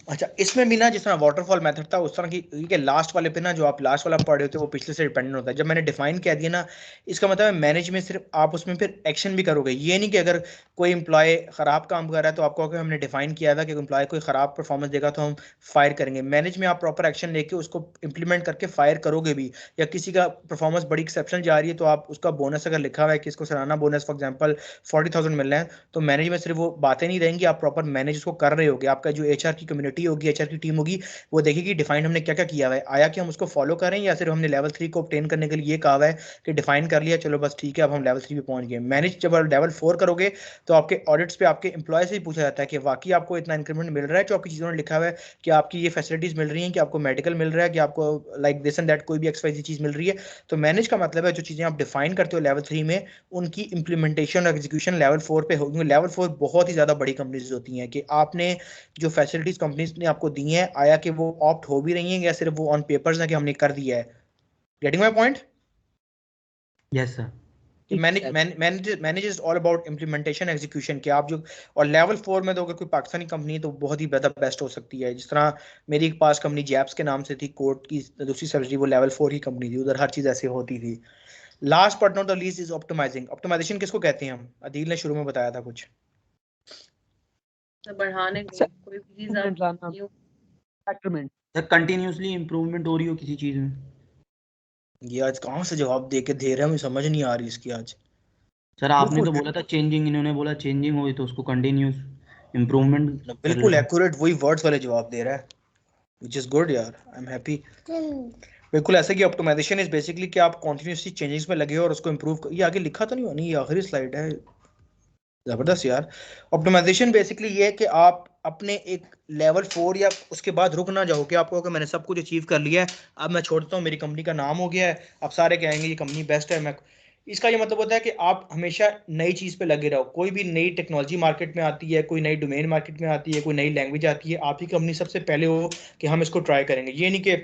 अच्छा, इसमें भी ना जिस तरह वाटरफॉल मेथड था उस तरह की, ये लास्ट वाले पे ना जो आप लास्ट वाला पढ़ रहे होते हो वो पिछले से डिपेंडेंट होता है। जब मैंने डिफाइन कह दिया ना, इसका मतलब है मैनेज में सिर्फ आप उसमें फिर एक्शन भी करोगे। ये नहीं कि अगर कोई एम्प्लॉय खराब काम कर रहा है तो आपको कहोगे हमने डिफाइन किया था कि एम्प्लॉय कोई खराब परफॉर्मेंस देगा तो हम फायर करेंगे। मैनेज में आप प्रॉपर एक्शन लेके उसको इंप्लीमेंट करके फायर करोगे भी, या किसी का परफॉर्मेंस बड़ी एक्सेप्शनल जा रही है तो आप उसका बोनस अगर लिखा हुआ है कि इसको सालाना बोनस फॉर एग्जाम्पल 40,000 मिल रहा है, तो मैनेज में सिर्फ वो बातें नहीं रहेंगी, आप प्रॉपर मैनेज उसको कर रहे होगे। आपका जो एचआर की कम्युनिटी होगी, एचआर की टीम होगी, वो देखेगी डिफाइन हमने क्या क्या किया हुआ है, आया कि हम उसको फॉलो करें, या सिर्फ हमने लेवल 3 को ऑब्टेन करने के लिए ये कहा हुआ है कि डिफाइन कर लिया चलो बस ठीक है अब हम लेवल 3 पे पहुंच गए। मैनेज जब आप लेवल 4 करोगे तो आपके ऑडिट्स पे आपके एम्प्लॉय से ही पूछा जाता है कि वाकई आपको इतना इंक्रीमेंट मिल रहा है जो आपकी चीज़ों ने लिखा हुआ है, कि आपकी ये फैसिलिटीज मिल रही हैं, कि आपको मेडिकल मिल रहा है, कि आपको लाइक दिस एंड दैट कोई भी एक्सवाइजी चीज़ मिल रही है। तो मैनेज का मतलब है जो चीज़ें आप डिफाइन करते हो लेवल 3 में, उनकी इंप्लीमेंटेशन और एग्जीक्यूशन लेवल 4 पे होगी। लेवल 4 बहुत ही ज़्यादा बड़ी कंपनीज होती हैं, कि आपने जो फैसिलिटीज कंपनीज ने आपको दी हैं, आया कि वो ऑप्ट हो भी रही हैं, या सिर्फ वो ऑन पेपर्स है कि हमने कर दिया है। Getting my point? Yes sir. कि manage is all about implementation execution के आप जो, और लेवल 4 में तो अगर कोई पाकिस्तानी कंपनी है तो बहुत ही ज़्यादा बेस्ट हो सकती है। जिस तरह मेरी एक पास कंपनी जैप्स के नाम से थी, कोर्ट की दूसरी सब्सिडी, वो लेवल 4 की कंपनी थी, उधर हर चीज़ ऐसे होती थी। Last but not the least is optimizing. Optimization किसको कहते हैं? हम अदील ने शुरू में बताया था कुछ। तो बढ़ाने को सर, कोई भी चीज आप लाना, यूं- बेटरमेंट। सर कंटिन्यूसली इम्प्रूवमेंट हो रही हो किसी चीज में। ये आज कहाँ से जवाब दे के दे रहे हैं, मुझे समझ नहीं आ रही इसकी आज। सर आपने बिल्कुल तो बोला था चेंजिंग, इन्होंने बोला चेंजिंग हुई तो उसको कंटिन्यूस इम्प्रूवमेंट कर बिल्कुल लेते हैं। एक्यूरेट वही वर्ड्स वाले जवाब दे रहा है, विच इज गुड यार, आई एम हैप्पी। बिल्कुल ऐसा कि ऑप्टिमाइजेशन इज बेसिकली कि आप कॉन्टिन्यूसली चेंजेस में लगे हो और उसको इंप्रूव। ये आगे लिखा तो नहीं होनी, ये आखिरी स्लाइड है। जबरदस्त यार। ऑप्टिमाइजेशन बेसिकली ये है कि आप अपने एक लेवल 4 या उसके बाद रुक ना जाओ कि आपको कि मैंने सब कुछ अचीव कर लिया है, अब मैं छोड़ता हूँ, मेरी कंपनी का नाम हो गया है, अब सारे कहेंगे ये कंपनी बेस्ट है। मैं इसका ये मतलब होता है कि आप हमेशा नई चीज़ पे लगे रहो। कोई भी नई टेक्नोलॉजी मार्केट में आती है, कोई नई डोमेन मार्केट में आती है, कोई नई लैंग्वेज आती है, आपकी कंपनी सबसे पहले हो कि हम इसको ट्राई करेंगे। ये नहीं कि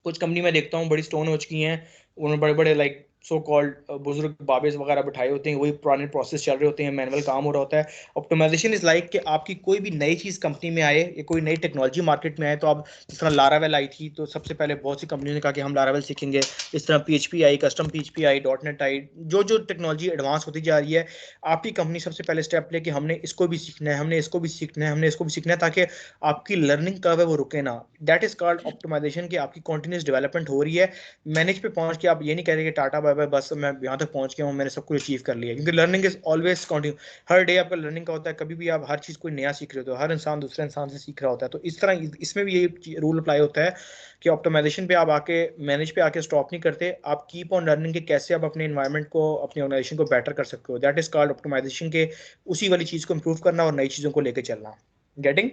कुछ कंपनी में देखता हूँ बड़ी स्टोन हो चुकी हैं, उन्होंने बड़े बड़े लाइक सो कॉल्ड बुजुर्ग बाबेस वगैरह बैठाए होते हैं, वही पुराने प्रोसेस चल रहे होते हैं, मैनुअल काम हो रहा होता है। ऑप्टिमाइजेशन इज लाइक कि आपकी कोई भी नई चीज़ कंपनी में आए या कोई नई टेक्नोलॉजी मार्केट में आए, तो आप जिस तरह लारावेल आई थी तो सबसे पहले बहुत सी कंपनियों ने कहा कि हम लारावेल सीखेंगे, इस तरह PHP आई, कस्टम PHP आई, .NET आई, जो टेक्नोलॉजी एडवांस होती जा रही है, आपकी कंपनी सबसे पहले स्टेप ले कि हमने इसको भी सीखना है, हमने इसको भी सीखना है, हमने इसको भी सीखना है, ताकि आपकी लर्निंग कर्व है वो रुके ना। दैट इज कॉल्ड ऑप्टिमाइजेशन, कि आपकी कॉन्टिन्यूस डेवलपमेंट हो रही है। मैनेज पे पहुंच के आप ये नहीं कह रहे कि टाटा बाय बाय बस मैं यहाँ तक पहुंच गया हूँ, मैंने सब कुछ अचीव कर लिया, क्योंकि learning is always continue. Her day आपका लर्निंग का होता है, कभी भी आप हर चीज़ कोई नया सीख रहे हो, हर इंसान दूसरे इंसान से सीख रहा होता है। तो इस तरह इसमें भी यही रूल अप्लाई होता है कि ऑप्टिमाइजेशन पे आप आके मैनेज पे आके स्टॉप नहीं करते, आप कीप ऑन लर्निंग के कैसे आप अपने एनवायरनमेंट को, अपनी ऑर्गेनाइजेशन को बेटर कर सकते हो। दैट इज कॉल्ड ऑप्टिमाइजेशन, के उसी वाली चीज़ को इंप्रूव करना और नई चीज़ों को लेकर चलना। गेटिंग?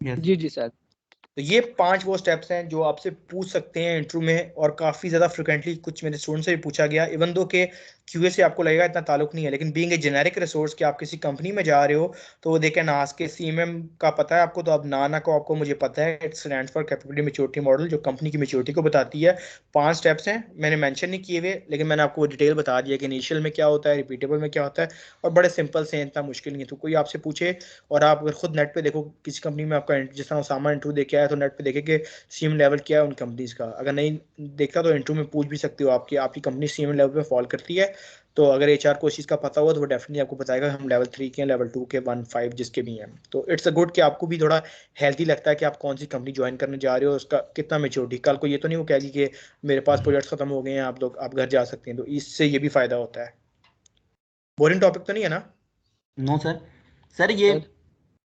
यस जी जी सर। तो ये 5 वो स्टेप्स हैं जो आपसे पूछ सकते हैं इंटरव्यू में, और काफ़ी ज़्यादा फ्रिक्वेंटली कुछ मेरे स्टूडेंट से भी पूछा गया। इवन दो के QA से आपको लगेगा इतना ताल्लुक नहीं है, लेकिन बीइंग ए जेनेरिक रिसोर्स कि आप किसी कंपनी में जा रहे हो, तो वो देखें ना के CMM का पता है आपको, तो अब ना को आपको मुझे पता है, it stands for capability maturity model, जो कंपनी की मैच्योरिटी को बताती है। 5 स्टेप्स हैं, मैंने मेंशन नहीं किए हुए, लेकिन मैंने आपको डिटेल बता दिया कि इनिशियल में क्या होता है, रिपीटेबल में क्या होता है, और बड़े सिंपल से, इतना मुश्किल नहीं है। तो कोई आपसे पूछे और आप अगर खुद नेट पे देखो किसी कंपनी में आपका, जिस तरह उसामा इंटरव्यू देके आया, तो नेट पे देखे कि CM लेवल क्या है उन कंपनीज का। अगर नहीं देखता तो इंटरव्यू में पूछ भी सकते हो आपकी कंपनी CM लेवल पे फॉल करती है, तो अगर HR को इस चीज़ का पता हुआ तो वो डेफिनेटली आपको बताएगा हम लेवल 3 के हैं, लेवल 2 के, 1 5 जिसके भी हैं। तो इट्स अ गुड कि आपको भी थोड़ा हेल्थी लगता है कि आप कौन सी कंपनी ज्वाइन करने जा रहे हो, उसका कितना मेच्योरिटी। कल को ये तो नहीं वो कहेगी कि मेरे पास प्रोजेक्ट्स खत्म हो गए हैं, आप लोग आप घर जा सकते हैं, तो इससे ये भी फायदा होता है। बोरिंग टॉपिक तो नहीं है ना? No sir. सर ये सर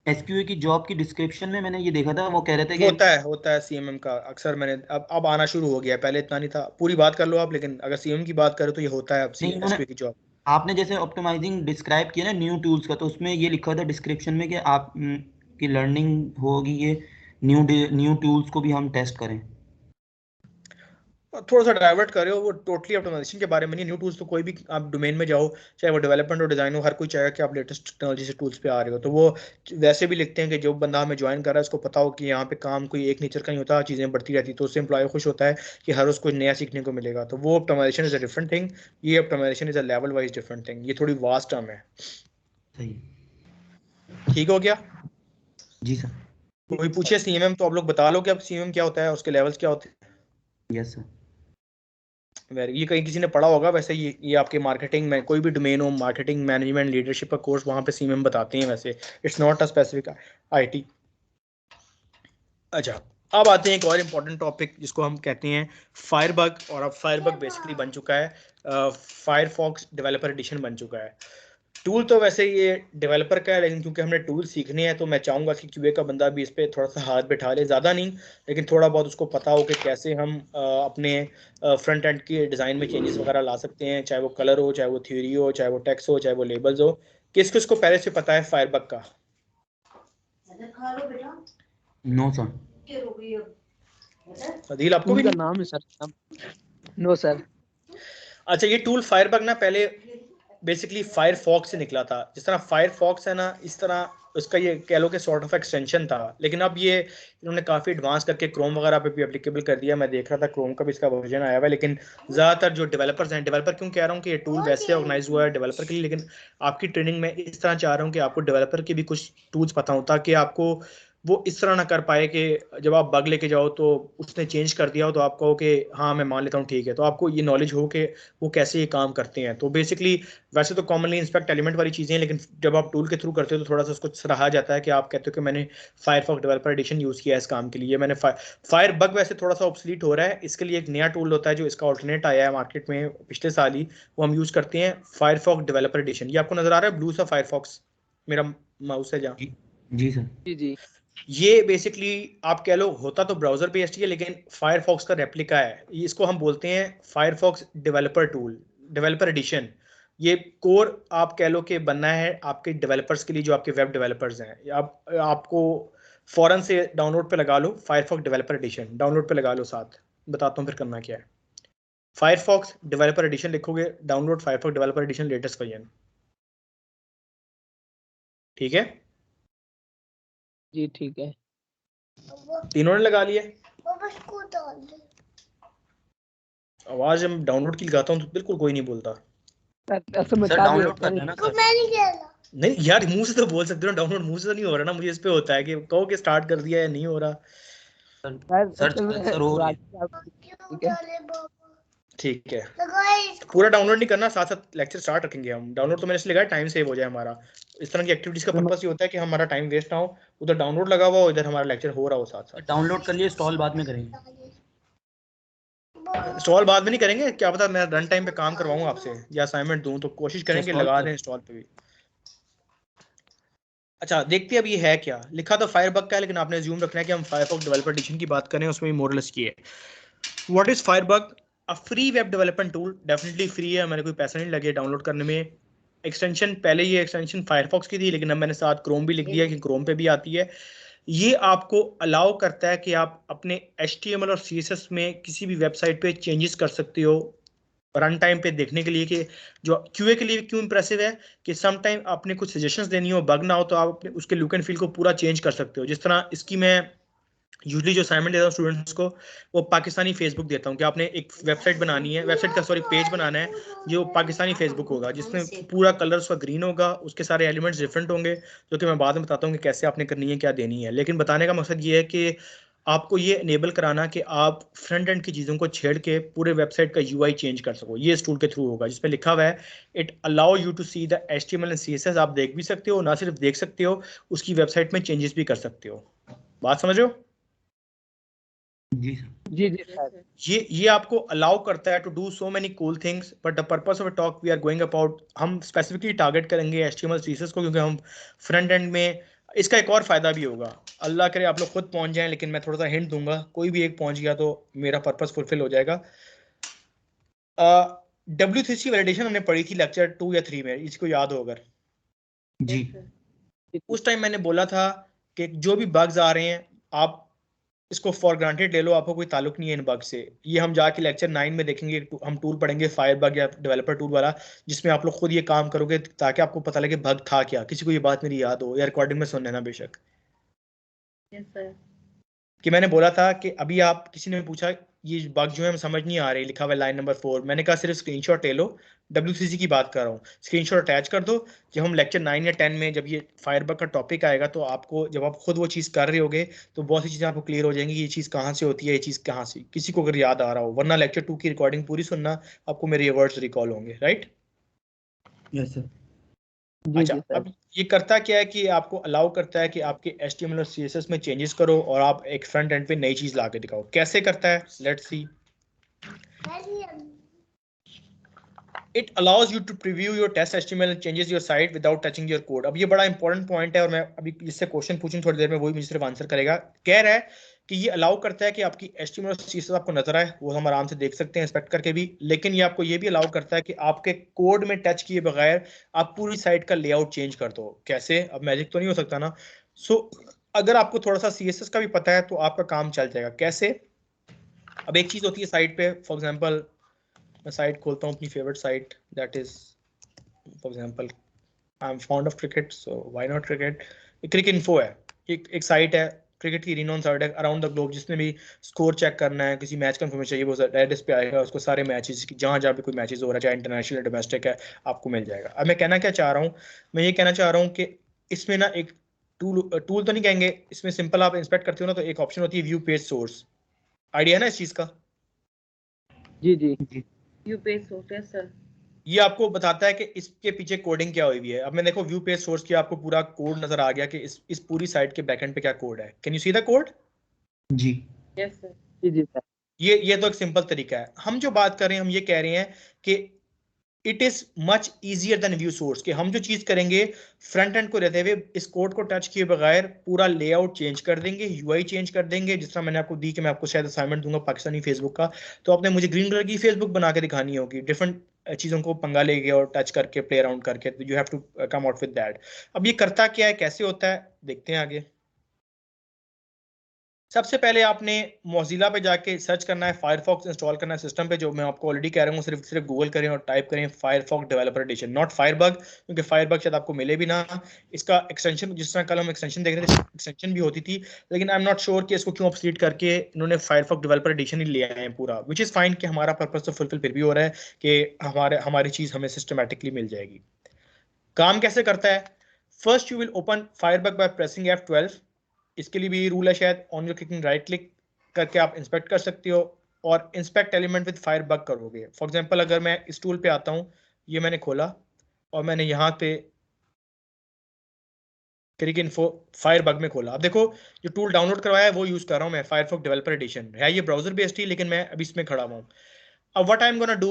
SQA की जॉब की डिस्क्रिप्शन में मैंने ये देखा था, वो कह रहे थे कि होता है CMM का अक्सर। मैंने अब आना शुरू हो गया है, पहले इतना नहीं था। पूरी बात कर लो आप, लेकिन अगर CM की बात करो तो ये होता है अब नहीं, इन्होंने SQA की जॉब। आपने जैसे ऑप्टिमाइजिंग डिस्क्राइब किया ना न्यू टूल्स का, तो उसमें ये लिखा था डिस्क्रिप्शन में कि आप की लर्निंग होगी ये न्यू टूल्स को भी हम टेस्ट करें। थोड़ा सा डाइवर्ट कर रहे हो, वो टोटली ऑप्टिमाइजेशन के बारे में नहीं। न्यू टूल्स तो कोई भी आप डोमेन में जाओ, चाहे वो डेवलपमेंट हो डिजाइन हो, हर कोई चाहेगा कि आप लेटेस्ट टेक्नोलॉजी से टूल्स पे आ रहे हो। तो वो वैसे भी लिखते हैं कि जो बंदा हमें ज्वाइन कर रहा है उसको पता हो कि यहाँ पे काम कोई एक नेचर का नहीं होता, चीज़ें बढ़ती रहती, तो उससे एम्प्लॉय खुश होता है कि हर रोज कुछ नया सीखने को मिलेगा। तो वो optimisation is a different thing, ये optimisation is a level wise different thing. ये थोड़ी वास्ट टर्म है। सही। ठीक हो गया? जी सर। कोई पूछे CMM तो आप लोग बता लो कि अब CMM क्या होता है, उसके लेवल्स क्या होते हैं। Yes sir. ये कहीं किसी ने पढ़ा होगा वैसे। ये आपके मार्केटिंग में कोई भी डोमेन हो, मार्केटिंग मैनेजमेंट लीडरशिप का कोर्स, वहाँ पे CMM बताते हैं वैसे। It's not a specific IT। अच्छा, अब आते हैं एक और इम्पोर्टेंट टॉपिक जिसको हम कहते हैं फायरबग। और अब फायरबग बेसिकली बन चुका है फायरफॉक्स डेवलपर एडिशन बन चुका है। टूल तो वैसे ये डेवलपर का है, लेकिन क्योंकि हमने टूल सीखने हैं तो मैं चाहूँगा कि QA का बंदा भी इस पर थोड़ा सा हाथ बैठा ले, ज़्यादा नहीं लेकिन थोड़ा बहुत उसको पता हो कि कैसे हम अपने फ्रंट एंड के डिज़ाइन में चेंजेस वगैरह ला सकते हैं, चाहे वो कलर हो, चाहे वो थ्योरी हो, चाहे वो टेक्स्ट हो, चाहे वो लेबल्स हो। किस किस को पहले से पता है फायरबग का? No sir. अदील आपको भी टूल का नहीं? नाम है सर? No sir. अच्छा, ये टूल फायरबग ना पहले बेसिकली फायरफॉक्स से निकला था। जिस तरह फायरफॉक्स है ना, इस तरह उसका ये कह लो कि सॉर्ट ऑफ एक्सटेंशन था, लेकिन अब ये इन्होंने काफ़ी एडवांस करके क्रोम वगैरह पे भी एप्लीकेबल कर दिया। मैं देख रहा था क्रोम का भी इसका वर्जन आया हुआ है, लेकिन ज़्यादातर जो डेवलपर्स हैं, डेवलपर क्यों कह रहा हूँ कि ये टूल वैसे ऑर्गेनाइज हुआ है डेवलपर के लिए, लेकिन आपकी ट्रेनिंग में इस तरह चाह रहा हूँ कि आपको डेवलपर के भी कुछ टूल्स पता हो, ताकि आपको वो इस तरह ना कर पाए कि जब आप बग लेके जाओ तो उसने चेंज कर दिया हो तो आप कहो कि हाँ मैं मान लेता हूँ ठीक है, तो आपको ये नॉलेज हो कि वो कैसे ये काम करते हैं। तो बेसिकली वैसे तो कॉमनली इंस्पेक्ट एलिमेंट वाली चीज़ें हैं, लेकिन जब आप टूल के थ्रू करते हो तो थोड़ा सा उसको सराहा जाता है कि आप कहते हो कि मैंने फायरफॉक्स डेवलपर एडिशन यूज़ किया है इस काम के लिए। मैंने फायर बग वैसे थोड़ा सा ऑब्सलीट हो रहा है, इसके लिए एक नया टूल होता है जो इसका ऑल्टरनेट आया है मार्केट में पिछले साल ही, वो हम यूज़ करते हैं फायरफॉक्स डेवलपर एडिशन। ये आपको नजर आ रहा है ब्लू सा फायरफॉक्स, मेरा माउस है जहाँ। जी सर। जी जी। ये बेसिकली आप कह लो होता तो ब्राउजर बेस्ड ही है, लेकिन फायरफॉक्स का रेप्लिका है। इसको हम बोलते हैं Firefox developer tool, developer edition. ये कोर आप कह लो कि बनना है आपके डेवलपर्स के लिए, जो आपके वेब डेवलपर्स हैं। आपको फौरन से डाउनलोड पे लगा लो फायरफॉक्स डेवलपर एडिशन, डाउनलोड पे लगा लो। साथ बताता हूँ फिर करना क्या है। फायरफॉक्स डेवलपर एडिशन लिखोगे, download Firefox developer edition latest version. ठीक है जी, ठीक है। तीनों ने लगा लिया। आवाज हम डाउनलोड की लगाता हूँ तो बिल्कुल कोई नहीं बोलता। सर डाउनलोड कर लेना सर। नहीं यार, मुंह से तो बोल सकते हो, डाउनलोड मुंह से तो नहीं हो रहा ना। मुझे इस पे होता है कि कहो कि स्टार्ट कर दिया या नहीं हो रहा। सर हो रही है। ठीक है, ठीक है, पूरा डाउनलोड नहीं करना, साथ साथ लेक्चर स्टार्ट रखेंगे हम। डाउनलोड तो मैंने इसलिए लगाया टाइम सेव हो जाए हमारा। इस तरह की एक्टिविटीज का पर्पस ये होता है कि हमारा टाइम वेस्ट ना हो, उधर डाउनलोड लगा हुआ हो, इधर हमारा लेक्चर हो रहा हो साथ साथ। डाउनलोड कर लिए, इंस्टॉल बाद में करेंगे। इंस्टॉल बाद में नहीं करेंगे, क्या पता मैं रन टाइम पे काम करवाऊँ आपसे या असाइनमेंट दूं, तो कोशिश करेंगे install लगा कर। दें इंस्टॉल पे भी। अच्छा देखते हैं अब ये है क्या। लिखा तो फायरबग का है, लेकिन आपने ज्यूम रखना है कि हम फायरफॉक्स डेवलपर एडिशन की बात करें, उसमें भी मोरलेस की है। What is Firebug? A free web development tool, definitely free है, मैंने कोई पैसा नहीं लगे डाउनलोड करने में। एक्सटेंशन, पहले ये एक्सटेंशन फायरफॉक्स की थी, लेकिन अब मैंने साथ क्रोम भी लिख दिया कि क्रोम पे भी आती है। ये आपको अलाउ करता है कि आप अपने HTML और CSS में किसी भी वेबसाइट पे चेंजेस कर सकते हो रन टाइम पे देखने के लिए। कि जो QA के लिए क्यों इंप्रेसिव है कि सम टाइम आपने कुछ सजेशंस देनी हो, बग ना हो, तो आप अपने उसके लुक एंड फील को पूरा चेंज कर सकते हो। जिस तरह इसकी मैं यूजली जो असाइनमेंट देता हूँ स्टूडेंट्स को, वो पाकिस्तानी फेसबुक देता हूँ कि आपने एक वेबसाइट बनानी है, वेबसाइट का सॉरी पेज बनाना है जो पाकिस्तानी फेसबुक होगा, जिसमें पूरा कलर उसका ग्रीन होगा, उसके सारे एलिमेंट्स डिफरेंट होंगे, जो कि मैं बाद में बताता हूँ कि कैसे आपने करनी है, क्या देनी है। लेकिन बताने का मकसद ये है कि आपको ये इनेबल कराना कि आप फ्रंट एंड की चीज़ों को छेड़ के पूरे वेबसाइट का UI चेंज कर सको। ये इस टूल के थ्रू होगा, जिसमें लिखा हुआ है it allow you to see the HTML and CSS। आप देख भी सकते हो, ना सिर्फ देख सकते हो, उसकी वेबसाइट में चेंजेस भी कर सकते हो। बात समझ रहे हो? जी सर। जी जी सर। ये आपको अलाउ करता है to do so many cool things, but the purpose of a talk we are going about, हम स्पेसिफिकली टारगेट करेंगे HTML CSS को, क्योंकि हम फ्रंट एंड में इसका एक और फायदा भी होगा। अल्लाह करे आप लोग खुद पहुंच जाएं, लेकिन मैं थोड़ा सा हिंट दूंगा, कोई भी एक पहुंच गया तो मेरा पर्पस फुलफिल हो जाएगा। W3C वैलिडेशन हमने पढ़ी थी लेक्चर 2 या 3 में, इसको याद हो अगर। जी उस टाइम मैंने बोला था कि जो भी बग्स आ रहे हैं आप इसको फॉर ग्रांटेड ले लो, आपको कोई ताल्लुक नहीं है इन बग से। ये हम जाके लेक्चर 9 में देखेंगे, हम टूल पढ़ेंगे फायरबग या डेवलपर टूल वाला, जिसमें आप लोग खुद ये काम करोगे ताकि आपको पता लगे बग था क्या। किसी को ये बात मेरी याद हो या रिकॉर्डिंग में सुन लेना बेशक, यस सर। कि मैंने बोला था कि अभी आप किसी ने पूछा ये बग जो है हम समझ नहीं आ रही, लिखा हुआ है लाइन नंबर 4, मैंने कहा सिर्फ स्क्रीनशॉट ले लो, W3C की बात कर रहा हूँ, स्क्रीनशॉट अटैच कर दो। जब हम लेक्चर 9 या 10 में जब ये फायरबग का टॉपिक आएगा, तो आपको जब आप खुद वो चीज़ कर रहे होगे तो बहुत सी चीज़ें आपको क्लियर हो जाएंगी, ये चीज़ कहाँ से होती है, ये चीज़ कहाँ से, किसी को अगर याद आ रहा हो। वरना लेक्चर 2 की रिकॉर्डिंग पूरी सुनना, आपको मेरे ये वर्ड्स रिकॉल होंगे, राइट? Yes sir. जी अच्छा, जी सर। अब ये करता क्या है कि आपको अलाउ करता है कि आपके HTML और CSS में चेंजेस करो और आप एक फ्रंट एंड पे नई चीज ला के दिखाओ। कैसे करता है, let's see. It allows you to preview your test HTML and changes your site without touching your code। अब ये बड़ा इंपॉर्टेंट पॉइंट है, और मैं अभी इससे क्वेश्चन पूछूं थोड़ी देर में, वही मुझे सिर्फ आंसर करेगा। कह रहा है कि ये अलाउ करता है कि आपकी HTML और CSS आपको नजर आए, वो हम आराम से देख सकते हैं इंस्पेक्ट करके भी, लेकिन ये आपको ये भी अलाउ करता है कि आपके कोड में टच किए बगैर आप पूरी साइट का लेआउट चेंज कर दो। कैसे? अब मैजिक तो नहीं हो सकता ना। अगर आपको थोड़ा सा CSS का भी पता है तो आपका काम चल जाएगा। कैसे? अब एक चीज होती है साइट पे, फॉर एग्जांपल मैं साइट खोलता हूँ अपनी favourite site, that is for example I am fond of cricket, so why not cricket. Cricket info है, एक साइट है, क्रिकेट की रिनोन साइट है अराउंड द ग्लोब, जिसमें भी स्कोर चेक करना है, किसी मैच का इन्फॉर्मेशन चाहिए, वो एड्रेस पे आएगा, उसको सारे मैचेस जहाँ जहाँ पे कोई मैचेस हो रहा है, चाहे इंटरनेशनल या डोमेस्टिक है, आपको मिल जाएगा। अब मैं कहना क्या चाह रहा हूँ, मैं ये कहना चाह रहा हूँ कि इसमें ना एक टूल तो नहीं कहेंगे, इसमें सिंपल आप इंस्पेक्ट करते हो ना, तो एक ऑप्शन होती है व्यू पेज सोर्स। आइडिया है ना इस चीज का? जी जी। View page source, yes sir. ये आपको बताता है कि इसके पीछे कोडिंग क्या हुई हुई है। अब मैं देखो व्यू पेज सोर्स किया, आपको पूरा कोड नजर आ गया कि इस पूरी साइट के बैकएंड पे क्या कोड है। Can you see the code? जी यस सर। जी जी सर। ये तो एक सिंपल तरीका है। हम जो बात कर रहे हैं, हम ये कह रहे हैं कि it is much easier than view source, कि हम जो चीज करेंगे फ्रंट एंड को रहते हुए इस कोड को टच किए बगैर पूरा लेआउट चेंज कर देंगे, UI चेंज कर देंगे। जिस तरह मैंने आपको दी कि मैं आपको शायद असाइनमेंट दूंगा पाकिस्तानी फेसबुक का, तो आपने मुझे ग्रीन कलर की फेसबुक बना के दिखानी होगी, डिफरेंट चीज़ों को पंगा लेके और टच करके प्ले अराउंड करके, you have to come out with that. अब ये करता क्या है, कैसे होता है, देखते हैं आगे। सबसे पहले आपने मोजिला पे जाके सर्च करना है, फायरफॉक्स इंस्टॉल करना है सिस्टम पे, जो मैं आपको ऑलरेडी कह रहा हूँ, सिर्फ गूगल करें और टाइप करें फायरफॉक्स डेवलपर एडिशन, नॉट फायरबग, क्योंकि फायरबग शायद आपको मिले भी ना। इसका एक्सटेंशन, जिस तरह कल हम एक्सटेंशन देख रहे थे, एक्सटेंशन भी होती थी, लेकिन आई एम नॉट श्योर कि इसको क्यों अपडेट करके इन्होंने फायरफॉक्स डेवलपर एडिशन ही ले आए हैं पूरा, विच इज़ फाइन कि हमारा पर्पस तो फुलफिल फिर भी हो रहा है कि हमारी चीज़ हमें सिस्टमेटिकली मिल जाएगी। काम कैसे करता है, first you will open Firebug by pressing F12। इसके लिए भी रूल है शायद, on your clicking right click करके आप इंस्पेक्ट कर सकते हो और इंस्पेक्ट एलिमेंट विद फायरबग करोगे। फॉर एग्जांपल अगर मैं इस टूल पे आता हूँ, ये मैंने खोला और मैंने यहाँ पे क्लिक इन्फो फायरबग में खोला। अब देखो जो टूल डाउनलोड करवाया है वो यूज कर रहा हूँ मैं, फायरफॉक्स डेवलपर एडिशन है, ये ब्राउजर बेस्ड ही, लेकिन मैं अभी इसमें खड़ा हुआ हूँ। अब what I am gonna do,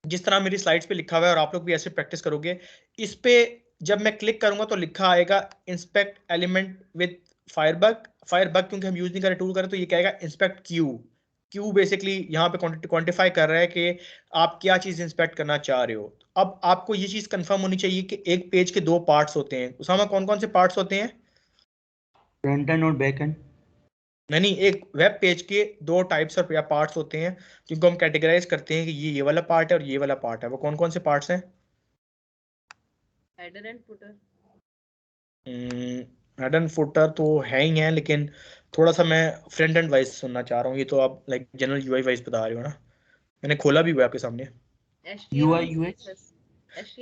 जिस तरह मेरी स्लाइड्स पे लिखा हुआ है और आप लोग भी ऐसे प्रैक्टिस करोगे, इस पे जब मैं क्लिक करूंगा तो लिखा आएगा इंस्पेक्ट एलिमेंट विद फायरबग। फायरबग क्योंकि हम यूज नहीं कर रहे, टूल कर रहे, तो ये कहेगा इंस्पेक्ट क्यू। क्यू बेसिकली यहाँ पे क्वांटिफाई कर रहा है कि आप क्या चीज इंस्पेक्ट करना चाह रहे हो। अब आपको ये चीज कंफर्म होनी चाहिए कि एक पेज के दो पार्ट्स होते हैं। उसामा कौन कौन से पार्ट्स होते हैं? फ्रंट एंड और बैक एंड। नहीं, एक वेब पेज के दो टाइप्स ऑफ या पार्ट्स होते हैं जिनको हम कैटेगराइज करते हैं कि ये वाला पार्ट है और ये वाला पार्ट है। वो कौन कौन से पार्ट्स हैं? Header and footer. Head and footer तो है ही है, लेकिन थोड़ा सा मैं फ्रंट एंड वाइज सुनना चाह रहा हूँ। ये तो आप लाइक जनरल यूआई वाइज बता रहे हो ना, मैंने खोला भी हुआ है आपके सामने। UI HTML UX। CSS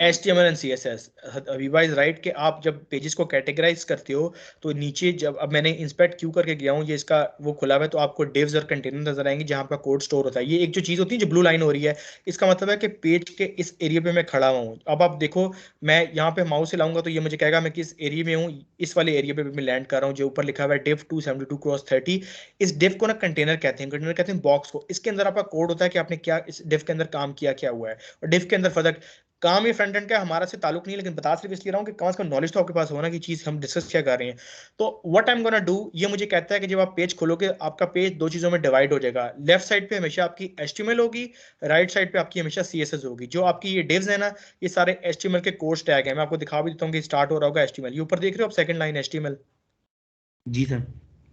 HTML and CSS। Aviba is right कि आप जब पेजेस को कैटेगराइज करते हो तो नीचे, जब अब मैंने इंस्पेक्ट क्यों करके गया हूँ, ये इसका वो खुला हुआ है, तो आपको डिव्स और कंटेनर नजर आएंगे जहाँ पर कोड स्टोर होता है। ये एक जो चीज़ होती है जो ब्लू लाइन हो रही है, इसका मतलब है कि पेज के इस एरिया पे मैं खड़ा हुआ हूँ। अब आप देखो, मैं यहाँ पे माउस हिलाऊंगा तो ये मुझे कहेगा मैं किस एरिया में हूँ। इस वाले एरिया पे मैं लैंड कर रहा हूँ जो ऊपर लिखा हुआ है div 272x30। इस डिव को ना कंटेनर कहते हैं, कंटेनर कहते हैं बॉक्स को। इसके अंदर आपका कोड होता है कि आपने क्या इस डिव के अंदर काम किया क्या हुआ है। और डिव के अंदर फर्दर काम ये फ्रंट एंड का हमारा से ताल्लुक नहीं है, लेकिन बता सिर्फ इसलिए रहा हूँ कि कम से कम नॉलेज तो आपके पास होना कि चीज हम डिस्कस क्या कर रहे हैं। तो what I am gonna do, ये मुझे कहता है कि जब आप पेज खोलोगे आपका पेज दो चीजों में डिवाइड हो जाएगा। लेफ्ट साइड पे हमेशा आपकी HTML होगी, राइट साइड पे आपकी हमेशा CSS होगी। जो आपकी ये divs है ना, ये सारे HTML के कोर्स टैग है। मैं आपको दिखा भी देता हूँ कि स्टार्ट हो रहा होगा HTML, ये ऊपर देख रहे हो आप, सेकंड लाइन HTML, जी सर।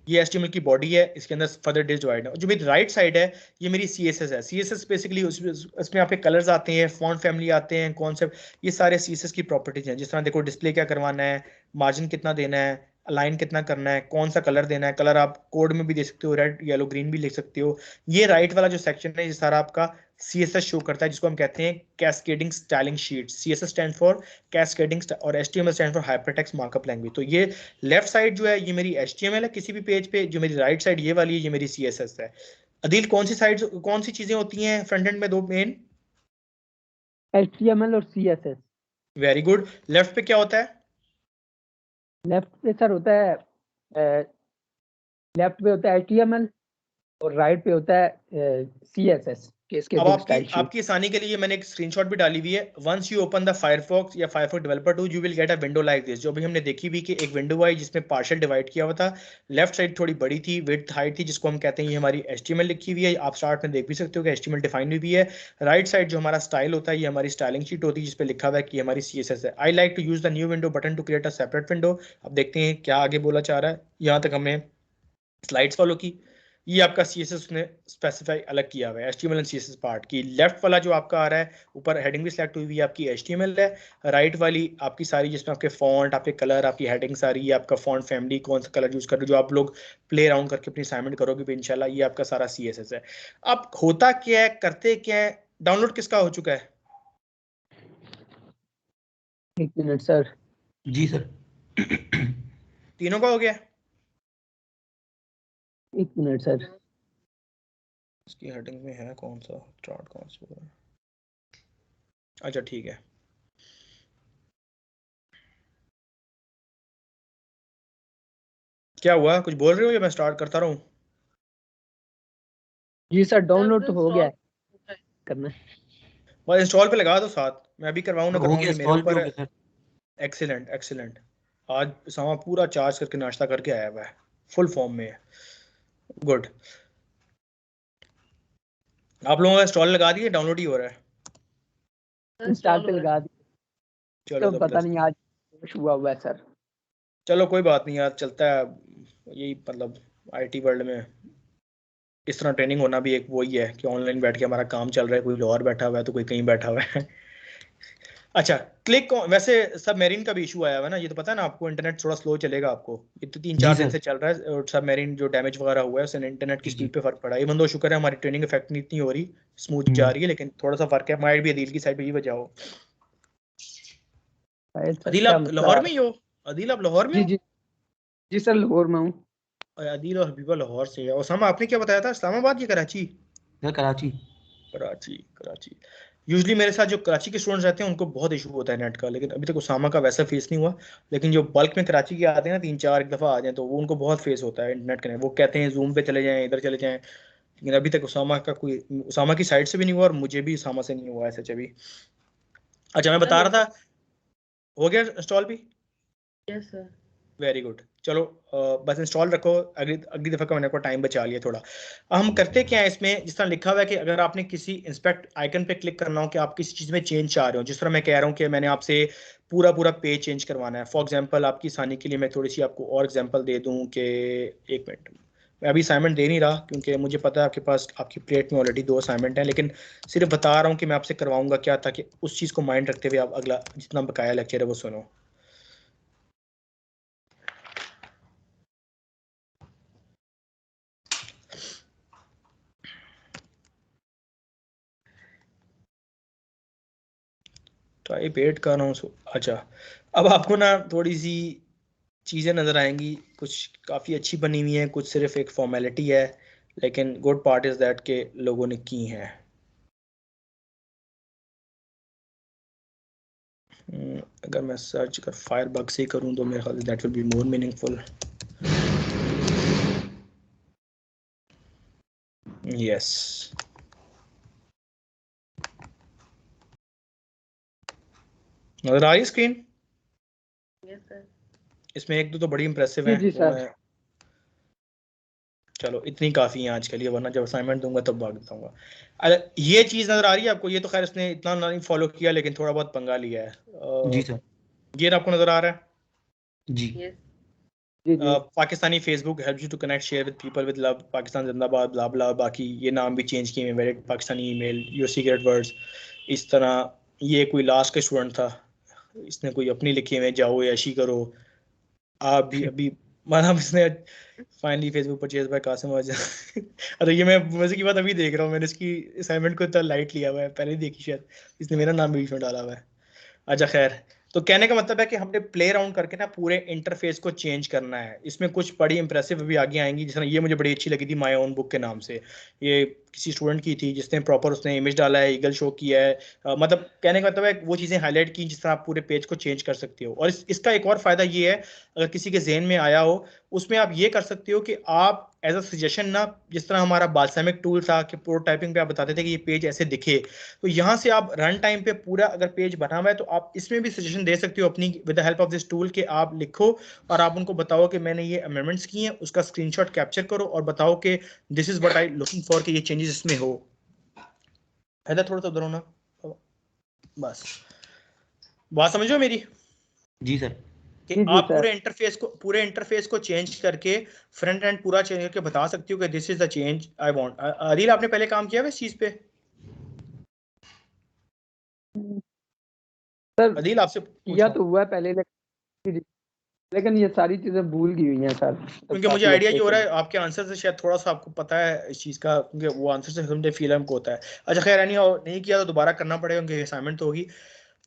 ये HTML की बॉडी है, इसके अंदर फर्दर डिव डिवाइड है। जो मेरी राइट साइड है ये मेरी CSS है। CSS बेसिकली उसमें आपके कलर्स आते हैं, फॉन्ट फैमिली आते हैं, कॉन्सेप्ट, ये सारे CSS की प्रॉपर्टीज हैं। जिस तरह देखो डिस्प्ले क्या करवाना है, मार्जिन कितना देना है, अलाइन कितना करना है, कौन सा कलर देना है। कलर आप कोड में भी दे सकते हो, रेड येलो ग्रीन भी लिख सकते हो। ये राइट वाला जो सेक्शन है ये सारा आपका CSS शो करता है, जिसको हम कहते हैं cascading styling sheet. CSS stand for cascading और HTML stand for hypertext markup language. तो ये लेफ्ट साइड जो है ये मेरी HTML है किसी भी पेज पे, जो मेरी राइट साइड ये वाली है ये मेरी CSS है। अदील, कौन सी साइड, कौन सी चीजें होती हैं फ्रंट एंड में दो मेन? HTML और CSS। Very good. लेफ्ट पे क्या होता है? लेफ्ट पे सर होता है, लेफ्ट पे होता है HTML और राइट पे होता है CSS। अब आपकी आसानी के लिए मैंने एक स्क्रीनशॉट भी डाली हुई है। Once you open the Firefox या Firefox developer tool you will get a window like this. जो अभी हमने देखी हुई कि एक विंडो आई जिसमें पार्शियल डिवाइड किया हुआ था। लेफ्ट साइड थोड़ी बड़ी थी, विड्थ हाइट थी, जिसको हम कहते हैं ये हमारी HTML लिखी हुई है। आप स्टार्ट में देख भी सकते हो कि HTML डिफाइन हुई भी है। राइट साइड जो हमारा स्टाइल होता है ये हमारी स्टाइलिंग शीट होती है, जिसपे लिखा हुआ है कि हमारी CSS है। I like to use the new window button to create a separate window. अब देखते हैं क्या आगे बोला चाह रहा है। यहाँ तक हमने स्लाइड्स फॉलो की। ये आपका CSS ने स्पेसिफाई अलग किया हुआ है HTML एंड CSS पार्ट की। लेफ्ट वाला जो आपका आ रहा है ऊपर हेडिंग भी सिलेक्ट हुई हुई है आपकी HTML है। राइट वाली आपकी सारी जिसमें आपके फॉन्ट, आपके कलर, आपकी हेडिंग सारी, आपका फॉन्ट फैमिली, कौन सा कलर यूज कर रहे हो, जो आप लोग प्ले अराउंड करके अपनी असाइनमेंट करोगे भी इंशाल्लाह, ये आपका सारा CSS है। अब होता क्या है, करते क्या है, डाउनलोड किसका हो चुका है? एक मिनट सर। जी सर। तीनों का हो गया? एक मिनट सर। इसकी हेडिंग में है कौन सा स्टार्ट, कौन सा? अच्छा ठीक है। क्या हुआ, कुछ बोल रहे हो या मैं स्टार्ट करता रहूं? जी सर, डाउनलोड तो हो गया इंस्टॉल है, करना है। बस इंस्टॉल पे लगा दो साथ, मैं अभी करवाऊं ना हो करवाऊं गया, ये मेरे इंस्टॉल भी ऊपर हो है। गया सर। Excellent excellent. आज सामा पूरा चार्ज करके नाश्ता करके आया हुआ है, फुल फॉर्म में है। गुड। आप लोगों का इंस्टॉल लगा दिए, डाउनलोड ही हो रहा है? इंस्टॉल पे लगा दी। चलो तो पता नहीं आज कुछ हुआ है सर। चलो कोई बात नहीं यार, चलता है यही, मतलब आईटी वर्ल्ड में इस तरह ट्रेनिंग होना भी एक वही है कि ऑनलाइन बैठ के हमारा काम चल रहा है, कोई लाहौर बैठा हुआ है तो कोई कहीं बैठा हुआ है। अच्छा, क्लिक वैसे सबमेरीन का भी इशू आया हुआ है ना, ये तो पता है ना आपको, इंटरनेट थोड़ा स्लो चलेगा आपको, ये तो 3-4 दिन सर। से चल रहा है, और सबमेरीन जो डैमेज वगैरह हुआ है उससे इंटरनेट की जी, स्पीड पे फर्क पड़ा है। इवन दो शुक्र है हमारी ट्रेनिंग इफेक्ट नहीं इतनी हो रही, स्मूथ जा रही है, लेकिन थोड़ा सा फर्क है, माइट भी अदील की साइड पे ही वजह हो। शायद सर अदील क्या आप मसला लाहौर आ में रहा ही हो? अदील आप लाहौर में है। हो? जी जी जी सर, लाहौर में हूँ। और अदील और हबीबा लाहौर से है। ओसामा आपने क्या बताया था, इस्लामाबाद या कराची? सर कराची। कराची, कराची। यूजली मेरे साथ जो कराची के स्टूडेंट्स रहते हैं उनको बहुत इशू होता है नेट का, लेकिन अभी तक उसामा का वैसा फेस नहीं हुआ। लेकिन जो बल्क में कराची के आते हैं ना, 3-4 एक दफ़ा आ जाए, तो वो उनको बहुत फेस होता है इंटरनेट कनेक्ट। वो कहते हैं जूम पे चले जाएं, इधर चले जाएं, लेकिन अभी तक उसामा का कोई, उसामा की साइड से भी नहीं हुआ और मुझे भी उसामा से नहीं हुआ ऐसे अभी। अच्छा, मैं बता रहा था, हो गया इंस्टॉल भी? Yes sir. Very good. चलो बस इंस्टॉल रखो, अगली अगली दफ़ा का मैंने को टाइम बचा लिया थोड़ा। अब हम करते क्या है इसमें, जिस तरह लिखा हुआ है कि अगर आपने किसी इंस्पेक्ट आइकन पे क्लिक करना हो कि आप किसी चीज़ में चेंज चाह रहे हो, जिस तरह मैं कह रहा हूँ कि मैंने आपसे पूरा पूरा पेज चेंज करवाना है, फॉर एग्जांपल आपकी आसानी के लिए मैं थोड़ी सी आपको और एग्जांपल दे दूँ कि, एक मिनट, मैं अभी असाइनमेंट दे नहीं रहा क्योंकि मुझे पता है आपके पास, आपकी प्लेट में ऑलरेडी 2 असाइनमेंट हैं, लेकिन सिर्फ बता रहा हूँ कि मैं आपसे करवाऊंगा क्या, ताकि उस चीज़ को माइंड रखते हुए आप अगला जितना बकाया लेक्चर है वो सुनो। टाइप 8 कर रहा हूँ। अच्छा, अब आपको ना थोड़ी सी चीज़ें नज़र आएंगी, कुछ काफ़ी अच्छी बनी हुई हैं, कुछ सिर्फ एक फॉर्मेलिटी है, लेकिन गुड पार्ट इज़ दैट के लोगों ने की हैं। अगर मैं सर्च कर फायरबग से करूँ तो मेरे ख्याल say that will be more meaningful. Yes, नज़र आ रही स्क्रीन? Yes sir. इसमें एक दो तो बड़ी इंप्रेसिव जी हैं, जी वो सर। मैं, चलो इतनी काफ़ी है आज के लिए, वरना जब असाइनमेंट दूंगा तब भाग बताऊंगा। अरे ये चीज़ नज़र आ रही है आपको? ये तो खैर इसने इतना नहीं फॉलो किया, लेकिन थोड़ा बहुत पंगा लिया है। जी सर। ये आपको नज़र आ रहा है? जी। यस। जी जी Pakistani Facebook help you to connect share with people with love, Pakistan जिंदाबाद, ब्ला ब्ला, बाकी ये नाम भी चेंज किए हैं, varied Pakistani email, your secret words, इस तरह। ये कोई लास्ट का स्टूडेंट था, इसने कोई अपनी लिखे हुए, जाओ ऐशी करो, आप भी अभी, मतलब इसने finally Facebook purchase by Qasim Wajid. अरे ये मैं मजे की बात अभी देख रहा हूँ, मैंने इसकी असाइनमेंट को इतना लाइट लिया हुआ है, पहले ही देखी शायद, इसने मेरा नाम भी बीच में डाला हुआ है। अच्छा खैर, तो कहने का मतलब है कि हमने प्ले अराउंड करके ना पूरे इंटरफेस को चेंज करना है। इसमें कुछ बड़ी इंप्रेसिव भी आगे आएंगी, जिस तरह ये मुझे बड़ी अच्छी लगी थी, माय ओन बुक के नाम से। ये किसी स्टूडेंट की थी जिसने प्रॉपर उसने इमेज डाला है, ईगल शो किया है, मतलब कहने का मतलब है वो चीज़ें हाईलाइट की जिस तरह आप पूरे पेज को चेंज कर सकते हो। और इसका एक और फायदा ये है, अगर किसी के जहन में आया हो, उसमें आप ये कर सकते हो कि आप एज अ सजेशन ना, जिस तरह हमारा बाल्सामिक टूल था कि प्रोटोटाइपिंग पे आप बताते थे कि ये पेज ऐसे दिखे, तो यहाँ से आप रन टाइम पे पूरा अगर पेज बना हुआ है तो आप इसमें भी सजेशन दे सकते हो अपनी, with the help of this tool, कि आप लिखो और आप उनको बताओ कि मैंने ये अमेंडमेंट्स किए हैं, उसका स्क्रीनशॉट कैप्चर करो और बताओ कि this is what I looking for, कि ये चेंजेस इसमें हो। हैदर थोड़ा सा उधर होना, बस बात समझो मेरी, जी सर। कि जी जी आप सर। पूरे इंटरफेस को चेंज करके, फ्रंट एंड पूरा चेंज करके बता सकती हो कि this is the change I want. Adeel आपने पहले काम किया है इस चीज पे? सर अदील आपसे किया पूछ रहा हूँ तो हुआ है पहले, लेकिन ये सारी चीजें भूल गई हुई हैं सर, तो क्योंकि मुझे काफी आइडिया अर्से ये हो से। रहा है आपके आंसर से, शायद थोड़ा सा आपको पता है इस चीज़ का, क्योंकि वो आंसर से समझे फील हमको होता है। अच्छा खैर, नहीं किया तो दोबारा करना पड़ेगा क्योंकि असाइनमेंट तो होगी।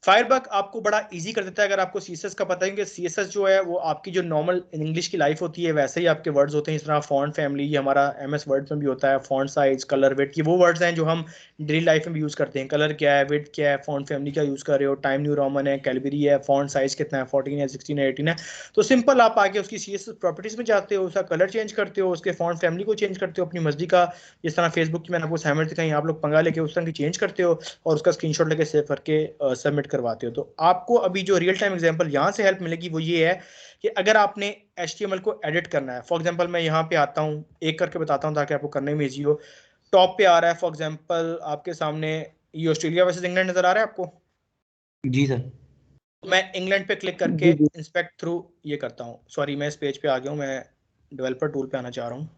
फायरबग आपको बड़ा इजी कर देता है अगर आपको सीएसएस का पता है, क्योंकि सीएसएस जो है वो आपकी जो नॉर्मल इंग्लिश की लाइफ होती है वैसे ही आपके वर्ड्स होते हैं। इस तरह फॉन्ट फैमिली, ये हमारा एमएस वर्ड्स में भी होता है, फॉन्ट साइज, कलर, विड्थ, ये वो वर्ड्स हैं जो हम डेली लाइफ में भी यूज़ करते हैं। कलर क्या है, विड्थ क्या है, फॉन्ट फैमिली क्या यूज़ कर रहे हो, टाइम न्यू रोमन है, कैलबरी है, फॉन्ट साइज कितना है, 14 है, 16 है, 18 है। तो सिंपल आप आके उसकी सीएसएस प्रॉपर्टीज में जाते हो, उसका कलर चेंज करते हो, उसके फॉन्ट फैमिली को चेंज करते हो अपनी मर्जी का, जिस तरह फेसबुक की मैंने आपको असाइनमेंट दिखाई, आप लोग पंगा लेके उस तरह की चेंज करते हो और उसका स्क्रीनशॉट लेके सेव करके सबमिट करवाते हो। तो आपको अभी जो रियल टाइम एग्जांपल यहाँ से हेल्प मिलेगी वो ये है कि अगर आपने HTML को एडिट करना है, फॉर एग्जांपल मैं यहाँ पे आता हूँ, एक करके बताता हूँ ताकि आपको करने में ईजी हो। टॉप पे आ रहा है फॉर एग्जांपल आपके सामने, ये ऑस्ट्रेलिया वर्सेस इंग्लैंड नजर आ रहा है आपको? जी सर। मैं इंग्लैंड पे क्लिक करके जी। इंस्पेक्ट थ्रू ये करता हूँ। सॉरी, मैं इस पेज पे आ गया हूँ, मैं डेवलपर टूल पे आना चाह रहा हूँ।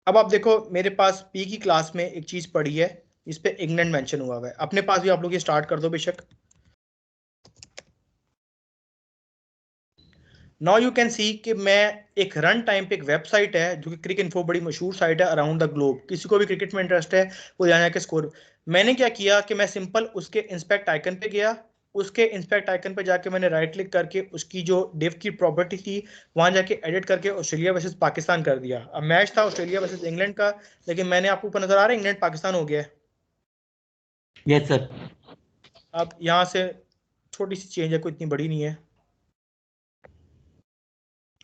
अब आप देखो मेरे पास पी की क्लास में एक चीज पड़ी है, इस पे इंग्लैंड मेंशन हुआ है। अपने पास भी आप लोग ये स्टार्ट कर दो बेशक। नाउ यू कैन सी कि मैं एक रन टाइम पे एक वेबसाइट है जो कि क्रिक इन्फो, बड़ी मशहूर साइट है अराउंड द ग्लोब। किसी को भी क्रिकेट में इंटरेस्ट है वो यहाँ जाके स्कोर। मैंने क्या किया कि मैं सिंपल उसके इंस्पेक्ट आइकन पे गया, उसके इंस्पेक्ट आइकन पे जाके मैंने राइट क्लिक करके उसकी जो डिव की प्रॉपर्टी थी वहां जाके एडिट करके ऑस्ट्रेलिया वर्सेस पाकिस्तान कर दिया। अब मैच था ऑस्ट्रेलिया वर्सेस इंग्लैंड का, लेकिन मैंने आपको ऊपर नजर आ रहा है इंग्लैंड पाकिस्तान हो गया है। Yes sir. अब यहाँ से छोटी सी चेंज है, कोई इतनी बड़ी नहीं है।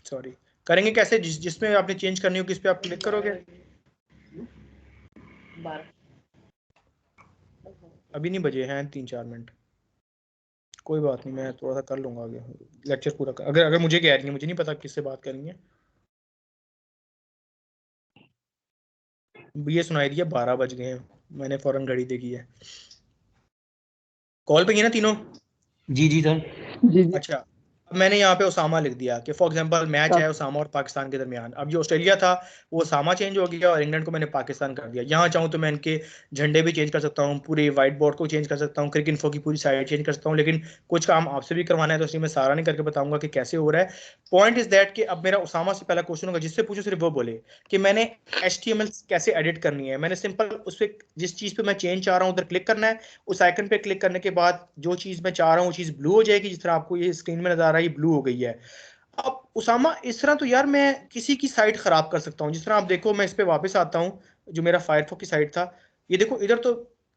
सॉरी, करेंगे कैसे? जिसमें आपने चेंज करनी हो किस पे आप क्लिक करोगे? अभी नहीं बजे हैं 3-4 मिनट, कोई बात नहीं, मैं थोड़ा सा कर लूंगा आगे लेक्चर पूरा कर। अगर अगर मुझे कह रही है, मुझे नहीं पता किससे बात करेंगे। ये सुनाई दिया 12 बज गए हैं, मैंने फौरन घड़ी देखी है। कॉल पे ही ना तीनों? जी जी सर। जी जी। अच्छा, अब मैंने यहाँ पे ओसामा लिख दिया कि फॉर एग्जांपल मैच है ओसामा और पाकिस्तान के दरमियान। अब जो ऑस्ट्रेलिया था वो ओसामा चेंज हो गया और इंग्लैंड को मैंने पाकिस्तान कर दिया। यहाँ चाहूँ तो मैं इनके झंडे भी चेंज कर सकता हूँ, पूरे व्हाइट बोर्ड को चेंज कर सकता हूँ, क्रिक इन्फो की पूरी साइड चेंज कर सकता हूँ, लेकिन कुछ काम आपसे भी करवाना है तो इसलिए मैं सारा नहीं करके बताऊंगा कि कैसे हो रहा है। पॉइंट इज दैट कि अब मेरा ओसामा से पहला क्वेश्चन होगा, जिससे पूछो सिर्फ वो बोले कि मैंने HTML कैसे एडिट करनी है। मैंने सिंपल उस पर जिस चीज़ पे मैं चेंज चाह रहा हूँ उधर क्लिक करना है। उस आइकन पे क्लिक करने के बाद जो चीज़ मैं चाह रहा हूँ वो चीज़ ब्लू हो जाएगी, जिस तरह आपको ये स्क्रीन में नजर आ रहा है, ये ब्लू हो गई है। अब उसामा इस तरह तो यार मैं किसी की साइट खराब कर सकता हूँ। जिस तरह आप देखो, मैं इस पे वापस आता हूँ, जो मेरा फायरफॉक्स की साइट था, ये देखो इधर तो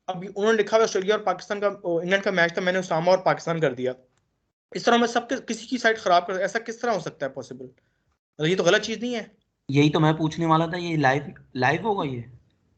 अभी उन्होंने लिखा हुआ ऑस्ट्रेलिया और पाकिस्तान का, इंग्लैंड का मैच था, मैंने उसामा और पाकिस्तान कर दिया। इस तरह मैं सबके किसी की साइट खराब कर, ऐसा किस तरह हो सकता है पॉसिबल? ये तो गलत चीज नहीं है। यही तो मैं पूछने वाला था, ये लाइव लाइव होगा ये?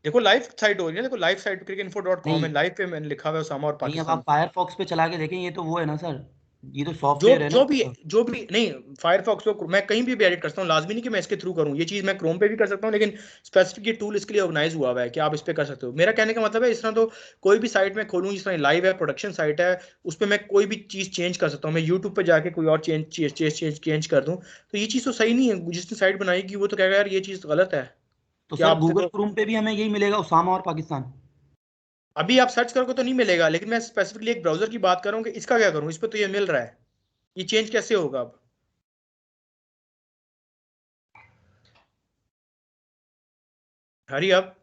देखो लाइव साइट हो रही है, देखो लाइव साइट cricinfo.com नहीं है, लाइव पे मैंने लिखा हुआ है उसामा और नहीं, अब पाकिस्तान। आप फायरफॉक्स पे चला के देखें, ये तो वो है ना सर, ये तो जो सॉफ्टवेयर है ना। जो भी नहीं, फायरफॉक्स को मैं कहीं भी एडिट कर सकता हूँ, लाजमी नहीं कि मैं इसके थ्रू करूँ। ये चीज़ मैं क्रोम पे भी कर सकता हूँ, लेकिन स्पेसिफिक ये टूल इसके लिए ऑर्गेनाइज हुआ हुआ है कि आप इस पे कर सकते हो। मेरा कहने का मतलब है इस तरह तो कोई भी साइट में खोलूँ, जिस तरह लाइव है, प्रोडक्शन साइट है, उस पर मैं कोई भी चीज़ चेंज कर सकता हूँ। मैं यूट्यूब पर जाके कोई और चेंज कर दूँ, तो ये चीज़ तो सही नहीं है। जिसने साइट बनाएगी वो तो कहेगा यार ये चीज़ गलत है। तो क्या सर आपसे गूगल तो क्रोम पे भी हमें यही मिलेगा, उसामा और पाकिस्तान? अभी आप सर्च करोगे तो नहीं मिलेगा, लेकिन मैं स्पेसिफिकली एक ब्राउजर की बात करूँ कि इसका क्या करूँ, इस पर तो ये मिल रहा है। ये चेंज कैसे होगा अब? हरी अब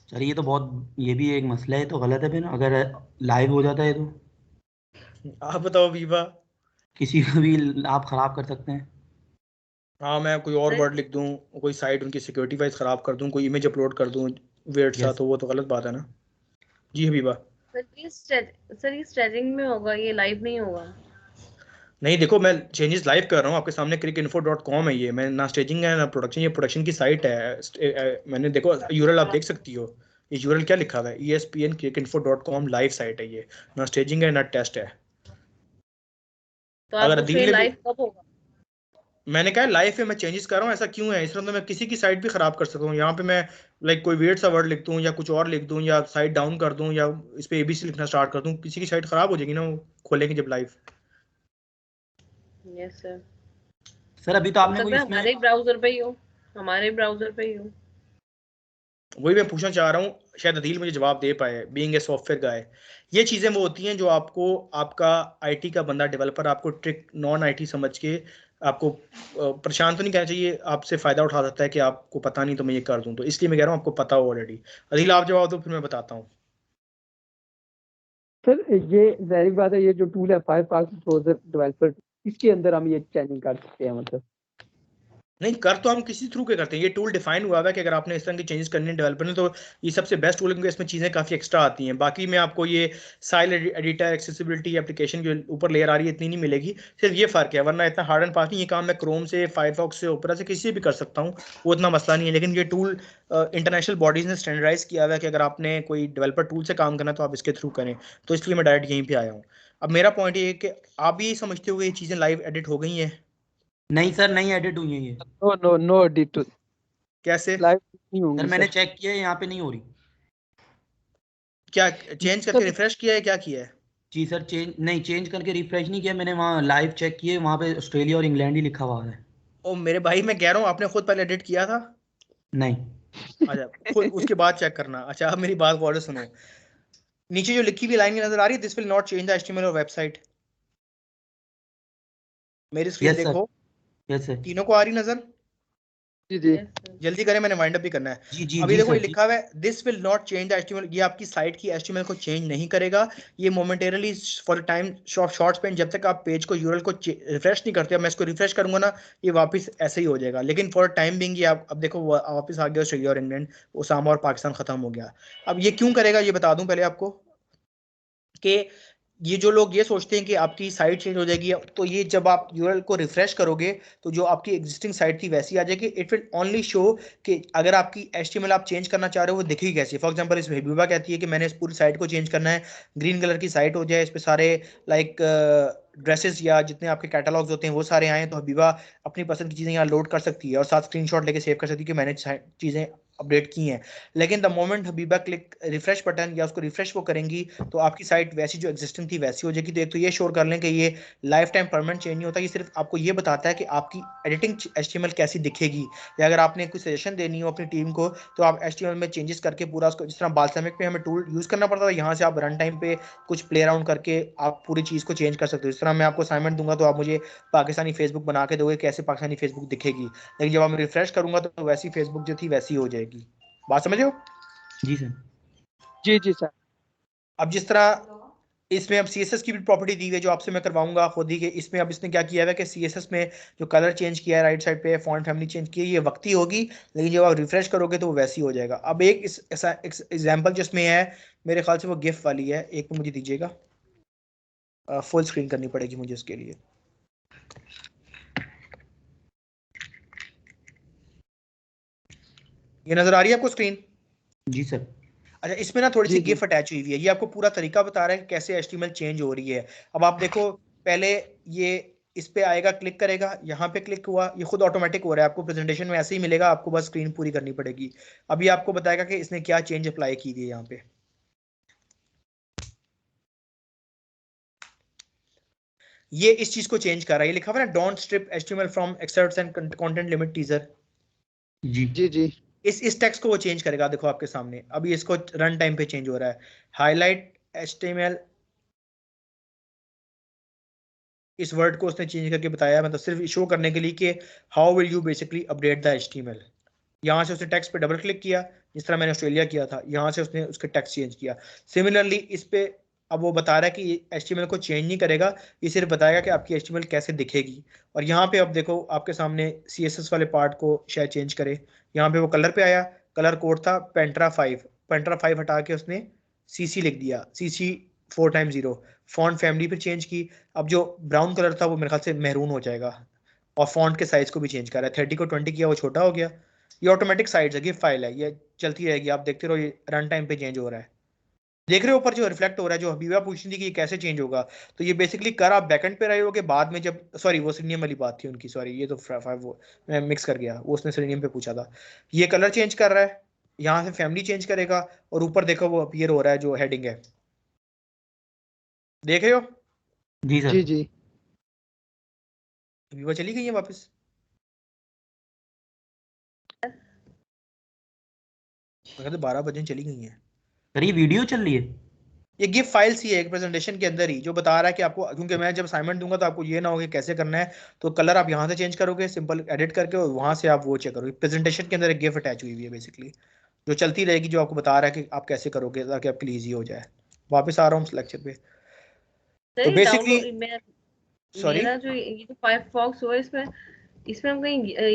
सर ये तो बहुत, ये भी एक मसला है, तो गलत है फिर अगर लाइव हो जाता है तो आप बताओ बीबा। किसी को भी आप खराब कर सकते हैं। हाँ, मैं कोई और वर्ड लिख दूं, कोई साइट उनकी सिक्योरिटी वाइज खराब कर दूं, कोई इमेज अपलोड कर दूं वेट सा, यस। तो वो तो गलत बात है ना। जी हबीबा। सर ये स्टेजिंग में होगा, ये लाइव नहीं होगा। नहीं देखो, मैं चेंजेस लाइव कर रहा हूँ आपके सामने। cricinfo.com है ये, मैं ना स्टेजिंग है ना प्रोडक्शन, ये प्रोडक्शन की साइट है। मैंने देखो यूआरएल आप देख सकती हो, ये यूआरएल क्या लिखा हुआ है, ESPN cricinfo.com लाइव साइट है ये, ना स्टेजिंग है ना टेस्ट है। तो आप अगर पूछ रहे अदील हैं ने भी, लाइव कब होगा? मैंने कहा लाइफ में मैं चेंजेस कर रहा हूँ, ऐसा क्यों है? इस तरह तो मैं किसी की साइट भी खराब कर सकता हूँ। यहाँ पे मैं लाइक कोई वेट सा वर्ड लिख दूँ या कुछ और लिख दूँ या साइट डाउन कर दूँ या इस पे ABC लिखना स्टार्ट कर दूँ, किसी की साइट खराब हो जाएगी ना वो खोलेंगे जब लाइव। Yes sir. सर अभी तो हो आपने कोई सकता है इसमें, हमारे ब्राउजर पे ही हो, हमारे ब्राउजर पे ही हो। वही मैं पूछना चाह रहा हूँ, शायद अदील मुझे जवाब दे पाए, बीइंग ए सॉफ्टवेयर गाय। ये चीज़ें वो होती हैं जो आपको, आपका IT का बंदा डेवलपर आपको ट्रिक नॉन IT समझ के आपको परेशान तो नहीं करना चाहिए, आपसे फ़ायदा उठा सकता है कि आपको पता नहीं तो मैं ये कर दूँ, तो इसलिए मैं कह रहा हूँ आपको पता हो ऑलरेडी। अदील आप जवाब दो फिर मैं बताता हूँ। सर ये जाहिर बात है, ये जो टूल है फायरफॉक्स ब्राउजर डेवलपर, इसके अंदर हम ये चेंजिंग कर सकते हैं मतलब। नहीं, कर तो हम किसी थ्रू के करते हैं, ये टूल डिफाइन हुआ है कि अगर आपने इस तरह की चेंजेस करनी है डेवलपर ने तो ये सबसे बेस्ट टूल है, क्योंकि इसमें चीज़ें काफ़ी एक्स्ट्रा आती हैं। बाकी मैं आपको ये साइल एडिटर, एक्सेसिबिलिटी, एप्लीकेशन के ऊपर लेयर आ रही है, इतनी नहीं मिलेगी। सिर्फ ये फ़र्क है, वरना इतना हार्ड एंड फास्ट नहीं। ये काम मैं क्रोम से, फायरफॉक्स से, ओपेरा से, किसी से भी कर सकता हूँ, वो इतना मसला नहीं है। लेकिन ये टूल इंटरनेशनल बॉडीज़ ने स्टैंडर्डाइज किया हुआ है कि अगर आपने कोई डेवलपर टूल से काम करना है तो आप इसके थ्रू करें, तो इसलिए मैं डायरेक्ट यहीं पर आया हूँ। अब मेरा पॉइंट ये है कि आप भी समझते हो कि ये चीज़ें लाइव एडिट हो गई हैं। नहीं सर नहीं एडिट हुई है ये। No no no edit. कैसे? लाइव नहीं सर होंगी मैंने सर। चेक किया है, यहाँ पे नहीं हो रही। क्या चेंज करके रिफ्रेश किया है, क्या किया है? जी सर, चेंज करके रिफ्रेश नहीं किया मैंने, वहाँ लाइव चेक किए, वहाँ पे ऑस्ट्रेलिया और इंग्लैंड ही लिखा हुआ है। ओ मेरे भाई, मैं कह रहा हूँ आपने खुद पहले एडिट किया था? नहीं। अच्छा, खुद उसके बाद चेक करना। अच्छा, अब मेरी बात गौर से सुनो। नीचे जो लिखी हुई लाइन नजर आ रही है, this will not change the HTML of website. मेरी स्क्रीन यस सर, देखो, यस सर। तीनों को आ रही नजर? जी जी Yes, sir. जल्दी करें, मैंने वाइंड अप भी करना है। जी जी अभी जी देखो सर ये जी। लिखा हुआ है, this will not change the HTML. ये आपकी साइट की एचटीएमएल को चेंज नहीं करेगा। ये मोमेंटेरली फॉर टाइम शॉर्ट स्पेंड, जब तक आप पेज को यूआरएल को रिफ्रेश नहीं करते। अब मैं इसको रिफ्रेश करूंगा ना, ये वापस ऐसे ही हो जाएगा। लेकिन फॉर टाइम बिंग ये आप अब देखो वापस आ गया ऑस्ट्रेलिया और इंग्लैंड, ओसामा और पाकिस्तान खत्म हो गया। अब ये क्यों करेगा ये बता दूं पहले आपको, कि ये जो लोग ये सोचते हैं कि आपकी साइट चेंज हो जाएगी, तो ये जब आप यूआरएल को रिफ्रेश करोगे तो जो आपकी एग्जिस्टिंग साइट थी वैसी आ जाएगी। इट विल ओनली शो कि अगर आपकी एचटीएमएल आप चेंज करना चाह रहे हो वो दिखेगी कैसे। फॉर एग्जांपल इसमें हबीबा कहती है कि मैंने इस पूरी साइट को चेंज करना है, ग्रीन कलर की साइट हो जाए, इस पे सारे लाइक ड्रेसेस या जितने आपके कैटलॉग्स होते हैं वो सारे आए, तो हबीबा अपनी पसंद की चीज़ें यहाँ लोड कर सकती है और साथ स्क्रीनशॉट लेके सेव कर सकती है कि मैंने चीज़ें अपडेट की हैं। लेकिन the moment Habiba click refresh button या उसको रिफ्रेश वो करेंगी तो आपकी साइट वैसी जो एग्जिस्टिंग थी वैसी हो जाएगी। तो एक तो ये श्योर कर लें कि ये लाइफ टाइम परमानेंट चेंज नहीं होता, ये सिर्फ आपको ये बताता है कि आपकी एडिटिंग एचटीएमएल कैसी दिखेगी। या अगर आपने कोई सजेशन देनी हो अपनी टीम को तो आप एचटीएमएल में चेंजेस करके पूरा उसको, जिस तरह बाल्समिक पे हमें टूल यूज करना पड़ता था, यहाँ से आप रन टाइम पे कुछ प्ले अराउंड करके आप पूरी चीज़ को चेंज कर सकते हो। जिस तरह मैं आपको असाइनमेंट दूंगा तो आप मुझे पाकिस्तानी फेसबुक बना के दोगे, कैसे पाकिस्तानी फेसबुक दिखेगी, लेकिन जब आप रिफ्रेश करूंगा तो वैसी फेसबुक जो थी वैसी हो जाएगी। बात समझ रहे हो? जी सर। जी जी सर। अब जिस तरह इसमें अब सीएसएस की भी प्रॉपर्टी दी हुई है जो आपसे मैं करवाऊंगा खुद ही के, इसमें अब इसने क्या किया है कि सीएसएस में जो कलर चेंज किया है राइट साइड पे, फॉन्ट फैमिली चेंज की है, ये वक्ती होगी, लेकिन जब आप रिफ्रेश करोगे तो वो वैसी हो जाएगा। अब एक इस ऐसा एग्जांपल जिसमें है, मेरे ख्याल से वो गिफ वाली है, एक मुझे दीजिएगा, फुल स्क्रीन करनी पड़ेगी मुझे उसके लिए। ये नजर आ रही है आपको स्क्रीन? जी सर। अच्छा, इसमें ना थोड़ी सी जी जी गिफ अटैच हुई हुई है, ये आपको पूरा तरीका बता रहा है कि कैसे एचटीएमएल चेंज हो रही है। अब आप देखो, पहले ये इस पे आएगा, क्लिक करेगा, यहाँ पे क्लिक हुआ, ये खुद ऑटोमेटिक हो रहा है। आपको प्रेजेंटेशन में ऐसे ही मिलेगा, आपको बस स्क्रीन पूरी करनी पड़ेगी। अभी आपको बताएगा कि इसने क्या चेंज अप्लाई की थी यहाँ पे। ये इस चीज को चेंज कर रहा है, ये लिखा हुआ है ना, don't strip HTML from excerpts and content limit teaser. जी जी जी इस टेक्स्ट को वो चेंज करेगा, देखो आपके सामने अभी इसको रन टाइम पे चेंज हो रहा है। हाईलाइट एचटीएमएल, इस वर्ड को उसने चेंज करके बताया, मतलब सिर्फ शो करने के लिए कि how will you basically update the HTML. यहाँ से उसने टेक्स्ट पे डबल क्लिक किया, जिस तरह मैंने ऑस्ट्रेलिया किया था, यहाँ से उसने उसके टेक्स्ट चेंज किया। सिमिलरली इस पे अब वो बता रहा है कि एचटीएमएल को चेंज नहीं करेगा, ये सिर्फ बताएगा कि आपकी एचटीएमएल कैसे दिखेगी। और यहाँ पे अब देखो आपके सामने सीएसएस वाले पार्ट को शायद चेंज करे, यहाँ पे वो कलर पे आया, कलर कोड था पेंट्रा 5, पेंट्रा 5 हटा के उसने सीसी लिख दिया, सीसी 4x0। फॉन्ट फैमिली पे चेंज की, अब जो ब्राउन कलर था वो मेरे ख्याल से मैरून हो जाएगा। और फॉन्ट के साइज को भी चेंज कर रहा है, 30 को 20 किया, वो छोटा हो गया। ये ऑटोमेटिक साइड है, गिफ फाइल है, ये चलती रहेगी, आप देखते रहो, ये रन टाइम पे चेंज हो रहा है। देख रहे हो ऊपर जो रिफ्लेक्ट हो रहा है, जो हबीबा पूछ रही थी कि ये कैसे चेंज होगा, तो ये बेसिकली कर आप बैकएंड पे रहे होगे, बाद में जब, सॉरी वो सिलिनियम वाली बात थी उनकी, सॉरी ये तो वो मैं मिक्स कर गया, वो उसने सिलिनियम पे पूछा था। ये कलर चेंज कर रहा है, यहाँ से फैमिली चेंज करेगा, और ऊपर देखो वो अपीयर हो रहा है जो हेडिंग है, देख रहे हो? जी सर। जी जी हबीबा चली गई है वापस? मैं 12 बजे चली गई है। सर ये वीडियो चल रही है? ये गिफ फाइल्स ही है एक प्रेजेंटेशन के अंदर ही, जो बता रहा है कि आपको, क्योंकि मैं जब असाइनमेंट दूंगा तो आपको ये ना हो कि कैसे करना है, तो कलर आप यहाँ से चेंज करोगे सिंपल एडिट करके, और वहां से आप वो चेक करोगे। प्रेजेंटेशन के अंदर एक गिफ अटैच हुई हुई है बेसिकली, जो चलती रहेगी, जो आपको बता रहा है कि आप कैसे करोगे ताकि आपके लिए ईजी हो जाए। वापस आ रहा हूँ लेक्चर पे। तो सर ये बेसिकली, डाउनलोड, मैं सॉरी, मेरा जो ये जो फायरफॉक्स हो इसमें इसमें हम कहीं